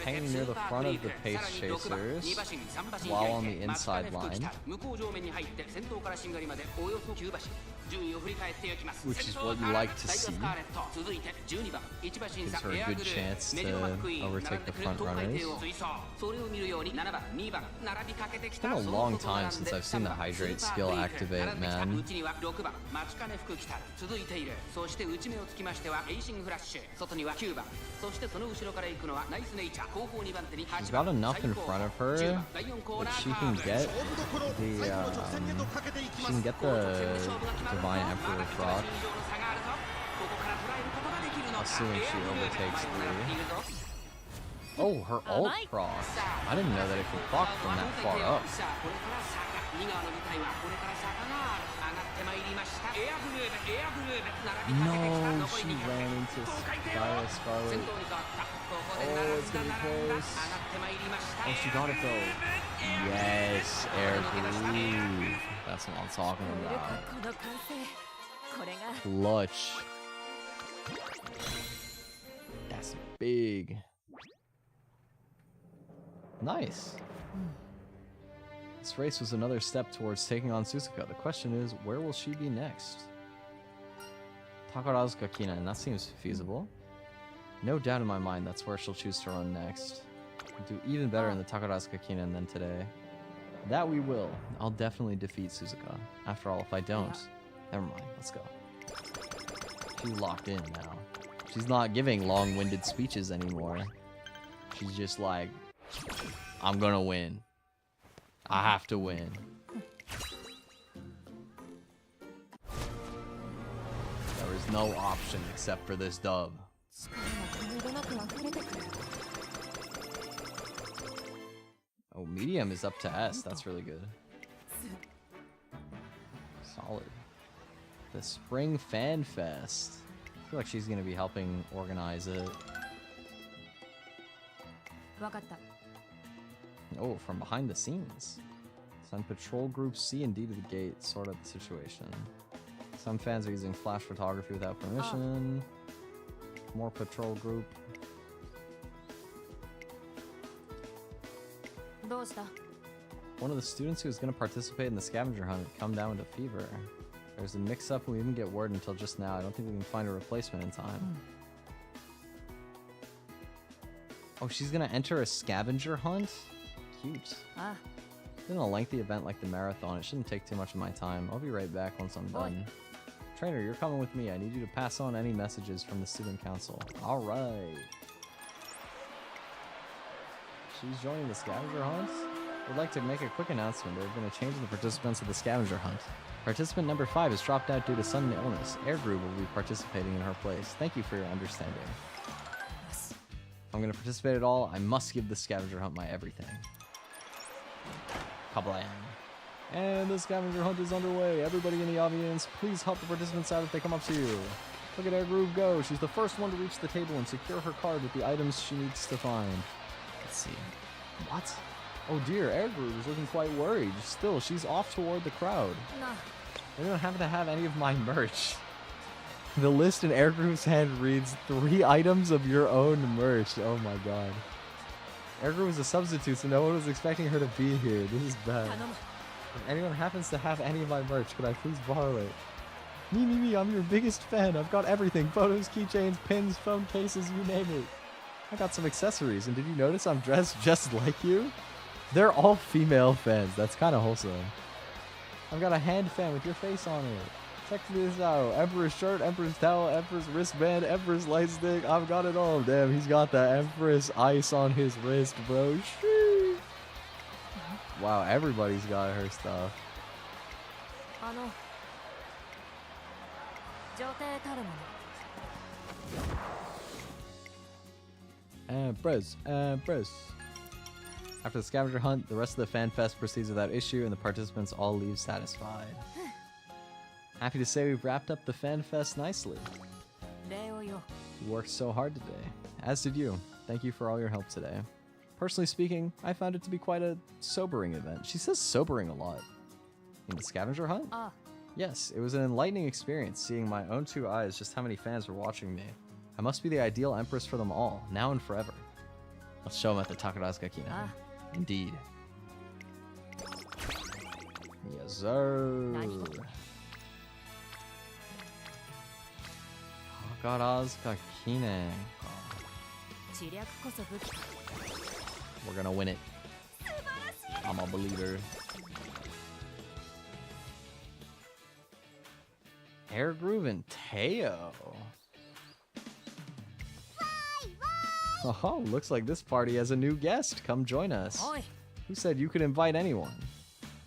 Hanging near the front of the pace chasers while on the inside line, which is what you like to see. Gives her a good chance to overtake the front runners. It's been a long time since I've seen the hydrate skill activate, man. She's got enough in front of her that she can get the Divine Emperor proc. Assuming she overtakes 3. Oh, her ult proc. I didn't know that it could proc from that far up. No, she ran into Scarlet. Oh, it's gonna be close. Oh, she got it though. Yes, air groove. That's what I'm talking about. Clutch. That's big. Nice. This race was another step towards taking on Suzuka. The question is, where will she be next? Takarazuka Kinen, that seems feasible. No doubt in my mind that's where she'll choose to run next. We'll do even better in the Takarazuka Kinen than today. That we will. I'll definitely defeat Suzuka. After all, if I don't, never mind, let's go. She's locked in now. She's not giving long-winded speeches anymore. She's just like, I'm gonna win. I have to win. There is no option except for this dub. Oh, medium is up to S. That's really good. Solid. The Spring Fan Fest. I feel like she's gonna be helping organize it. Oh, from behind the scenes. Send patrol groups C and D to the gate. Sort out the situation. Some fans are using flash photography without permission. More patrol group. One of the students who was going to participate in the scavenger hunt had come down with a fever. There's a mix-up and we didn't get word until just now. I don't think we can find a replacement in time. Oh, she's going to enter a scavenger hunt? Cute. It's a lengthy event like the marathon. It shouldn't take too much of my time. I'll be right back once I'm done. Trainer, you're coming with me. I need you to pass on any messages from the student council. Alright. She's joining the scavenger hunt? We'd like to make a quick announcement. There have been a change in the participants of the scavenger hunt. Participant number 5 has dropped out due to sudden illness. Airgroove will be participating in her place. Thank you for your understanding. If I'm going to participate at all, I must give the scavenger hunt my everything. Kablam. And the scavenger hunt is underway. Everybody in the audience, please help the participants out if they come up to you. Look at Airgroove go. She's the first one to reach the table and secure her card with the items she needs to find. Let's see. What? Oh dear, Airgroove is looking quite worried. Still, she's off toward the crowd. I don't happen to have any of my merch. The list in Airgroove's hand reads 3 items of your own merch. Oh my god. Airgroove is a substitute, so no one was expecting her to be here. This is bad. If anyone happens to have any of my merch, could I please borrow it? Me, I'm your biggest fan. I've got everything. Photos, keychains, pins, phone cases, you name it. I got some accessories, and did you notice I'm dressed just like you? They're all female fans. That's kind of wholesome. I've got a hand fan with your face on it. Check this out. Emperor's shirt, Emperor's towel, Emperor's wristband, Emperor's light stick. I've got it all. Damn, he's got the Empress ice on his wrist, bro. Sheesh. Wow, everybody's got her stuff. Empress. After the scavenger hunt, the rest of the fan fest proceeds without issue and the participants all leave satisfied. Happy to say we've wrapped up the fan fest nicely. You worked so hard today, as did you. Thank you for all your help today. Personally speaking, I found it to be quite a sobering event. She says sobering a lot. In the scavenger hunt? Yes, it was an enlightening experience seeing my own 2 eyes just how many fans were watching me. I must be the ideal empress for them all, now and forever. Let's show them at the Takarazuka Kina. Ah. Indeed. Yes, sir. Takarazuka Kina. 知略こそ武器 We're gonna win it. I'm a believer. Air Groove and Teo. Oh, looks like this party has a new guest. Come join us. おい Who said you could invite anyone?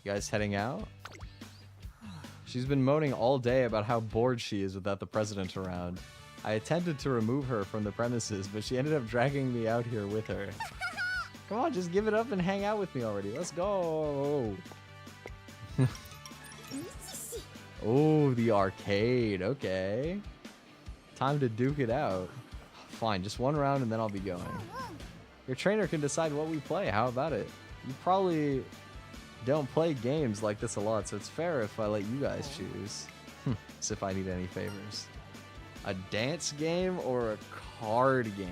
You guys heading out? She's been moaning all day about how bored she is without the president around. I attempted to remove her from the premises, but she ended up dragging me out here with her. Come on, just give it up and hang out with me already. Let's go. Oh, the arcade. Okay. Time to duke it out. Fine, just one round and then I'll be going. Your trainer can decide what we play. How about it? You probably don't play games like this a lot, so it's fair if I let you guys choose. As if I need any favors. A dance game or a card game?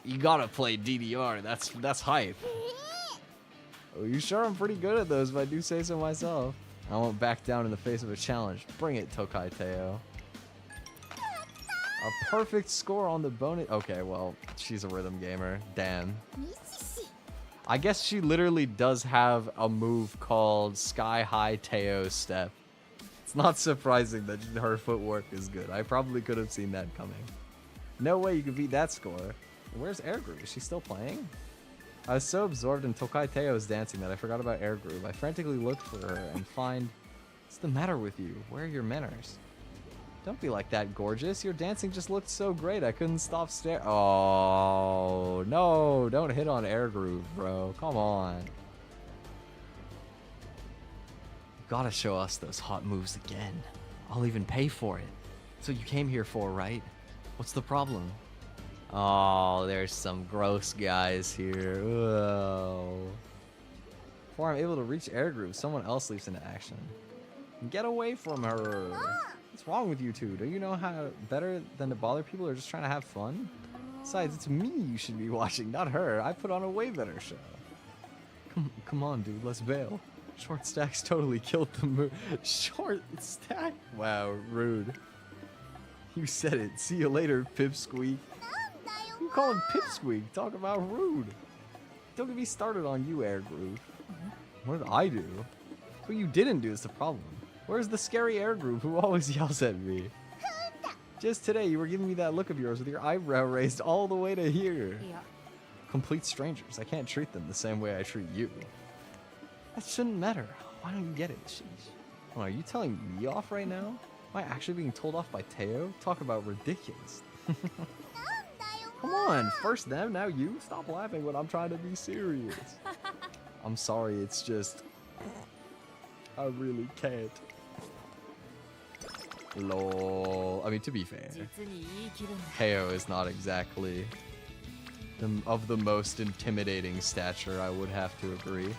You gotta play DDR. That's hype. Oh, you sure I'm pretty good at those if I do say so myself. I won't back down in the face of a challenge. Bring it, Tokai Teo. A perfect score on the bonus. Okay, well, she's a rhythm gamer. Damn. I guess she literally does have a move called Sky High Teo Step. It's not surprising that her footwork is good. I probably could have seen that coming. No way you could beat that score. Where's Air Groove? Is she still playing? I was so absorbed in Tokai Teo's dancing that I forgot about Air Groove. I frantically looked for her and find... What's the matter with you? Where are your manners? Don't be like that, gorgeous. Your dancing just looked so great. I couldn't stop staring. Oh, no. Don't hit on Air Groove, bro. Come on. You gotta show us those hot moves again. I'll even pay for it. That's what you came here for, right? What's the problem? Oh, there's some gross guys here. Whoa. Before I'm able to reach Air Groove, someone else leaps into action. Get away from her. What's wrong with you two? Do you know how better than to bother people or just trying to have fun? Besides, it's me you should be watching, not her. I put on a way better show. Come on, dude. Let's bail. Short stacks totally killed the move. Short stack? Wow, rude. You said it. See you later, Pipsqueak. You call him Pipsqueak? Talk about rude. Don't get me started on you, Air Groove. What did I do? What you didn't do is the problem. Where's the scary Air Groove who always yells at me? Just today, you were giving me that look of yours with your eyebrow raised all the way to here. Yeah. Complete strangers. I can't treat them the same way I treat you. That shouldn't matter. Why don't you get it? Sheesh. Oh, are you telling me off right now? Am I actually being told off by Teo? Talk about ridiculous. Come on, first them, now you. Stop laughing when I'm trying to be serious. I'm sorry, it's just... I really can't. Lol. I mean, to be fair, 実にいい気分だ Teo is not exactly of the most intimidating stature, I would have to agree.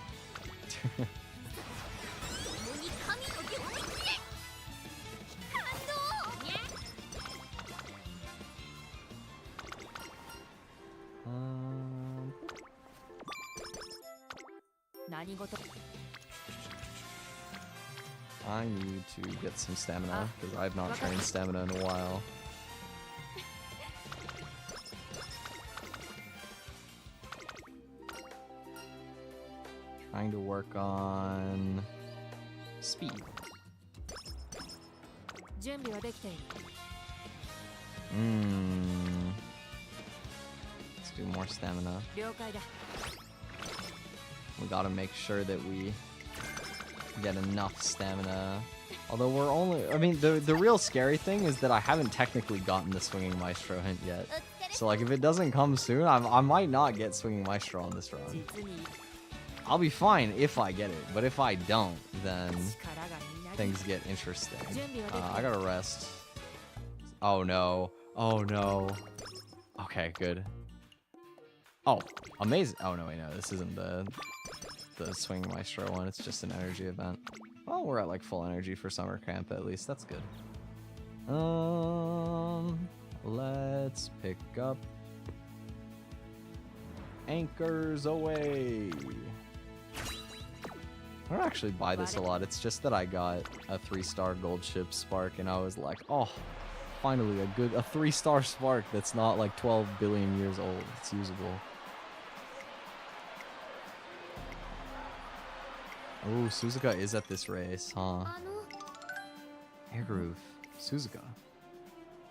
um, 何事 I need to get some stamina, because I have not trained stamina in a while. Trying to work on speed. 準備はできている Let's do more stamina. 了解だ We gotta make sure that we get enough stamina. Although we're only... I mean, the real scary thing is that I haven't technically gotten the Swinging Maestro hint yet. So, like, if it doesn't come soon, I might not get Swinging Maestro on this run. 実に I'll be fine if I get it, but if I don't, then 力がみなぎ things get interesting. I gotta rest. Oh no. Oh no. Okay, good. Oh, amazing. Oh no, wait, no, this isn't the Swinging Maestro one. It's just an energy event. Well, we're at like full energy for summer camp at least. That's good. Let's pick up Anchors Away. I don't actually buy this a lot. It's just that I got a 3-star gold ship Spark, and I was like, oh, finally a 3-star Spark that's not like 12 billion years old. It's usable. Oh, Suzuka is at this race, huh? Air Groove, Suzuka.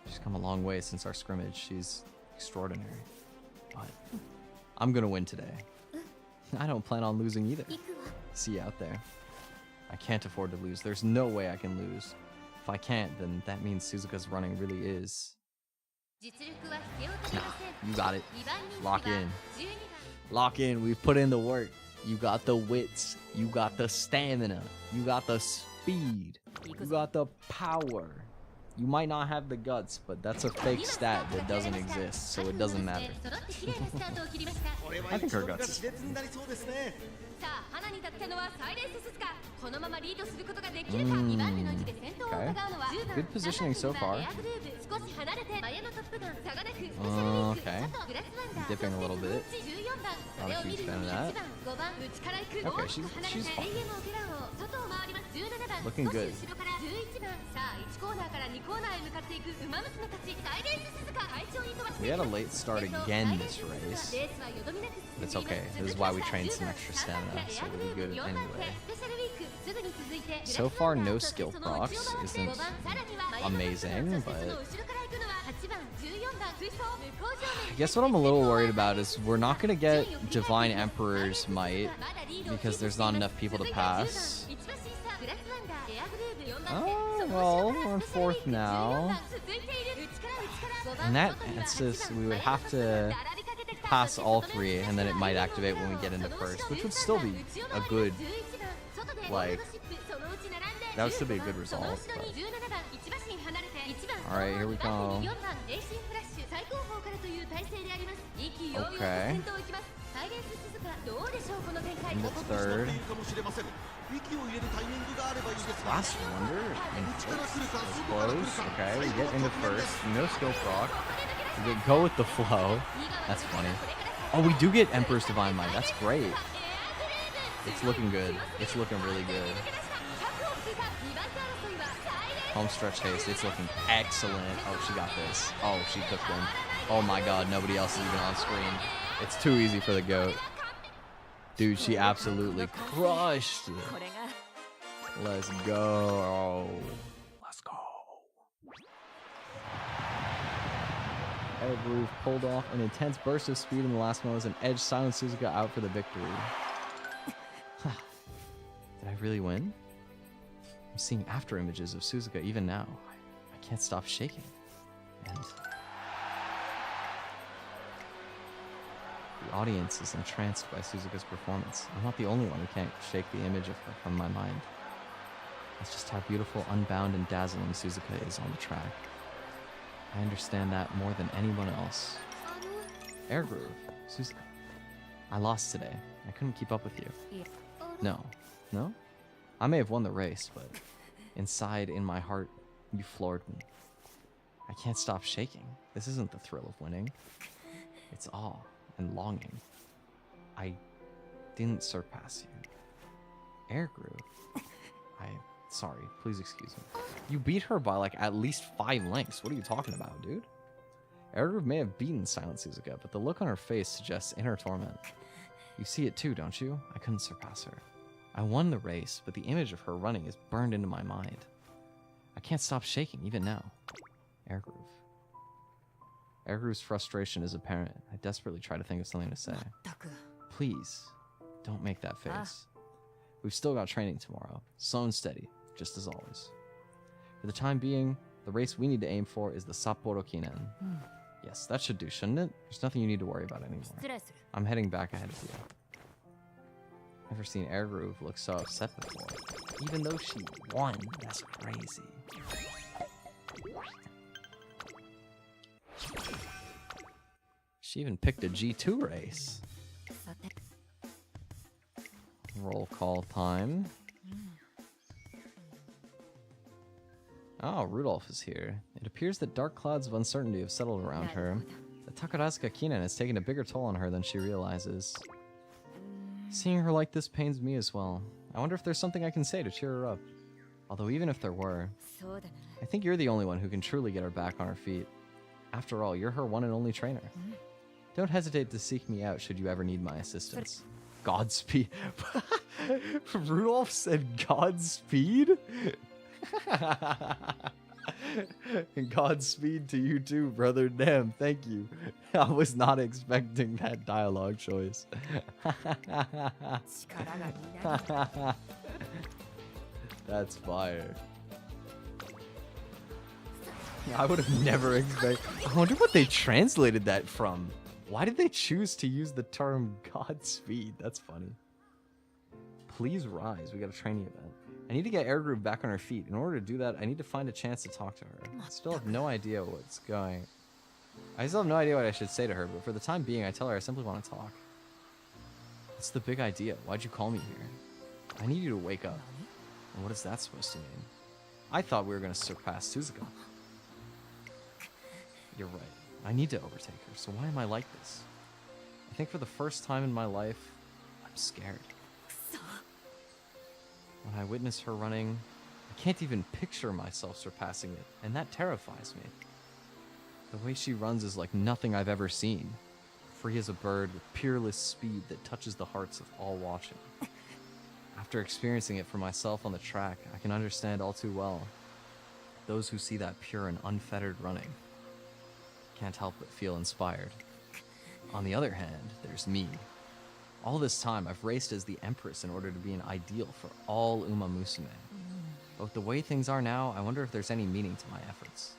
She's come a long way since our scrimmage. She's extraordinary. But I'm gonna win today. I don't plan on losing either. See you out there. I can't afford to lose. There's no way I can lose. If I can't, then that means Suzuka's running really is. Nah, you got it. Lock in. Lock in. We've put in the work. You got the wits. You got the stamina. You got the speed. You got the power. You might not have the guts, but that's a fake stat that doesn't exist, so it doesn't matter. I think her guts is okay. Good positioning so far. Okay. Dipping a little bit. Not a huge fan of that. Okay, she's fine. Looking good. We had a late start again this race. But it's okay. This is why we trained some extra stamina, so we'll be good anyway. So far, no skill procs isn't amazing, but I guess what I'm a little worried about is we're not going to get Divine Emperor's Might because there's not enough people to pass. Oh, well, we're in 4th now. And that's just, we would have to pass all 3, and then it might activate when we get into 1st, which would still be a good, like, that would still be a good result. Alright, here we go. Okay. Into 3rd. Last wonder. That's close. Okay, we get into 1st. No skill proc. We go with the flow. That's funny. Oh, we do get Emperor's Divine Might. That's great. It's looking good. It's looking really good. Home stretch haste. It's looking excellent. Oh, she got this. Oh, she cooked him. Oh my god, nobody else is even on screen. It's too easy for the GOAT. Dude, she absolutely crushed it. Let's go. Let's go. Air Groove pulled off an intense burst of speed in the last moments and edged Silent Suzuka out for the victory. Did I really win? I'm seeing after images of Suzuka even now. I can't stop shaking. And the audience is entranced by Suzuka's performance. I'm not the only one who can't shake the image of her from my mind. That's just how beautiful, unbound, and dazzling Suzuka is on the track. I understand that more than anyone else. Air Groove, Suzuka. I lost today. I couldn't keep up with you. No. No? I may have won the race, but inside, in my heart, you floored me. I can't stop shaking. This isn't the thrill of winning. It's awe and longing. I didn't surpass you. Air Groove. Sorry, please excuse me. You beat her by like at least 5 lengths. What are you talking about, dude? Air Groove may have beaten Silent Suzuka, but the look on her face suggests inner torment. You see it too, don't you? I couldn't surpass her. I won the race, but the image of her running is burned into my mind. I can't stop shaking, even now. Air Groove. Air Groove's frustration is apparent. I desperately try to think of something to say. Please, don't make that face. We've still got training tomorrow. Slow and steady, just as always. For the time being, the race we need to aim for is the Sapporo Kinen. Yes, that should do, shouldn't it? There's nothing you need to worry about anymore. I'm heading back ahead of you. Never seen Air Groove look so upset before. Even though she won, that's crazy. She even picked a G2 race. Roll call time. Oh, Rudolf is here. It appears that dark clouds of uncertainty have settled around her. The Takarazuka Kinan has taken a bigger toll on her than she realizes. Seeing her like this pains me as well. I wonder if there's something I can say to cheer her up. Although even if there were, I think you're the only one who can truly get her back on her feet. After all, you're her one and only trainer. Don't hesitate to seek me out should you ever need my assistance. Godspeed. Rudolph said Godspeed? Godspeed to you too, brother. Damn, thank you. I was not expecting that dialogue choice. That's fire. I would have never expected. I wonder what they translated that from. Why did they choose to use the term Godspeed? That's funny. Please rise. We got a training event. I need to get Air Groove back on her feet. In order to do that, I need to find a chance to talk to her. I still have no idea what's going. I still have no idea what I should say to her, but for the time being, I tell her I simply want to talk. What's the big idea? Why'd you call me here? I need you to wake up. And what is that supposed to mean? I thought we were going to surpass Suzuka. You're right. I need to overtake her, so why am I like this? I think for the first time in my life, I'm scared. When I witness her running, I can't even picture myself surpassing it, and that terrifies me. The way she runs is like nothing I've ever seen. Free as a bird with peerless speed that touches the hearts of all watching. After experiencing it for myself on the track, I can understand all too well. Those who see that pure and unfettered running can't help but feel inspired. On the other hand, there's me. All this time, I've raced as the Empress in order to be an ideal for all Umamusume. But with the way things are now, I wonder if there's any meaning to my efforts.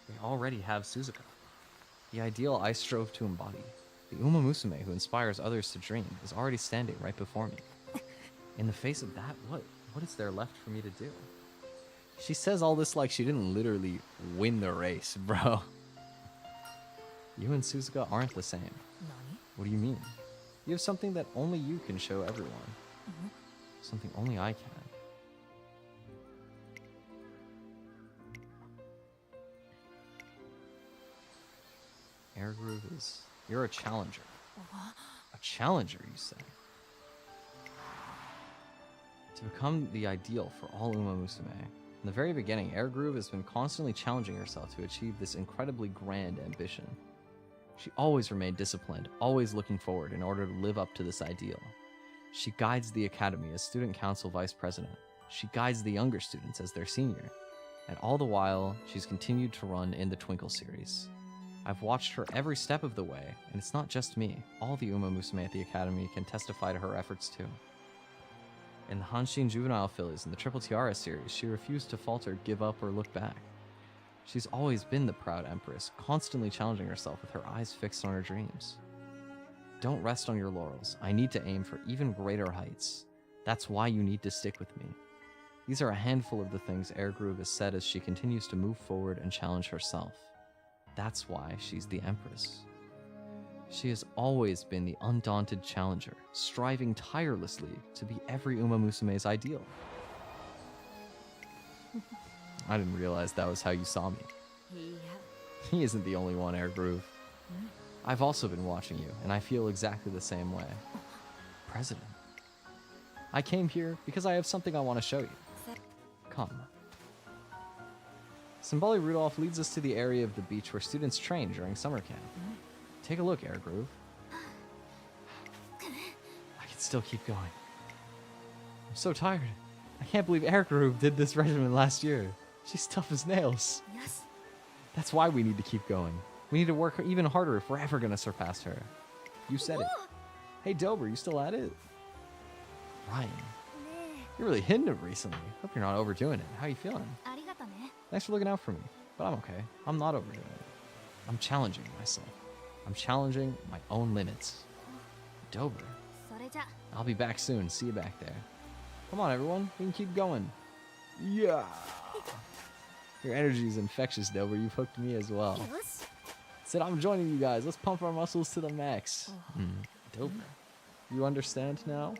We already have Suzuka, the ideal I strove to embody. The Umamusume who inspires others to dream is already standing right before me. In the face of that, what is there left for me to do? She says all this like she didn't literally win the race, bro. You and Suzuka aren't the same. What do you mean? You have something that only you can show everyone. Something only I can. Air Groove is... You're a challenger. A challenger, you say? To become the ideal for all Umamusume. In the very beginning, Air Groove has been constantly challenging herself to achieve this incredibly grand ambition. She always remained disciplined, always looking forward in order to live up to this ideal. She guides the academy as student council vice president. She guides the younger students as their senior. And all the while, she's continued to run in the Twinkle series. I've watched her every step of the way, and it's not just me. All the Umamusume at the academy can testify to her efforts too. In the Hanshin Juvenile Fillies and the Triple Tiara series, she refused to falter, give up, or look back. She's always been the proud Empress, constantly challenging herself with her eyes fixed on her dreams. Don't rest on your laurels. I need to aim for even greater heights. That's why you need to stick with me. These are a handful of the things Air Groove has said as she continues to move forward and challenge herself. That's why she's the Empress. She has always been the undaunted challenger, striving tirelessly to be every Umamusume's ideal. I didn't realize that was how you saw me. He isn't the only one, Air Groove. I've also been watching you, and I feel exactly the same way. President. I came here because I have something I want to show you. Come. Symboli Rudolph leads us to the area of the beach where students train during summer camp. Take a look, Air Groove. I can still keep going. I'm so tired. I can't believe Air Groove did this regimen last year. She's tough as nails. Yes. That's why we need to keep going. We need to work even harder if we're ever going to surpass her. You said it. Hey, Dober, you still at it? Ryan, you're really hitting it recently. Hope you're not overdoing it. How you feeling? Thanks for looking out for me. But I'm okay. I'm not overdoing it. I'm challenging myself. I'm challenging my own limits. Dober, I'll be back soon. See you back there. Come on, everyone. We can keep going. Yeah. Your energy is infectious, Dober. You've hooked me as well. Said I'm joining you guys. Let's pump our muscles to the max. Dober, you understand now?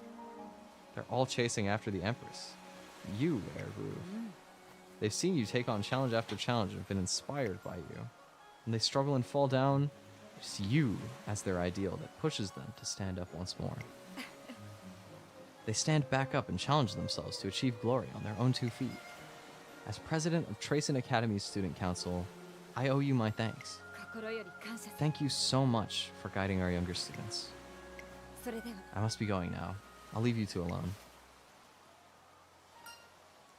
They're all chasing after the Empress. You, Air Groove. They've seen you take on challenge after challenge and have been inspired by you. When they struggle and fall down, it's you as their ideal that pushes them to stand up once more. They stand back up and challenge themselves to achieve glory on their own 2 feet. As president of Tracen Academy's Student Council, I owe you my thanks. 心より感謝する。 Thank you so much for guiding our younger students. それでは I must be going now. I'll leave you two alone.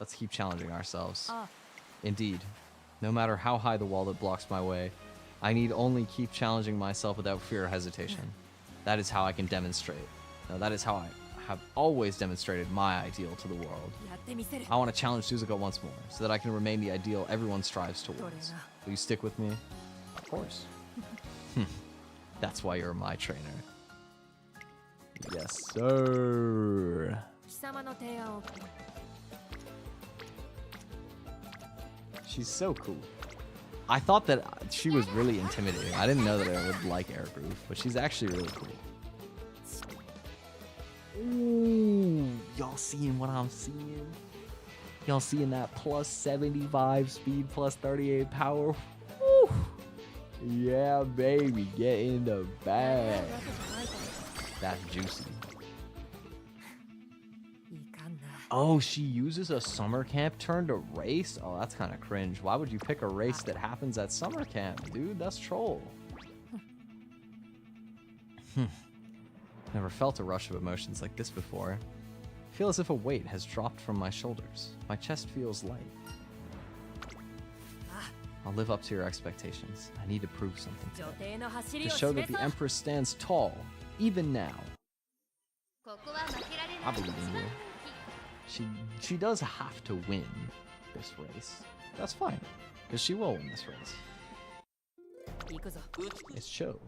Let's keep challenging ourselves. Indeed. No matter how high the wall that blocks my way, I need only keep challenging myself without fear or hesitation. That is how I can demonstrate. No, that is how I have always demonstrated my ideal to the world. やってみせる。 I want to challenge Suzuka once more, so that I can remain the ideal everyone strives towards. Will you stick with me? Of course. That's why you're my trainer. Yes, sir. 貴様の提案を。 She's so cool. I thought that she was really intimidating. I didn't know that I would like Air Groove, but she's actually really cool. Ooh, y'all seeing what I'm seeing? Y'all seeing that plus 75 speed, plus 38 power? Woo! Yeah, baby, get in the bag. That's juicy. いかんな。 Oh, she uses a summer camp turn to race? Oh, that's kind of cringe. Why would you pick a race that happens at summer camp, dude? That's troll. Never felt a rush of emotions like this before. I feel as if a weight has dropped from my shoulders. My chest feels light. I'll live up to your expectations. I need to prove something 女帝の走り to を show 示 that the そう。 Empress stands tall, even now. ここは負けられ I ない believe in you. She does have to win this race. That's fine, because she will win this race. 行くぞ。 It's show.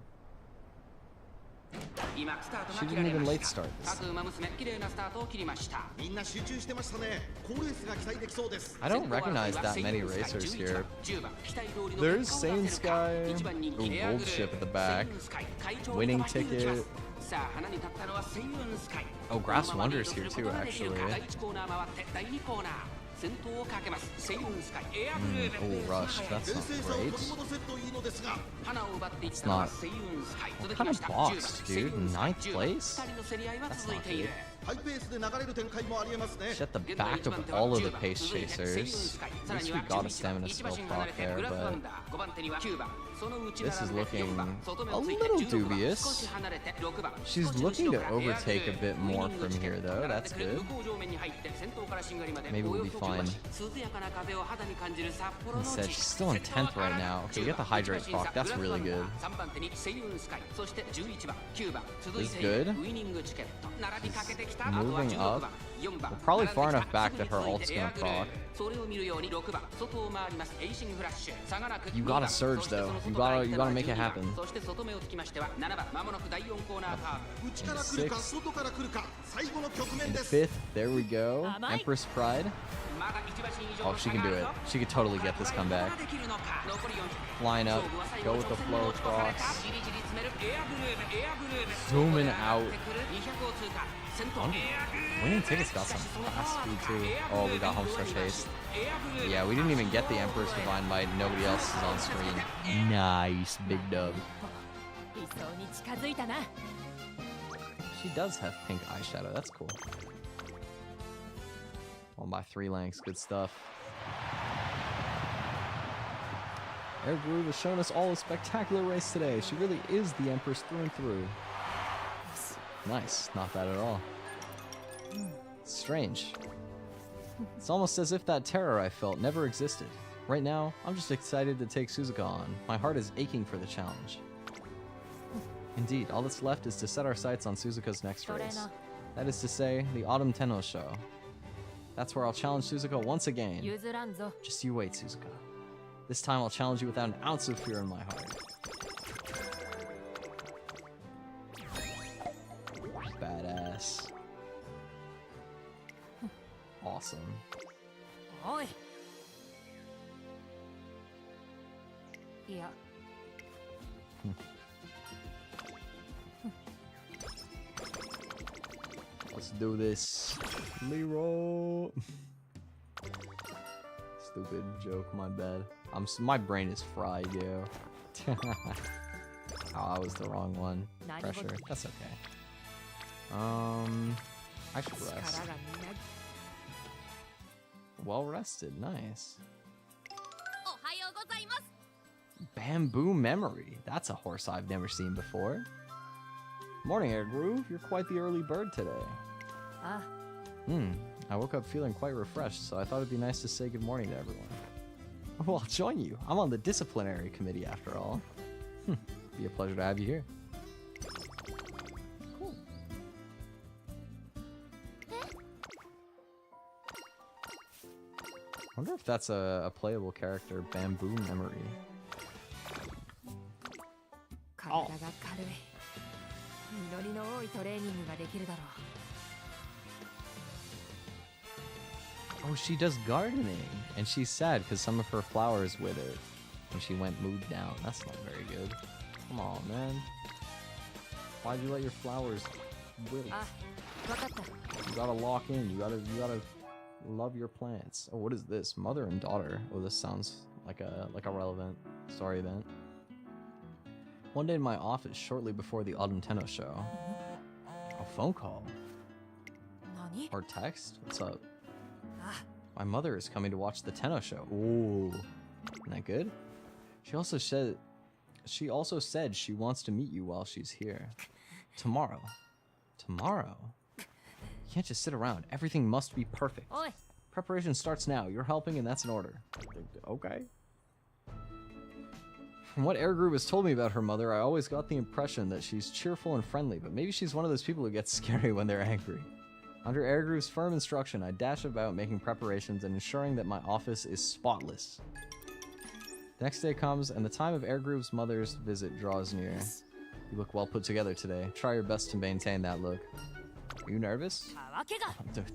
今スタートが She 切ら didn't れ even ま late した start 各 this. 馬娘綺麗なスタートを切りましたみんな集中してましたね。好レースが期待できそうです。 I don't recognize that many racers here. 10番期待通りの There's 結果を出せるか Sane Sky, 1番人気 ooh, エアグル Gold Ship at the ー back, セイウンスカイ会長を winning 飛ばしていきます ticket. さあ花に立ったのはセイウンスカイ Oh, Grass Wonder's here too, actually. 第1コーナー回って第2コーナー先頭をかけますセイウンスカイエアグルーヴ Oh, Rush. That's 冷 not 静さを取り great. 戻せるといいのですが。花を奪っていったのはセイウンスカイ What 続き kind ま of した boss, 10 dude? ninth place? 2人の競り合いは That's 続い not ている good. ハイペースで流れる展開もありえますね。 She's at the back of all of the pace chasers. At least we got a stamina skill proc there, but this is looking a little dubious. She's looking to overtake a bit more from here, though. That's good. Maybe we'll be fine. Instead, she's still in 10th right now. Okay, we get the hydrate proc. That's really good. This is good. She's moving up. We're probably far enough back that her ult's gonna proc. You gotta surge though. You gotta make it happen. 内から来るか外から来るか最後の局面 In です 5th, there we go. Empress Pride. Oh, she can do it. She could totally get this comeback. Flying up, go with the flow cross. Zooming out. Winning tickets got some fast speed too. Oh, we got home stretch haste. Yeah, we didn't even get the Emperor's Divine Might. Nobody else is on screen. Nice, big dub. 理想に近づいたな。 She does have pink eyeshadow. That's cool. Won by 3 lengths. Good stuff. Air Groove has shown us all a spectacular race today. She really is the Empress through and through. Nice. Not bad at all. Strange. It's almost as if that terror I felt never existed. Right now, I'm just excited to take Suzuka on. My heart is aching for the challenge. Indeed, all that's left is to set our sights on Suzuka's next race. That is to say, the Autumn Tenno show. That's where I'll challenge Suzuka once again. 譲らんぞ。 Just you wait, Suzuka. This time I'll challenge you without an ounce of fear in my heart. Badass. Awesome. おい。いや。 Let's do this. Leroy. Let's stupid joke. My bad. My brain is fried, yo. Oh, that was the wrong one. Pressure. That's okay. I should rest. Well rested. Nice. Bamboo memory. That's a horse I've never seen before. Morning, Air Groove. You're quite the early bird today. I woke up feeling quite refreshed, so I thought it'd be nice to say good morning to everyone. Well, I'll join you. I'm on the disciplinary committee after all. Be a pleasure to have you here. Cool. Wonder if that's a playable character, Bamboo Memory. Oh. Oh, she does gardening, and she's sad because some of her flowers withered, and she went mood down. That's not very good. Come on, man. Why'd you let your flowers wilt? You gotta lock in. You gotta love your plants. Oh, what is this? Mother and daughter. Oh, this sounds like a relevant story event. One day in my office, shortly before the Autumn Tenno show. A phone call. Or text? What's up? My mother is coming to watch the Tenno show. Ooh. Isn't that good? She also said she wants to meet you while she's here. Tomorrow. Tomorrow? You can't just sit around. Everything must be perfect. Preparation starts now. You're helping and that's an order. Okay. From what Air Groove has told me about her mother, I always got the impression that she's cheerful and friendly, but maybe she's one of those people who gets scary when they're angry. Under Air Groove's firm instruction, I dash about making preparations and ensuring that my office is spotless. The next day comes, and the time of Air Groove's mother's visit draws near. You look well put together today. Try your best to maintain that look. Are you nervous?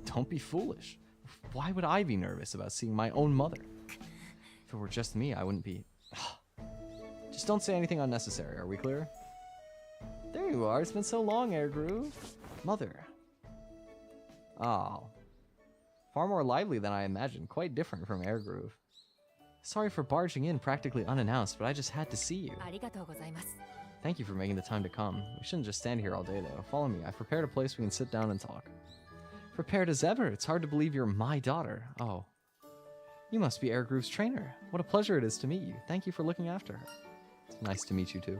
Don't be foolish. Why would I be nervous about seeing my own mother? If it were just me, I wouldn't be... Just don't say anything unnecessary, are we clear? There you are, it's been so long, Air Groove. Mother. Oh. Far more lively than I imagined, quite different from Air Groove. Sorry for barging in practically unannounced, but I just had to see you. Thank you for making the time to come. We shouldn't just stand here all day, though. Follow me. I've prepared a place we can sit down and talk. Prepared as ever. It's hard to believe you're my daughter. Oh. You must be Air Groove's trainer. What a pleasure it is to meet you. Thank you for looking after her. It's nice to meet you, too.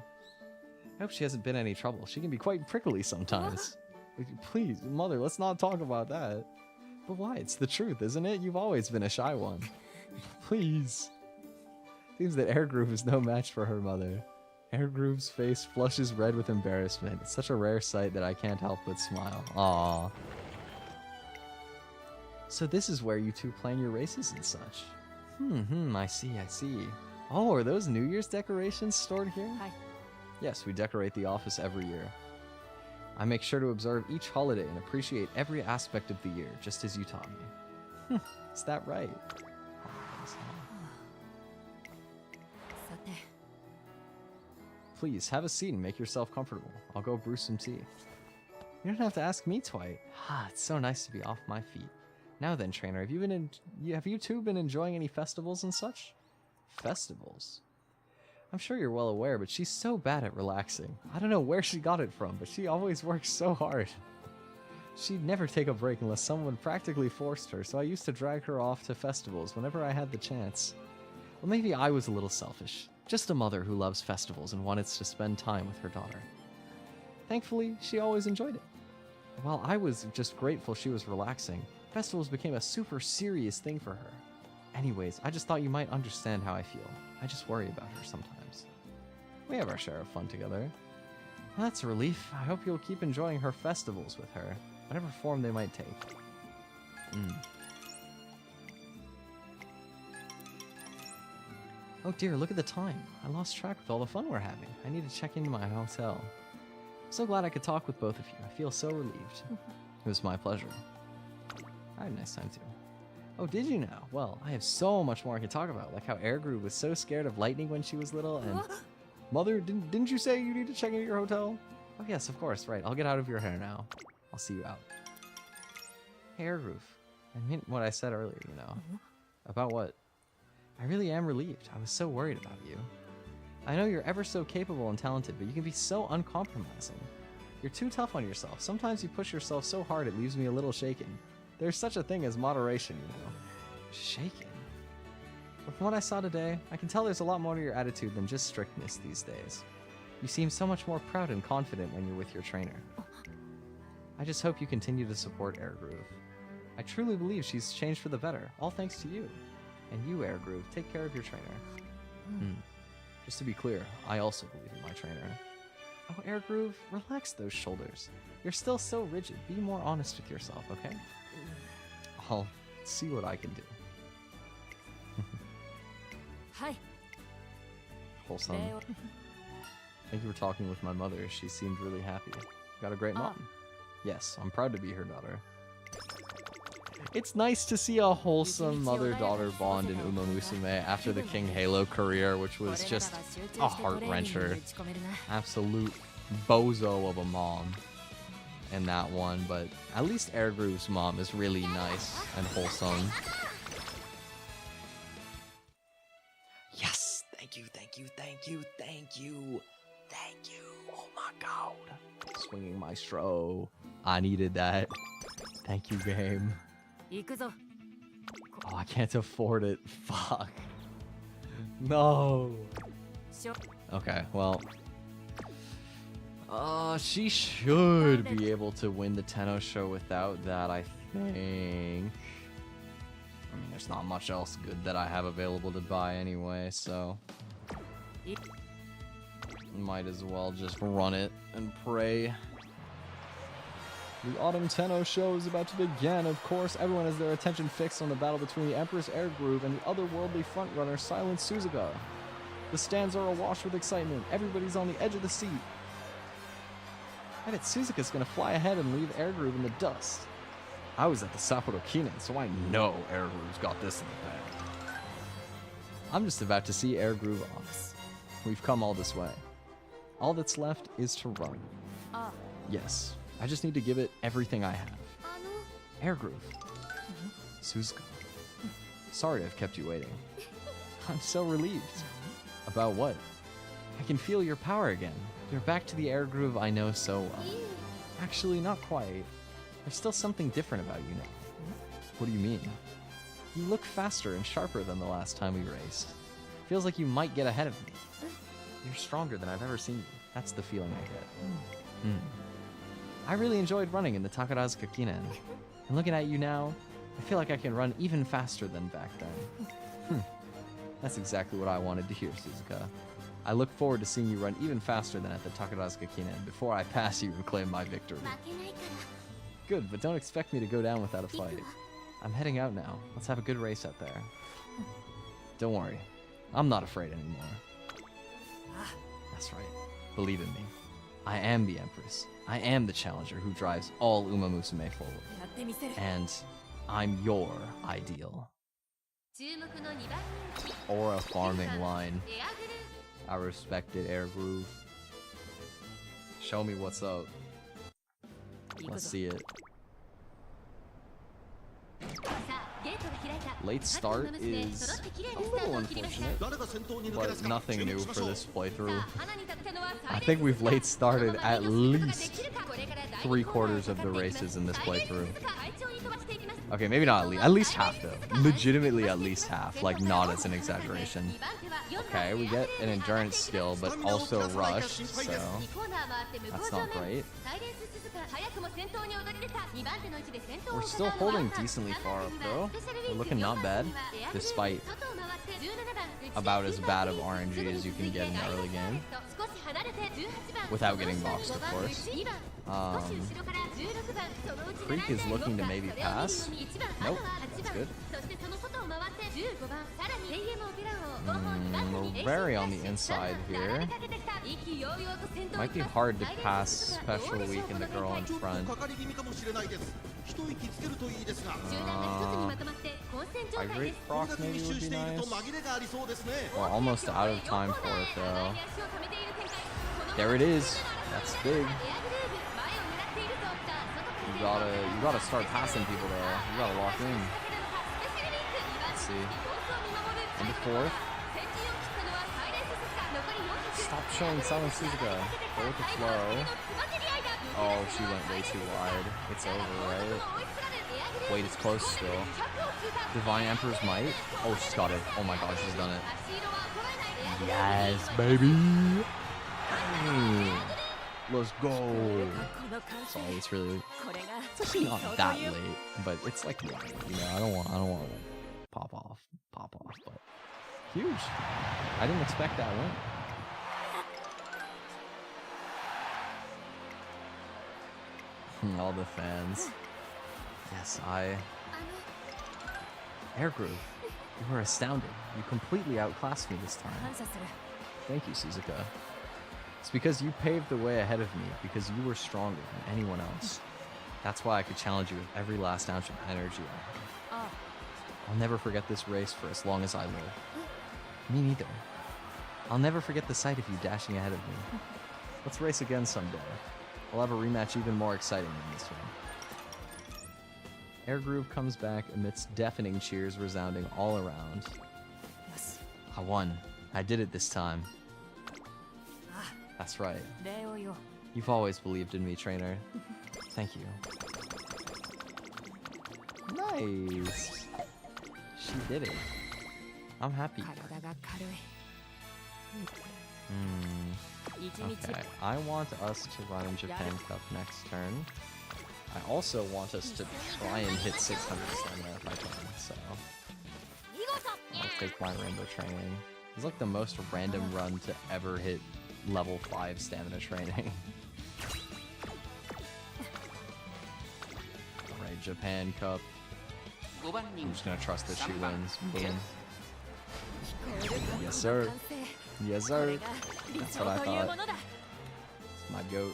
I hope she hasn't been any trouble. She can be quite prickly sometimes. Please, Mother, let's not talk about that. But why? It's the truth, isn't it? You've always been a shy one. Please. Seems that Air Groove is no match for her mother. Air Groove's face flushes red with embarrassment. It's such a rare sight that I can't help but smile. Aww. So this is where you two plan your races and such. I see. Oh, are those New Year's decorations stored here? Hi. Yes, we decorate the office every year. I make sure to observe each holiday and appreciate every aspect of the year, just as you taught me. Is that right? Please, have a seat and make yourself comfortable. I'll go brew some tea. You don't have to ask me, Twi. It's so nice to be off my feet. Now then, trainer, have you two been enjoying any festivals and such? Festivals? I'm sure you're well aware, but she's so bad at relaxing. I don't know where she got it from, but she always works so hard. She'd never take a break unless someone practically forced her, so I used to drag her off to festivals whenever I had the chance. Well, maybe I was a little selfish. Just a mother who loves festivals and wanted to spend time with her daughter. Thankfully, she always enjoyed it. While I was just grateful she was relaxing, festivals became a super serious thing for her. Anyways, I just thought you might understand how I feel. I just worry about her sometimes. We have our share of fun together. Well, that's a relief. I hope you'll keep enjoying her festivals with her, whatever form they might take. Oh dear, look at the time. I lost track with all the fun we're having. I need to check into my hotel. I'm so glad I could talk with both of you. I feel so relieved. It was my pleasure. I had a nice time too. Oh, did you know? Well, I have so much more I could talk about, like how Air Groove was so scared of lightning when she was little, and... Mother, didn't you say you need to check into your hotel? Oh yes, of course, right. I'll get out of your hair now. I'll see you out. Hey, Air Groove. I meant what I said earlier, you know. About what? I really am relieved. I was so worried about you. I know you're ever so capable and talented, but you can be so uncompromising. You're too tough on yourself. Sometimes you push yourself so hard it leaves me a little shaken. There's such a thing as moderation, you know. Shaken? But from what I saw today, I can tell there's a lot more to your attitude than just strictness these days. You seem so much more proud and confident when you're with your trainer. I just hope you continue to support Air Groove. I truly believe she's changed for the better, all thanks to you. And you, Air Groove, take care of your trainer. Just to be clear, I also believe in my trainer. Oh, Air Groove, relax those shoulders. You're still so rigid. Be more honest with yourself, okay? I'll see what I can do. Hi. Wholesome. Thank you for talking with my mother. She seemed really happy. Got a great mom. Yes, I'm proud to be her daughter. It's nice to see a wholesome mother-daughter bond in Umamusume after the King Halo career, which was just a heart-wrencher. Absolute bozo of a mom in that one, but at least Air Groove's mom is really nice and wholesome. Yes! Thank you, thank you, thank you, thank you! Thank you! Oh my god! Swinging Maestro. I needed that. Thank you, game. Oh, I can't afford it. Fuck. No. Okay, well. She should be able to win the Tenno show without that, I think. I mean, there's not much else good that I have available to buy anyway, so. Might as well just run it and pray. The Autumn Tenno show is about to begin. Of course, everyone has their attention fixed on the battle between the Empress Air Groove and the otherworldly frontrunner, Silent Suzuka. The stands are awash with excitement. Everybody's on the edge of the seat. I bet Suzuka's gonna fly ahead and leave Air Groove in the dust. I was at the Sapporo Kinen, so I know Air Groove's got this in the bag. I'm just about to see Air Groove off. We've come all this way. All that's left is to run. Yes. I just need to give it everything I have. Air Groove. Suzuka. Sorry I've kept you waiting. I'm so relieved. About what? I can feel your power again. You're back to the Air Groove I know so well. Actually, not quite. There's still something different about you now. What do you mean? You look faster and sharper than the last time we raced. Feels like you might get ahead of me. You're stronger than I've ever seen you. That's the feeling I get. I really enjoyed running in the Takarazuka Kinen. And looking at you now, I feel like I can run even faster than back then. That's exactly what I wanted to hear, Suzuka. I look forward to seeing you run even faster than at the Takarazuka Kinen before I pass you and claim my victory. Good, but don't expect me to go down without a fight. I'm heading out now. Let's have a good race out there. Don't worry. I'm not afraid anymore. That's right. Believe in me. I am the Empress. I am the challenger who drives all Umamusume forward. And I'm your ideal. Or a farming line. I respect it, Air Groove. Show me what's up. Let's see it. Late start is a little unfortunate, but nothing new for this playthrough. I think we've late started at least 3/4 of the races in this playthrough. Okay, maybe not at least half though. Legitimately at least half, like not as an exaggeration. Okay, we get an endurance skill, but also rush, so that's not great. We're still holding decently far up though. We're looking not bad, despite about as bad of RNG as you can get in the early game. Without getting boxed, of course. Creek is looking to maybe pass. Nope, that's good. We're very on the inside here. Might be hard to pass Special Week and the girl in front. Hydrate Proc maybe would be nice. We're almost out of time for it though. There it is. That's big. You gotta start passing people though. You gotta lock in. Let's see. Into fourth. Stop showing Silent Suzuka. Go with the flow. Oh, she went way too wide. It's over, right? Wait, it's close still. Divine Emperor's Might. Oh, she's got it. Oh my god, she's done it. Yes, baby. Hey. Let's go. Sorry, it's really. It's actually not that late, but it's like, you know, I don't want to pop off, but huge. I didn't expect that win. All the fans. Yes, Air Groove, you were astounding. You completely outclassed me this time. Thank you, Suzuka. It's because you paved the way ahead of me, because you were stronger than anyone else. That's why I could challenge you with every last ounce of energy I have. I'll never forget this race for as long as I live. Me neither. I'll never forget the sight of you dashing ahead of me. Let's race again someday. We'll have a rematch even more exciting than this one. Air Groove comes back amidst deafening cheers resounding all around. I won. I did it this time. That's right. You've always believed in me, trainer. Thank you. Nice. She did it. I'm happy. Okay, I want us to run in Japan Cup next turn. I also want us to try and hit 600 stamina if I can, so I'll take my rainbow training. It's like the most random run to ever hit level 5 stamina training. Alright, Japan Cup. I'm just gonna trust that she wins. Boom. Yes, sir. Yes, sir. That's what I thought. It's my goat.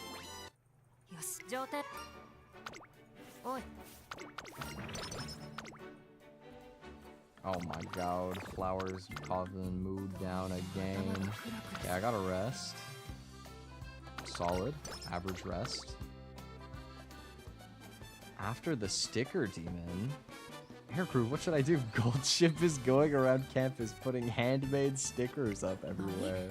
Oh my god. Flowers, Coven, mood down again. Yeah, I gotta rest. Solid. Average rest. After the sticker demon. Air Crew, what should I do? Gold Ship is going around campus putting handmade stickers up everywhere.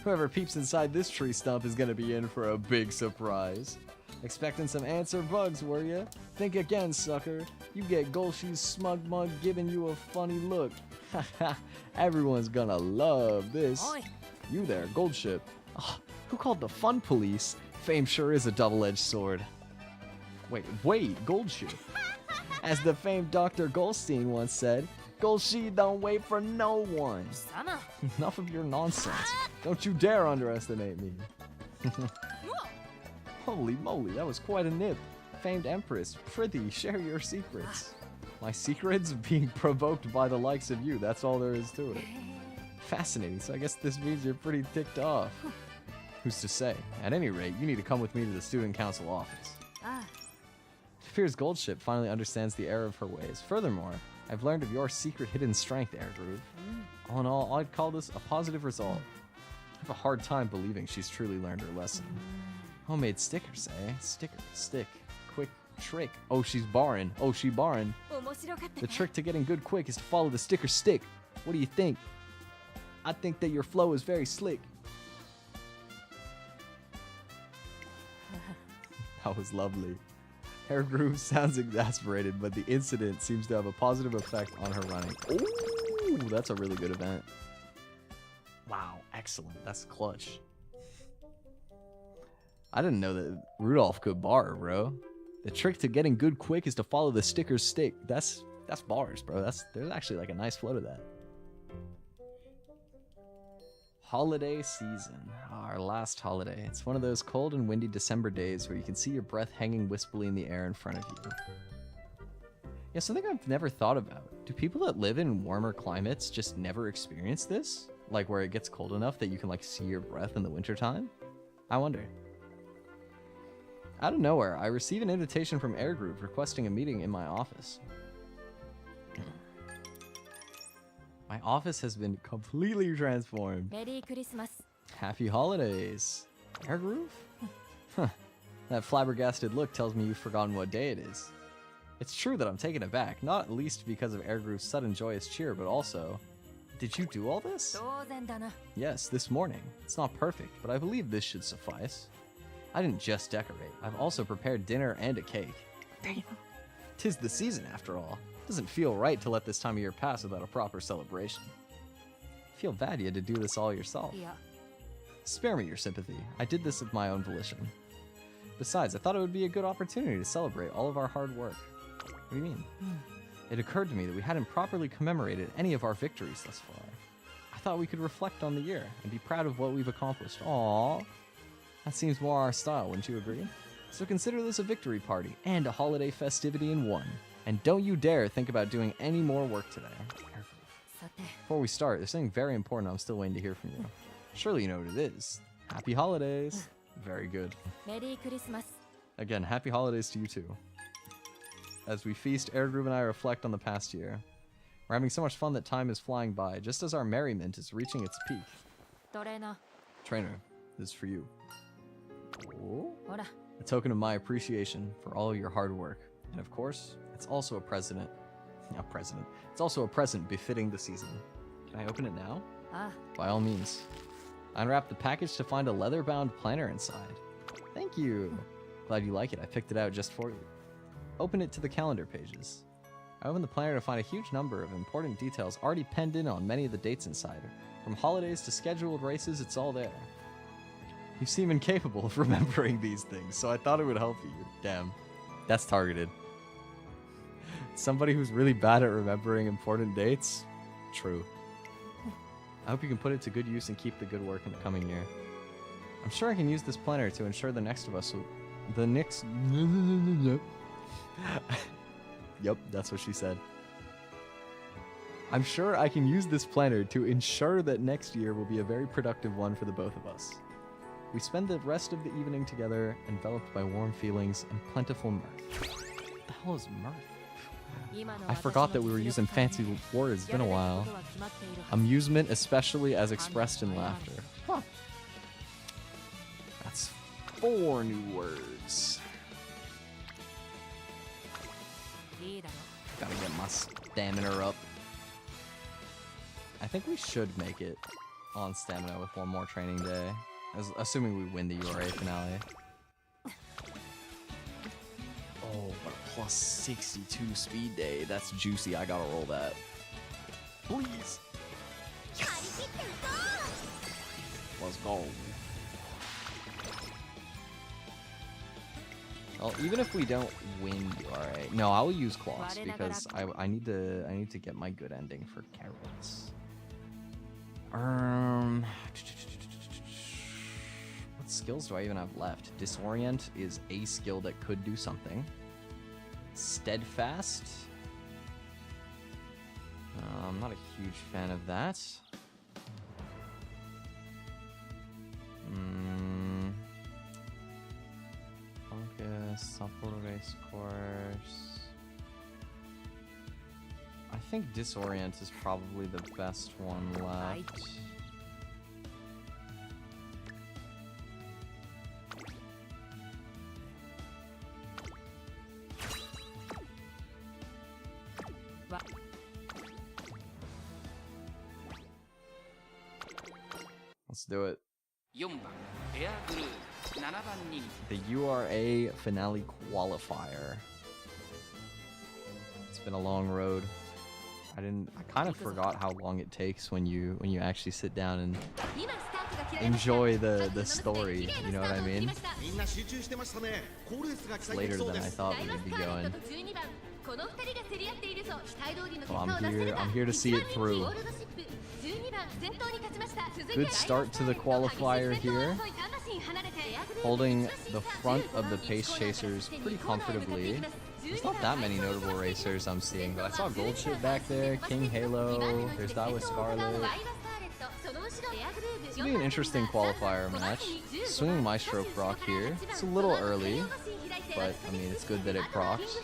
Whoever peeps inside this tree stump is gonna be in for a big surprise. Expecting some ants or bugs, were ya? Think again, sucker. You get Golshi's smug mug giving you a funny look. Everyone's gonna love this. You there, Gold Ship. Oh, who called the fun police? Fame sure is a double-edged sword. Wait, Gold Ship. As the famed Dr. Goldstein once said, Golshi don't wait for no one. Enough of your nonsense. Don't you dare underestimate me. Holy moly, that was quite a nip. Famed Empress, prithee, share your secrets. My secrets? Being provoked by the likes of you, that's all there is to it. Fascinating, so I guess this means you're pretty ticked off. Who's to say? At any rate, you need to come with me to the student council office. It appears Goldship finally understands the error of her ways. Furthermore, I've learned of your secret hidden strength, Air Groove. All in all, I'd call this a positive result. I have a hard time believing she's truly learned her lesson. Homemade stickers, eh? Sticker, stick, quick, trick. Oh, she's barring. Oh, she barring. The trick to getting good quick is to follow the sticker stick. What do you think? I think that your flow is very slick. That was lovely. Air Groove sounds exasperated, but the incident seems to have a positive effect on her running. Ooh, that's a really good event. Wow, excellent. That's clutch. I didn't know that Rudolf could bar, bro. The trick to getting good quick is to follow the sticker's stick. That's bars, bro. There's actually like a nice flow to that. Holiday season. Our last holiday. It's one of those cold and windy December days where you can see your breath hanging wispily in the air in front of you. Yeah, something I've never thought about. Do people that live in warmer climates just never experience this? Like where it gets cold enough that you can like see your breath in the wintertime? I wonder. Out of nowhere, I receive an invitation from Air Groove requesting a meeting in my office. My office has been completely transformed. Merry Christmas. Happy holidays. Air Groove? Huh. That flabbergasted look tells me you've forgotten what day it is. It's true that I'm taken aback, not least because of Air Group's sudden joyous cheer, but also... Did you do all this? 当然だな。 Yes, this morning. It's not perfect, but I believe this should suffice. I didn't just decorate. I've also prepared dinner and a cake. Damn. 'Tis the season, after all. Doesn't feel right to let this time of year pass without a proper celebration. I feel bad you had to do this all yourself. いや、 Spare me your sympathy. I did this of my own volition. Besides, I thought it would be a good opportunity to celebrate all of our hard work. What do you mean? It occurred to me that we hadn't properly commemorated any of our victories thus far. I thought we could reflect on the year and be proud of what we've accomplished. Aww. That seems more our style, wouldn't you agree? So consider this a victory party and a holiday festivity in one. And don't you dare think about doing any more work today. さて、 Before we start, there's something very important I'm still waiting to hear from you. Surely you know what it is. Happy holidays. Very good. メリークリスマス。 Again, happy holidays to you too. As we feast, Air Groove and I reflect on the past year. We're having so much fun that time is flying by, just as our merriment is reaching its peak. トレーナー、 Trainer, this is for you. Oh. ほら、 A token of my appreciation for all your hard work. And of course, it's also a present. It's also a present befitting the season. Can I open it now? あ By all means. I unwrapped the package to find a leather-bound planner inside. Thank you. Glad you like it. I picked it out just for you. Open it to the calendar pages. I opened the planner to find a huge number of important details already penned in on many of the dates inside. From holidays to scheduled races, it's all there. You seem incapable of remembering these things, so I thought it would help you. Damn. That's targeted. Somebody who's really bad at remembering important dates? True. I hope you can put it to good use and keep the good work in the coming year. I'm sure I can use this planner to ensure the next of us will... The next... Yep, that's what she said. I'm sure I can use this planner to ensure that next year will be a very productive one for the both of us. We spend the rest of the evening together, enveloped by warm feelings and plentiful mirth. What the hell is mirth? 今の I forgot that we were using fancy words. It's been a while. Amusement, especially as expressed in laughter. Huh. That's 4 new words. いいだろ Gotta get my stamina up. I think we should make it on stamina with one more training day. Assuming we win the URA finale. Oh, but a plus 62 speed day. That's juicy. I gotta roll that. Please. Yes. Let's go. Well, even if we don't win URA, no, I will use claws because I need to get my good ending for carrots. What skills do I even have left? Disorient is a skill that could do something. Steadfast. I'm not a huge fan of that. Focus, Sapporo race course. I think Disorient is probably the best one left. Let's do it. 4番エアグルー7番人 The URA finale qualifier. It's been a long road. I kind of forgot how long it takes when you actually sit down and enjoy the story, you know what I mean? みんな集中してましたね。好レースが期 It's 待で later きそう than で I す。 thought we would be going. 12番この2人が競り合っているぞ期待通りの結 Well, 果を出せるか I'm here to see it through. 12番先頭に立ちました Good start to the qualifier here. Holding the front of the pace chasers pretty comfortably. There's not that many notable racers I'm seeing, but I saw Gold Ship back there, King Halo, there's that with Scarlet. This will be an interesting qualifier match. Swinging Maestro proc here. It's a little early, but I mean, it's good that it procs.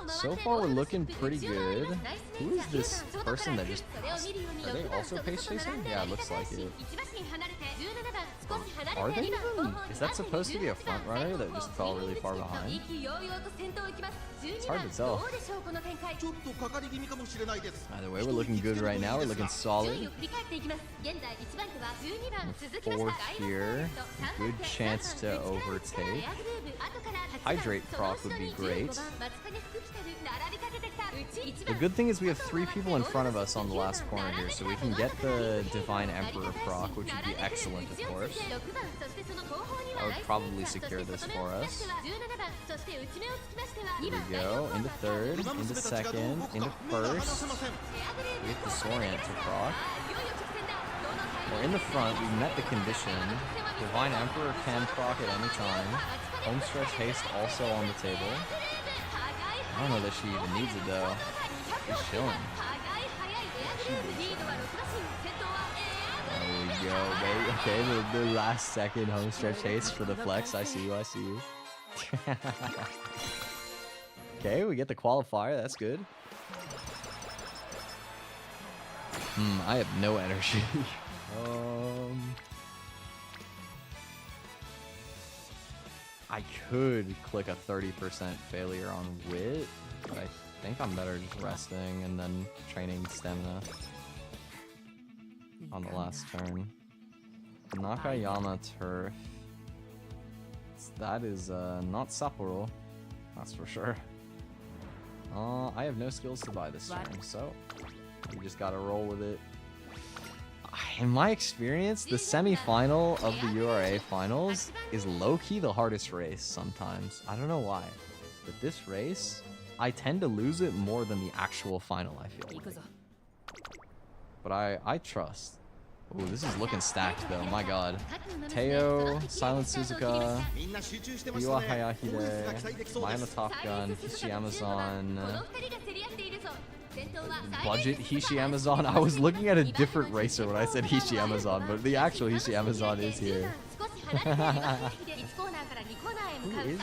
So far, we're looking pretty good. Who is this person that just passed? Are they also pace chasing? Yeah, it looks like it. Are they even? Is that supposed to be a front runner that just fell really far behind? It's hard to tell. ちょっとかかり気味かもしれないです。 Either way, we're looking good right now. We're looking solid. Fourth here. Good chance to overtake. Hydrate proc would be great. The good thing is we have 3 people in front of us on the last corner here, so we can get the Divine Emperor proc, which would be excellent, of course. That would probably secure this for us. Here we go. Into third, into second, into first. We get the Sorient to proc. We're in the front. We met the condition. Divine Emperor can proc at any time. Home stretch haste also on the table. I don't know that she even needs it though. She's chilling. There we go. Wait, okay, the last second home stretch haste for the flex. I see you, I see you. Okay, we get the qualifier. That's good. I have no energy. I could click a 30% failure on wit, but I think I'm better just resting and then training stamina on the last turn. Nakayama turf. That is not Sapporo, that's for sure. I have no skills to buy this turn, so we just gotta roll with it. In my experience, the semi-final of the URA finals is low-key the hardest race sometimes. I don't know why, but this race, I tend to lose it more than the actual final, I feel like. But I trust. Ooh, this is looking stacked though, my god. Teo, Silent Suzuka, Iwa Hayahide, Mayana Top Gun, Hishi Amazon, Budget Hishi Amazon. I was looking at a different racer when I said Hishi Amazon, but the actual Hishi Amazon is here. Who is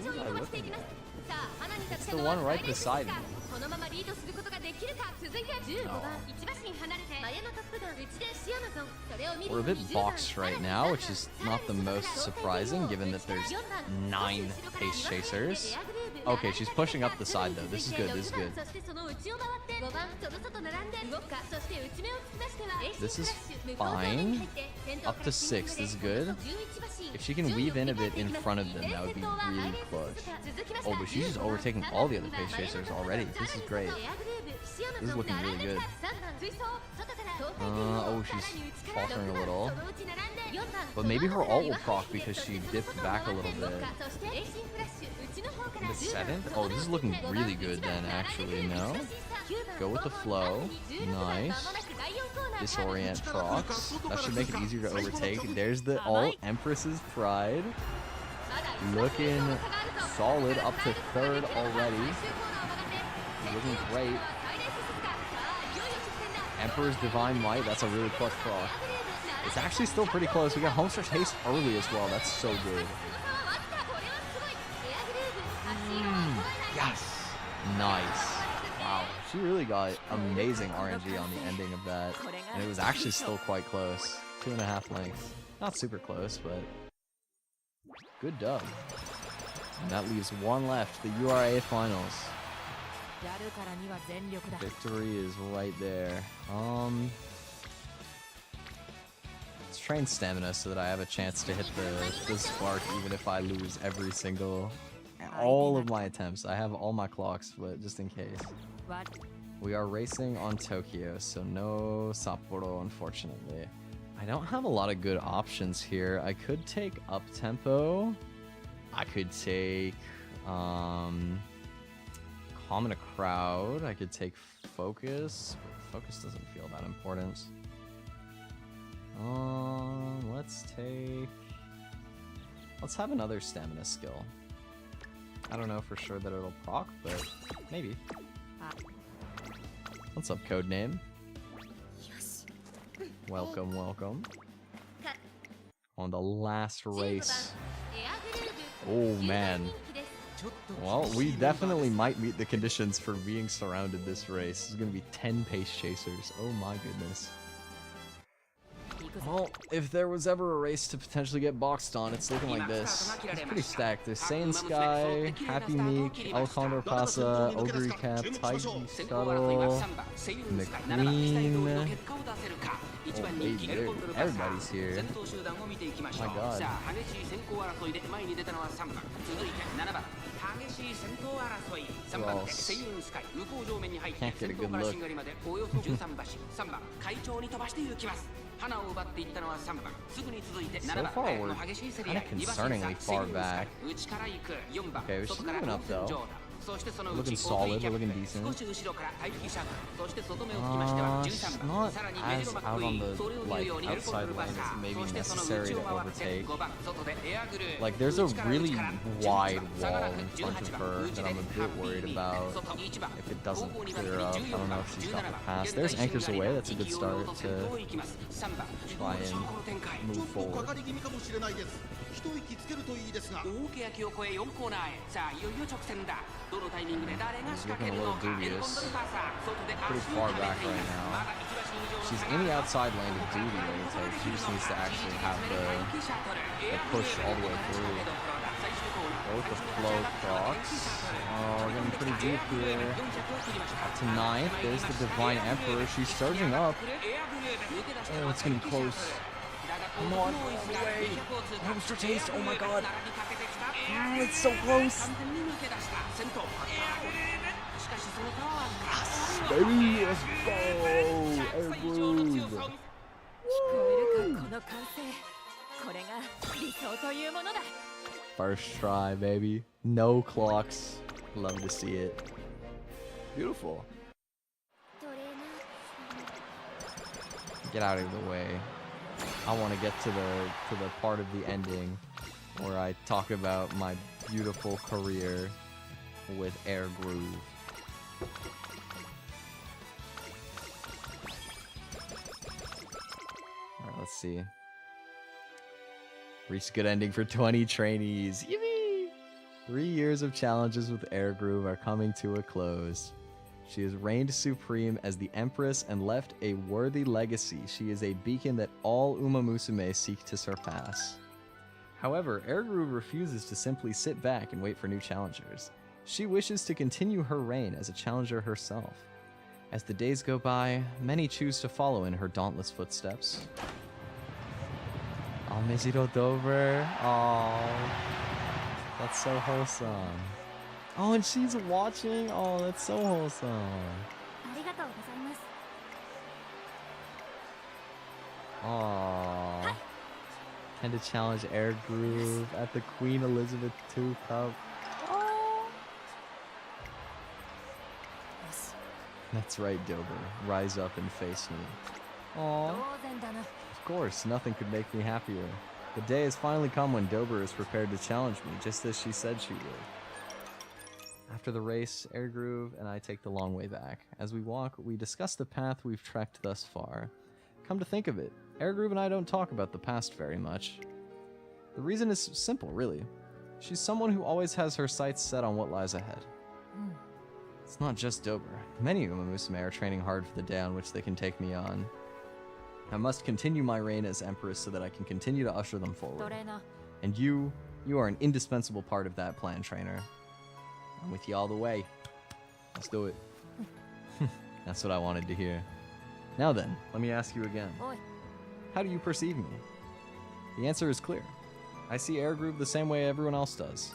I looking at? It's the one right beside me. We're a bit boxed right now, which is not the most surprising given that there's 9 pace chasers. Okay, she's pushing up the side though. This is good, this is good. This is fine. Up to 6, this is good. If she can weave in a bit in front of them, that would be really clutch. Oh, but she's just overtaking all the other pace chasers already. This is great. This is looking really good. Oh, she's faltering a little. But maybe her ult will proc because she dipped back a little bit. In the 7th? Oh, this is looking really good then, actually. No? Go with the flow. Nice. Disorient procs. That should make it easier to overtake. There's the ult. Empress's Pride. Looking solid. Up to 3rd already. Looking great. Emperor's Divine Might. That's a really clutch proc. It's actually still pretty close. We got home stretch haste early as well. That's so good. Yes. Nice. Wow. She really got amazing RNG on the ending of that. And it was actually still quite close. 2.5 lengths. Not super close, but good dub. And that leaves 1 left. The URA finals. Victory is right there. Let's train stamina so that I have a chance to hit the spark even if I lose every single... all of my attempts. I have all my clocks, but just in case. We are racing on Tokyo, so no Sapporo, unfortunately. I don't have a lot of good options here. I could take up-tempo. I could take... Calm in a crowd. I could take focus. But focus doesn't feel that important. Let's have another stamina skill. I don't know for sure that it'll proc, but maybe. What's up, Codename? Welcome, welcome. On the last race. Oh man. Well, we definitely might meet the conditions for being surrounded this race. This is going to be 10 pace chasers. Oh my goodness. Well, if there was ever a race to potentially get boxed on, it's looking like this. It's pretty stacked. There's Saiyan Sky, Happy Meek, El Condor Pasa, Ogre Cap, Tidy Shuttle, McQueen. Oh, baby, everybody's here. My god. Who else? Can't get a good look. So far, we're kind of concerningly far back. Okay, she's moving up though. We're looking solid, we're looking decent. She's not as out on the outside lane as maybe necessary to overtake. Like there's a really wide wall in front of her that I'm a bit worried about. If it doesn't clear up, I don't know if she's got the pass. There's anchors away, that's a good start to try and move forward. She's looking a little dubious. Pretty far back right now. She's in the outside lane to do the overtake. She just needs to actually have the push all the way through. Both the flow procs. Oh, getting pretty deep here. Up to 9th. There's the Divine Emperor. She's surging up. Oh, it's getting close. Come on, away. Hamster taste. Oh my god. Oh, it's so close. Yes, baby, let's go. Air groove. First try, baby. No clocks. Love to see it. Beautiful. Get out of the way. I want to get to the part of the ending where I talk about my beautiful career with Air Groove. Alright, let's see. Reached good ending for 20 trainees. Yippee! 3 years of challenges with Air Groove are coming to a close. She has reigned supreme as the Empress and left a worthy legacy. She is a beacon that all Umamusume seek to surpass. However, Air Groove refuses to simply sit back and wait for new challengers. She wishes to continue her reign as a challenger herself. As the days go by, many choose to follow in her dauntless footsteps. Oh, Miziro Dover. Oh, that's so wholesome. Oh, and she's watching. Oh, that's so wholesome. Oh. And to challenge Air Groove at the Queen Elizabeth II Cup. Oh. That's right, Dober. Rise up and face me. Aww. Of course, nothing could make me happier. The day has finally come when Dober is prepared to challenge me, just as she said she would. After the race, Air Groove and I take the long way back. As we walk, we discuss the path we've trekked thus far. Come to think of it, Air Groove and I don't talk about the past very much. The reason is simple, really. She's someone who always has her sights set on what lies ahead. It's not just Dober. Many Umamusume are training hard for the day on which they can take me on. I must continue my reign as Empress so that I can continue to usher them forward. And you are an indispensable part of that plan, trainer. I'm with you all the way. Let's do it. That's what I wanted to hear. Now then, let me ask you again. How do you perceive me? The answer is clear. I see Air Groove the same way everyone else does.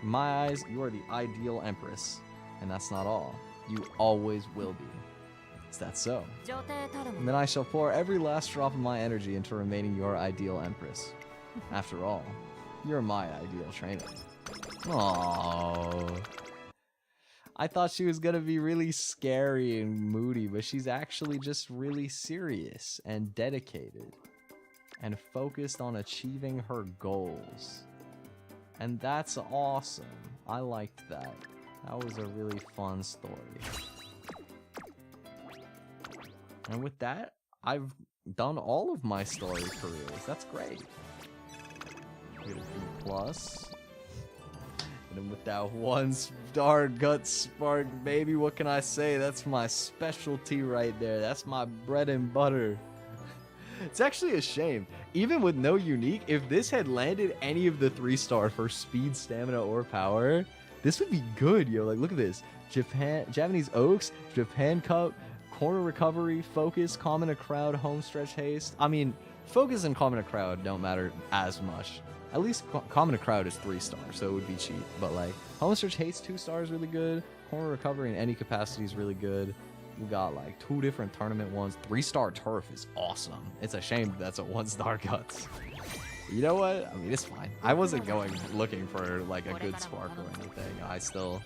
In my eyes, you are the ideal Empress. And that's not all. You always will be. Is that so? And then I shall pour every last drop of my energy into remaining your ideal Empress. After all, you're my ideal trainer. Aww. I thought she was gonna be really scary and moody, but she's actually just really serious and dedicated and focused on achieving her goals. And that's awesome. I liked that. That was a really fun story. And with that, I've done all of my story careers. That's great. Get a B+. And with that 1 star gut spark, baby, what can I say? That's my specialty right there. That's my bread and butter. It's actually a shame. Even with no unique, if this had landed any of the 3-star for speed, stamina, or power, this would be good, yo. Like, look at this. Japanese Oaks, Japan Cup, corner recovery, focus, calm in a crowd, home stretch haste. I mean, focus and calm in a crowd don't matter as much. At least calm in a crowd is 3 stars, so it would be cheap. But like, home stretch haste 2 stars really good. Corner recovery in any capacity is really good. We got like 2 different tournament ones. 3-star turf is awesome. It's a shame that's a 1-star guts. You know what? I mean, it's fine. I wasn't looking for like a good spark or anything. I still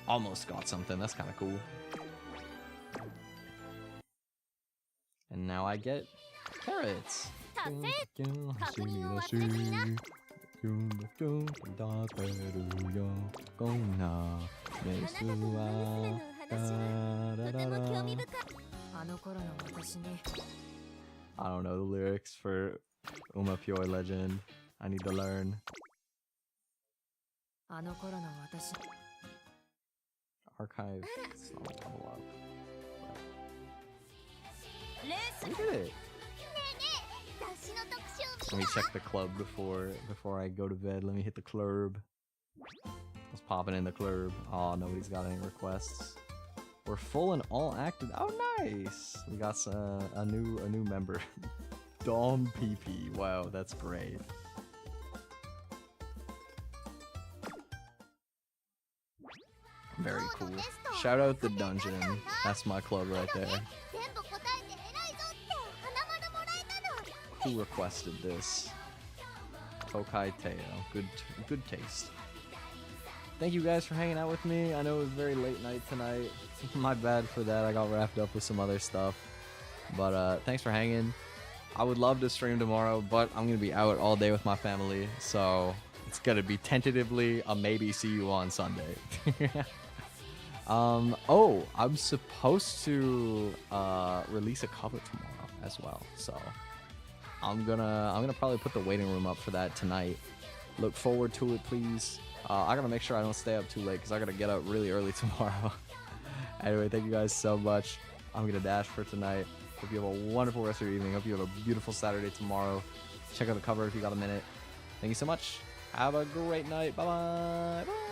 almost got something. That's kind of cool. And now I get carrots. I don't know the lyrics for Umamusume Legend. I need to learn. Archive. It's not level up. We did it. Let me check the club before I go to bed. Let me hit the club. Let's pop it in the club. Oh, nobody's got any requests. We're full and all active. Oh, nice. We got a new member. Dom PP. Wow, that's great. Very cool. Shout out the dungeon. That's my club right there. Who requested this? Tokai Teo. Good taste. Thank you guys for hanging out with me. I know it was very late night tonight. My bad for that. I got wrapped up with some other stuff. But thanks for hanging. I would love to stream tomorrow, but I'm going to be out all day with my family. So it's going to be tentatively a maybe see you on Sunday. Oh, I'm supposed to release a cover tomorrow as well. So I'm gonna probably put the waiting room up for that tonight. Look forward to it, please. I gotta make sure I don't stay up too late because I gotta get up really early tomorrow. Anyway, thank you guys so much. I'm gonna dash for tonight. Hope you have a wonderful rest of your evening. Hope you have a beautiful Saturday tomorrow. Check out the cover if you got a minute. Thank you so much. Have a great night. Bye-bye. Bye.